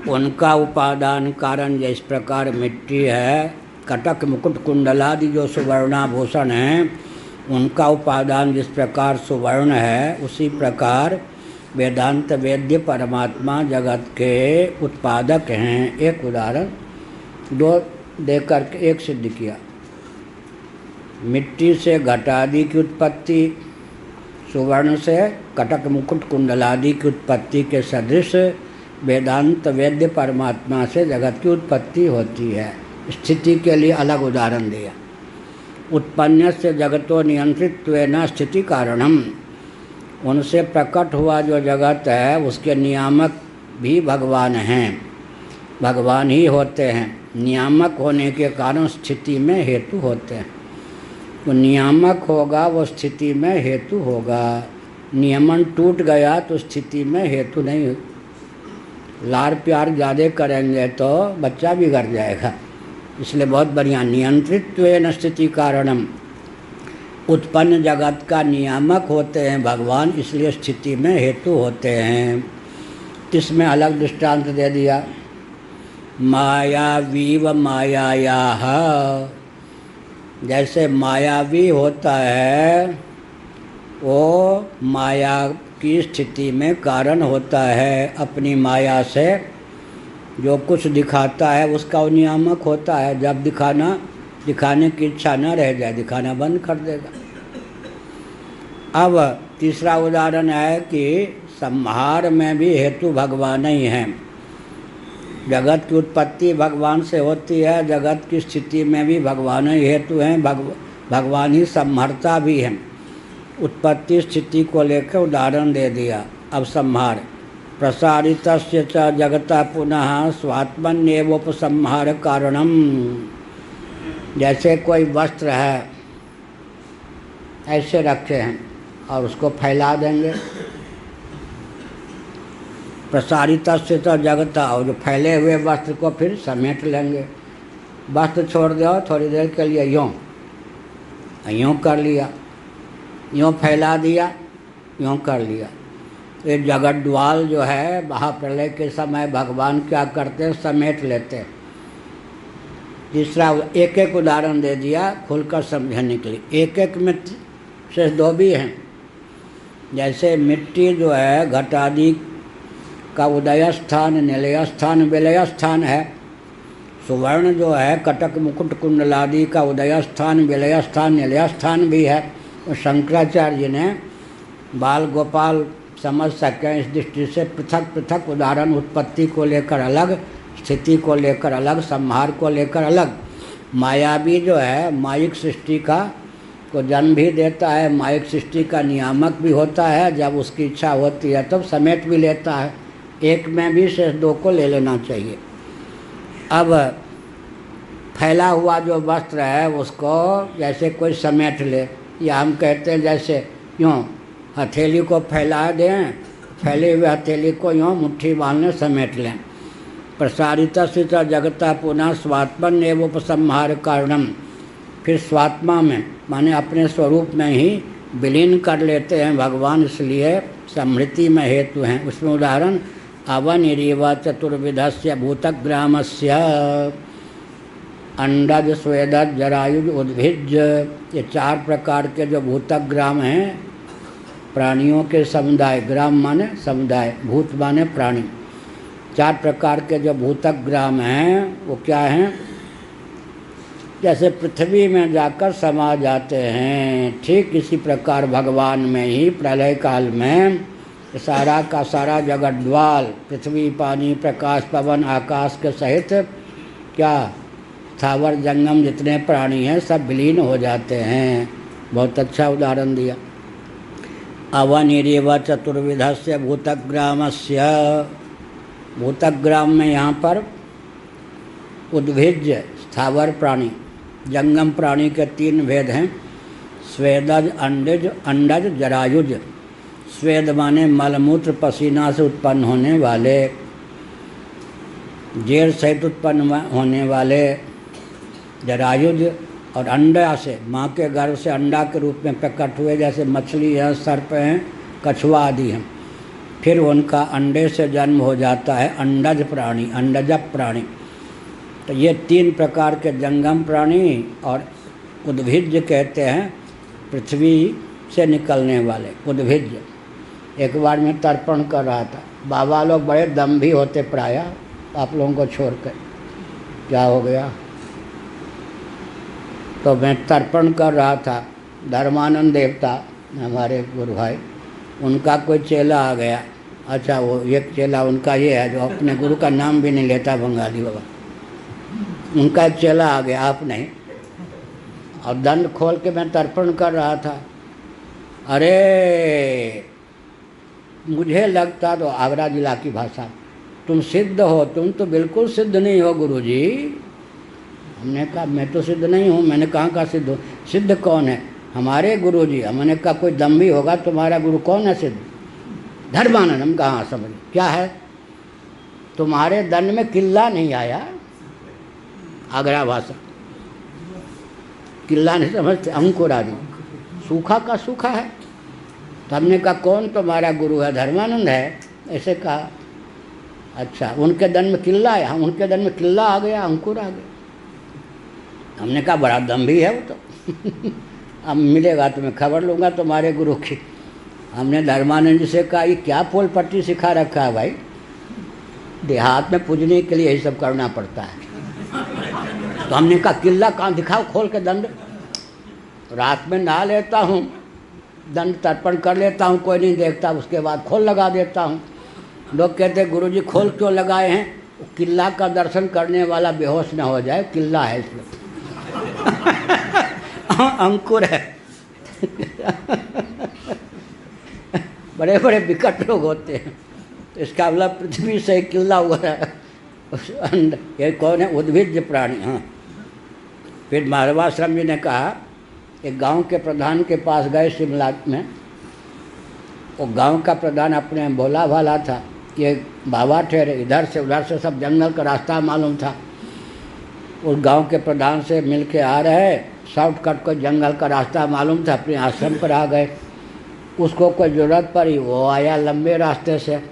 उनका उपादान कारण जिस प्रकार मिट्टी है, कटक मुकुट कुंडलादि जो सुवर्णाभूषण हैं उनका उपादान जिस प्रकार सुवर्ण है, उसी प्रकार वेदांत वेद्य परमात्मा जगत के उत्पादक हैं। एक उदाहरण 2 देकर के एक सिद्ध किया। मिट्टी से घटादि की उत्पत्ति, सुवर्ण से कटक मुकुट कुंडलादि की उत्पत्ति के सदृश वेदांत वेद्य परमात्मा से जगत की उत्पत्ति होती है। स्थिति के लिए अलग उदाहरण दिया। उत्पन्नस्य जगतो नियंत्रित्वेन स्थिति कारणम, उनसे प्रकट हुआ जो जगत है उसके नियामक भी भगवान हैं, भगवान ही होते हैं। नियामक होने के कारण स्थिति में हेतु होते हैं। तो नियामक होगा वो स्थिति में हेतु होगा। नियमन टूट गया तो स्थिति में हेतु नहीं। लाड़ प्यार ज़्यादा करेंगे तो बच्चा बिगड़ जाएगा। इसलिए बहुत बढ़िया, नियंत्रित्वेन स्थिति कारणम, उत्पन्न जगत का नियामक होते हैं भगवान, इसलिए स्थिति में हेतु होते हैं। इसमें अलग दृष्टांत दे दिया। मायावीव मायायाः, जैसे मायावी होता है वो माया की स्थिति में कारण होता है। अपनी माया से जो कुछ दिखाता है उसका वो नियामक होता है। जब दिखाने की इच्छा न रह जाए दिखाना बंद कर देगा। अब तीसरा उदाहरण है कि संहार में भी हेतु भगवान ही हैं। जगत की उत्पत्ति भगवान से होती है, जगत की स्थिति में भी भगवान ही हेतु हैं, भगवान ही संहारता भी हैं। उत्पत्ति स्थिति को लेकर उदाहरण दे दिया। अब संहार, प्रसारितस्य च जगता पुनः स्वात्मन्येवोपसंहार कारणम, जैसे कोई वस्त्र है ऐसे रखे हैं और उसको फैला देंगे। प्रसारितस्य च जगता, और जो फैले हुए वस्त्र को फिर समेट लेंगे। वस्त्र छोड़ दो थोड़ी देर के लिए, यूँ कर लिया, यूँ फैला दिया, यूँ कर लिया। ये जगद्वाल जो है महाप्रलय के समय भगवान क्या करते हैं, समेट लेते हैं। तीसरा एक एक उदाहरण दे दिया खुलकर समझने के लिए। एक एक में से दो भी हैं। जैसे मिट्टी जो है घटादि का उदय स्थान, निलय स्थान, विलय स्थान है। सुवर्ण जो है कटक मुकुट कुंडलादि का उदय स्थान, विलय स्थान, निलय स्थान भी है। तो शंकराचार्य जी ने बाल गोपाल समझ सकें इस दृष्टि से पृथक पृथक उदाहरण, उत्पत्ति को लेकर अलग, स्थिति को लेकर अलग, संहार को लेकर अलग। मायावी जो है मायिक सृष्टि का को जन्म भी देता है, मायिक सृष्टि का नियामक भी होता है। जब उसकी इच्छा होती है तब समेट भी लेता है। एक में भी शेष दो को ले लेना चाहिए। अब फैला हुआ जो वस्त्र है उसको जैसे कोई समेट ले, या हम कहते हैं जैसे यूँ हथेली को फैला दें, फैले हुए हथेली को यूँ मुट्ठी बांधने समेट लें। प्रसारितस्य च जगता पुनः स्वात्मन्येवोपसंहार कारणम, फिर स्वात्मा में माने अपने स्वरूप में ही विलीन कर लेते हैं भगवान, इसलिए समृद्धि में हेतु हैं। उसमें उदाहरण अवनिरीव चतुर्विधस्य भूतग्रामस्य, अंडज स्वेदज जरायुज उद्भिज, ये 4 प्रकार के जो भूतग्राम हैं, प्राणियों के समुदाय, ग्राम माने समुदाय, भूत माने प्राणी। 4 प्रकार के जो भूतग्राम हैं वो क्या हैं, जैसे पृथ्वी में जाकर समा जाते हैं, ठीक इसी प्रकार भगवान में ही प्रलय काल में सारा का सारा जगद्वाल, पृथ्वी पानी प्रकाश पवन आकाश के सहित क्या स्थावर जंगम जितने प्राणी हैं सब विलीन हो जाते हैं। बहुत अच्छा उदाहरण दिया। अवनिरेव चतुर्विधस्य भूतग्रामस्य, भूतग्राम में यहाँ पर उद्भिज्य स्थावर प्राणी, जंगम प्राणी के 3 भेद हैं, स्वेदज अंडज जरायुज। स्वेद माने मलमूत्र पसीना से उत्पन्न होने वाले, जेर सहित उत्पन्न होने वाले जरायुज, और अंडा से माँ के गर्भ से अंडा के रूप में प्रकट हुए, जैसे मछली हैं, सर्प हैं, कछुआ आदि हैं। फिर उनका अंडे से जन्म हो जाता है अंडज प्राणी, अंडज प्राणी। तो ये 3 प्रकार के जंगम प्राणी, और उद्भिज्य कहते हैं पृथ्वी से निकलने वाले उद्भिज्य। एक बार मैं तर्पण कर रहा था, बाबा लोग बड़े दम्भी होते प्रायः, आप लोगों को छोड़कर। क्या हो गया, तो मैं तर्पण कर रहा था, धर्मानंद देवता हमारे गुरु भाई, उनका कोई चेला आ गया। अच्छा, वो एक चेला उनका ये है जो अपने गुरु का नाम भी नहीं लेता, बंगाली बाबा। उनका एक चेला आ गया, आप नहीं, और दंड खोल के मैं तर्पण कर रहा था। अरे मुझे लगता, तो आगरा जिला की भाषा, तुम सिद्ध हो, तुम तो बिल्कुल सिद्ध नहीं हो गुरुजी। हमने कहा मैं तो सिद्ध नहीं हूँ। मैंने कहाँ का सिद्ध हूँ? सिद्ध कौन है? हमारे गुरुजी। हमने कहा कोई दम्भी होगा, तुम्हारा गुरु कौन है सिद्ध? धर्मानंद। हम कहाँ समझ, क्या है? तुम्हारे दंड में किल्ला नहीं आया, आगरा भाषा, किल्ला नहीं समझते, अंकुर आदि, सूखा का सूखा है। तो हमने कहा कौन तुम्हारा गुरु है? धर्मानंद है, ऐसे कहा। अच्छा, उनके दंड में किल्ला है? हम उनके दंड में किल्ला आ गया, अंकुर आ गया। हमने कहा बड़ा दम्भी है वो तो। अब मिलेगा तुम्हें, खबर लूँगा तुम्हारे गुरु की। हमने धर्मानंद जी से कहा ये क्या पोल पट्टी सिखा रखा है भाई, देहात में पूजने के लिए यही सब करना पड़ता है। तो हमने कहा किल्ला कहाँ, दिखाओ खोल के दंड। रात में नहा लेता हूँ, दंड तर्पण कर लेता हूँ, कोई नहीं देखता, उसके बाद खोल लगा देता हूँ। लोग कहते गुरुजी खोल क्यों लगाए हैं? किल्ला का दर्शन करने वाला बेहोश न हो जाए, किल्ला है इसलिए। अंकुर है। बड़े बड़े विकट लोग होते हैं। तो इसका मतलब पृथ्वी से किल्ला हुआ है। ये कौन है? उद्भिज्ज प्राणी। हाँ। फिर माधवाश्रम जी ने कहा, एक गांव के प्रधान के पास गए शिमला में। वो गांव का प्रधान अपने भोला भाला था, ये बाबा ठहरे, इधर से उधर से सब जंगल का रास्ता मालूम था। उस गांव के प्रधान से मिल के आ रहे, शॉर्टकट को जंगल का रास्ता मालूम था, अपने आश्रम पर आ गए। उसको कोई ज़रूरत पड़ी, वो आया लंबे रास्ते से,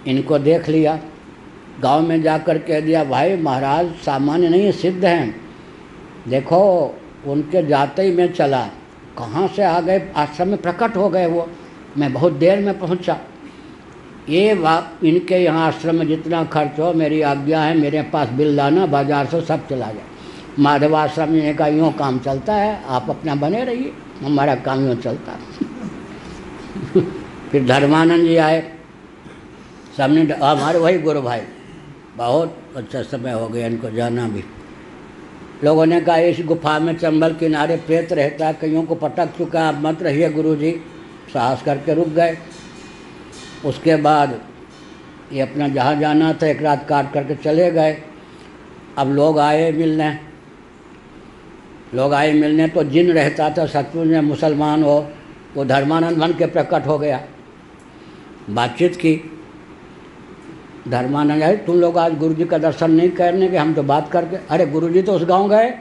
इनको देख लिया, गांव में जाकर कह दिया भाई महाराज सामान्य नहीं सिद्ध हैं, देखो उनके जाते ही मैं चला, कहाँ से आ गए, आश्रम में प्रकट हो गए वो, मैं बहुत देर में पहुंचा। ये इनके यहाँ आश्रम में जितना खर्च हो मेरी आज्ञा है, मेरे पास बिल लाना, बाजार से सब चला जाए। माधवाश्रम ने कहा यूँ काम चलता है, आप अपना बने रहिए, हमारा काम यूँ चलता है। फिर धर्मानंद जी आए, सामने हमारे वही गुरु भाई, बहुत अच्छा समय हो गया इनको जाना भी। लोगों ने कहा इस गुफा में चंबल किनारे प्रेत रहता है, कईयों को पटक चुका, आप मत रहिए गुरुजी। साहस करके रुक गए। उसके बाद ये अपना जहाँ जाना था एक रात काट करके चले गए। अब लोग आए मिलने, तो जिन रहता था सचमुच में मुसलमान हो, वो धर्मानंद बन के प्रकट हो गया। बातचीत की, धर्मानंद है तुम लोग आज गुरुजी का दर्शन नहीं करने के, हम तो बात करके, अरे गुरुजी तो उस गांव गए,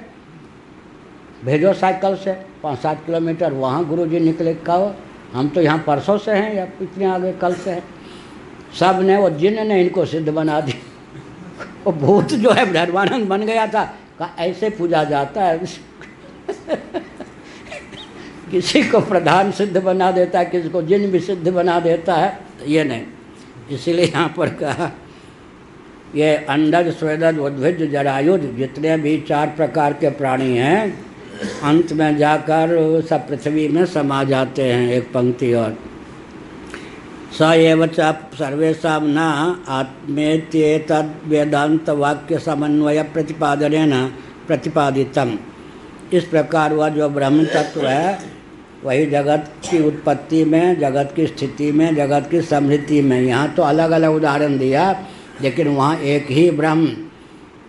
भेजो साइकिल से 5-7 किलोमीटर, वहाँ गुरुजी निकले। कहो हम तो यहाँ परसों से हैं या इतने आगे कल से हैं। सब ने, वो जिन ने इनको सिद्ध बना दी। वो भूत जो है धर्मानंद बन गया था, कहा ऐसे पूजा जाता है। किसी को प्रधान सिद्ध बना देता है, किसी को जिन भी सिद्ध बना देता है, ये नहीं। इसीलिए यहाँ पर कहा ये अंडज स्वेदज उद्भिज जरायुज जितने भी 4 प्रकार के प्राणी हैं, अंत में जाकर सब पृथ्वी में समा जाते हैं। एक पंक्ति और, स एव च सर्वेषां न आत्मेत्येतद् वेदांत वाक्य समन्वय प्रतिपादनेन प्रतिपादितम। इस प्रकार वह जो ब्रह्म तत्व है वही जगत की उत्पत्ति में, जगत की स्थिति में, जगत की समृद्धि में। यहाँ तो अलग अलग उदाहरण दिया, लेकिन वहाँ एक ही ब्रह्म,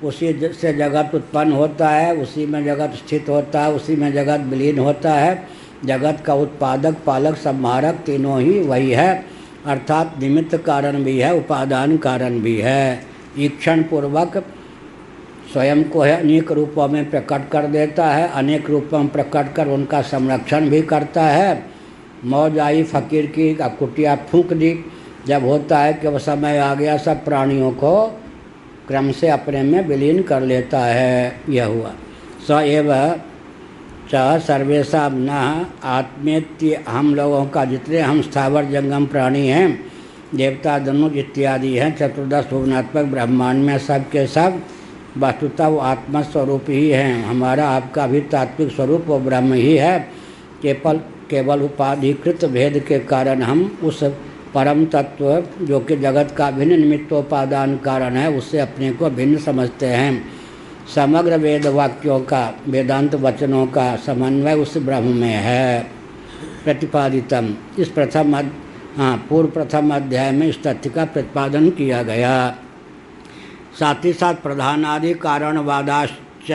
उसी से जगत उत्पन्न होता है, उसी में जगत स्थित होता है, उसी में जगत विलीन होता है। जगत का उत्पादक, पालक, संहारक तीनों ही वही है, अर्थात निमित्त कारण भी है, उपादान कारण भी है। ईक्षण पूर्वक स्वयं को है अनेक रूपों में प्रकट कर देता है, अनेक रूपों में प्रकट कर उनका संरक्षण भी करता है। मौज आई फकीर की, कुटिया फूंक दी, जब होता है कि वह समय आ गया, सब प्राणियों को क्रम से अपने में विलीन कर लेता है। यह हुआ। स एव च सर्वेषां न आत्मेत्य, हम लोगों का जितने हम स्थावर जंगम प्राणी हैं, देवता धनुष इत्यादि हैं, 14 भुवनात्मक ब्रह्मांड में सब के सब वस्तुतः वो आत्मस्वरूप ही हैं। हमारा आपका भी तात्विक स्वरूप वो ब्रह्म ही है। केवल उपाधिकृत भेद के कारण हम उस परम तत्व जो कि जगत का भिन्न निमित्तोपादान कारण है, उससे अपने को भिन्न समझते हैं। समग्र वेद वाक्यों का, वेदांत वचनों का समन्वय उस ब्रह्म में है। प्रतिपादितम, इस पूर्व प्रथम अध्याय में इस तथ्य का प्रतिपादन किया गया। साथ ही साथ प्रधानादि कारणवादाश्च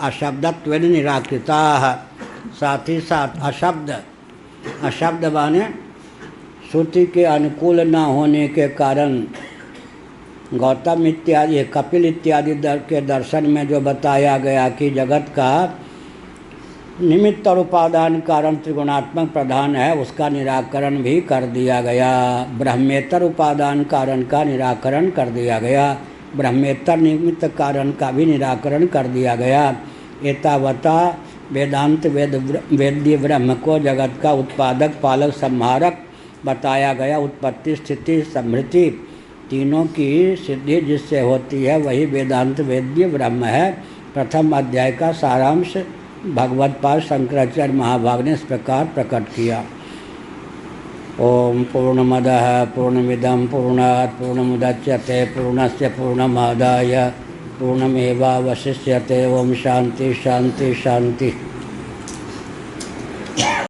अशब्दत्व निराकृता, साथ ही साथ अशब्द माने श्रुति के अनुकूल न होने के कारण गौतम इत्यादि, कपिल इत्यादि के दर्शन में जो बताया गया कि जगत का निमित्त और उपादान कारण त्रिगुणात्मक प्रधान है, उसका निराकरण भी कर दिया गया। ब्रह्मेतर उपादान कारण का निराकरण कर दिया गया, ब्रह्मेतर निमित्त कारण का भी निराकरण कर दिया गया। एतावता वेदांत वेद्य ब्रह्म को जगत का उत्पादक, पालक, संहारक बताया गया। उत्पत्ति, स्थिति, समृद्धि तीनों की सिद्धि जिससे होती है वही वेदांत वेद्य ब्रह्म है। प्रथम अध्याय का सारांश भगवत्पाद शंकराचार्य महाभाग ने इस प्रकार प्रकट किया। ओम पूर्णमदः पूर्णमिदं पूर्णात् पूर्णमुदच्यते पूर्णस्य पूर्णमादाय पूर्णमेवावशिष्यते। ओम शांति शांति शांति।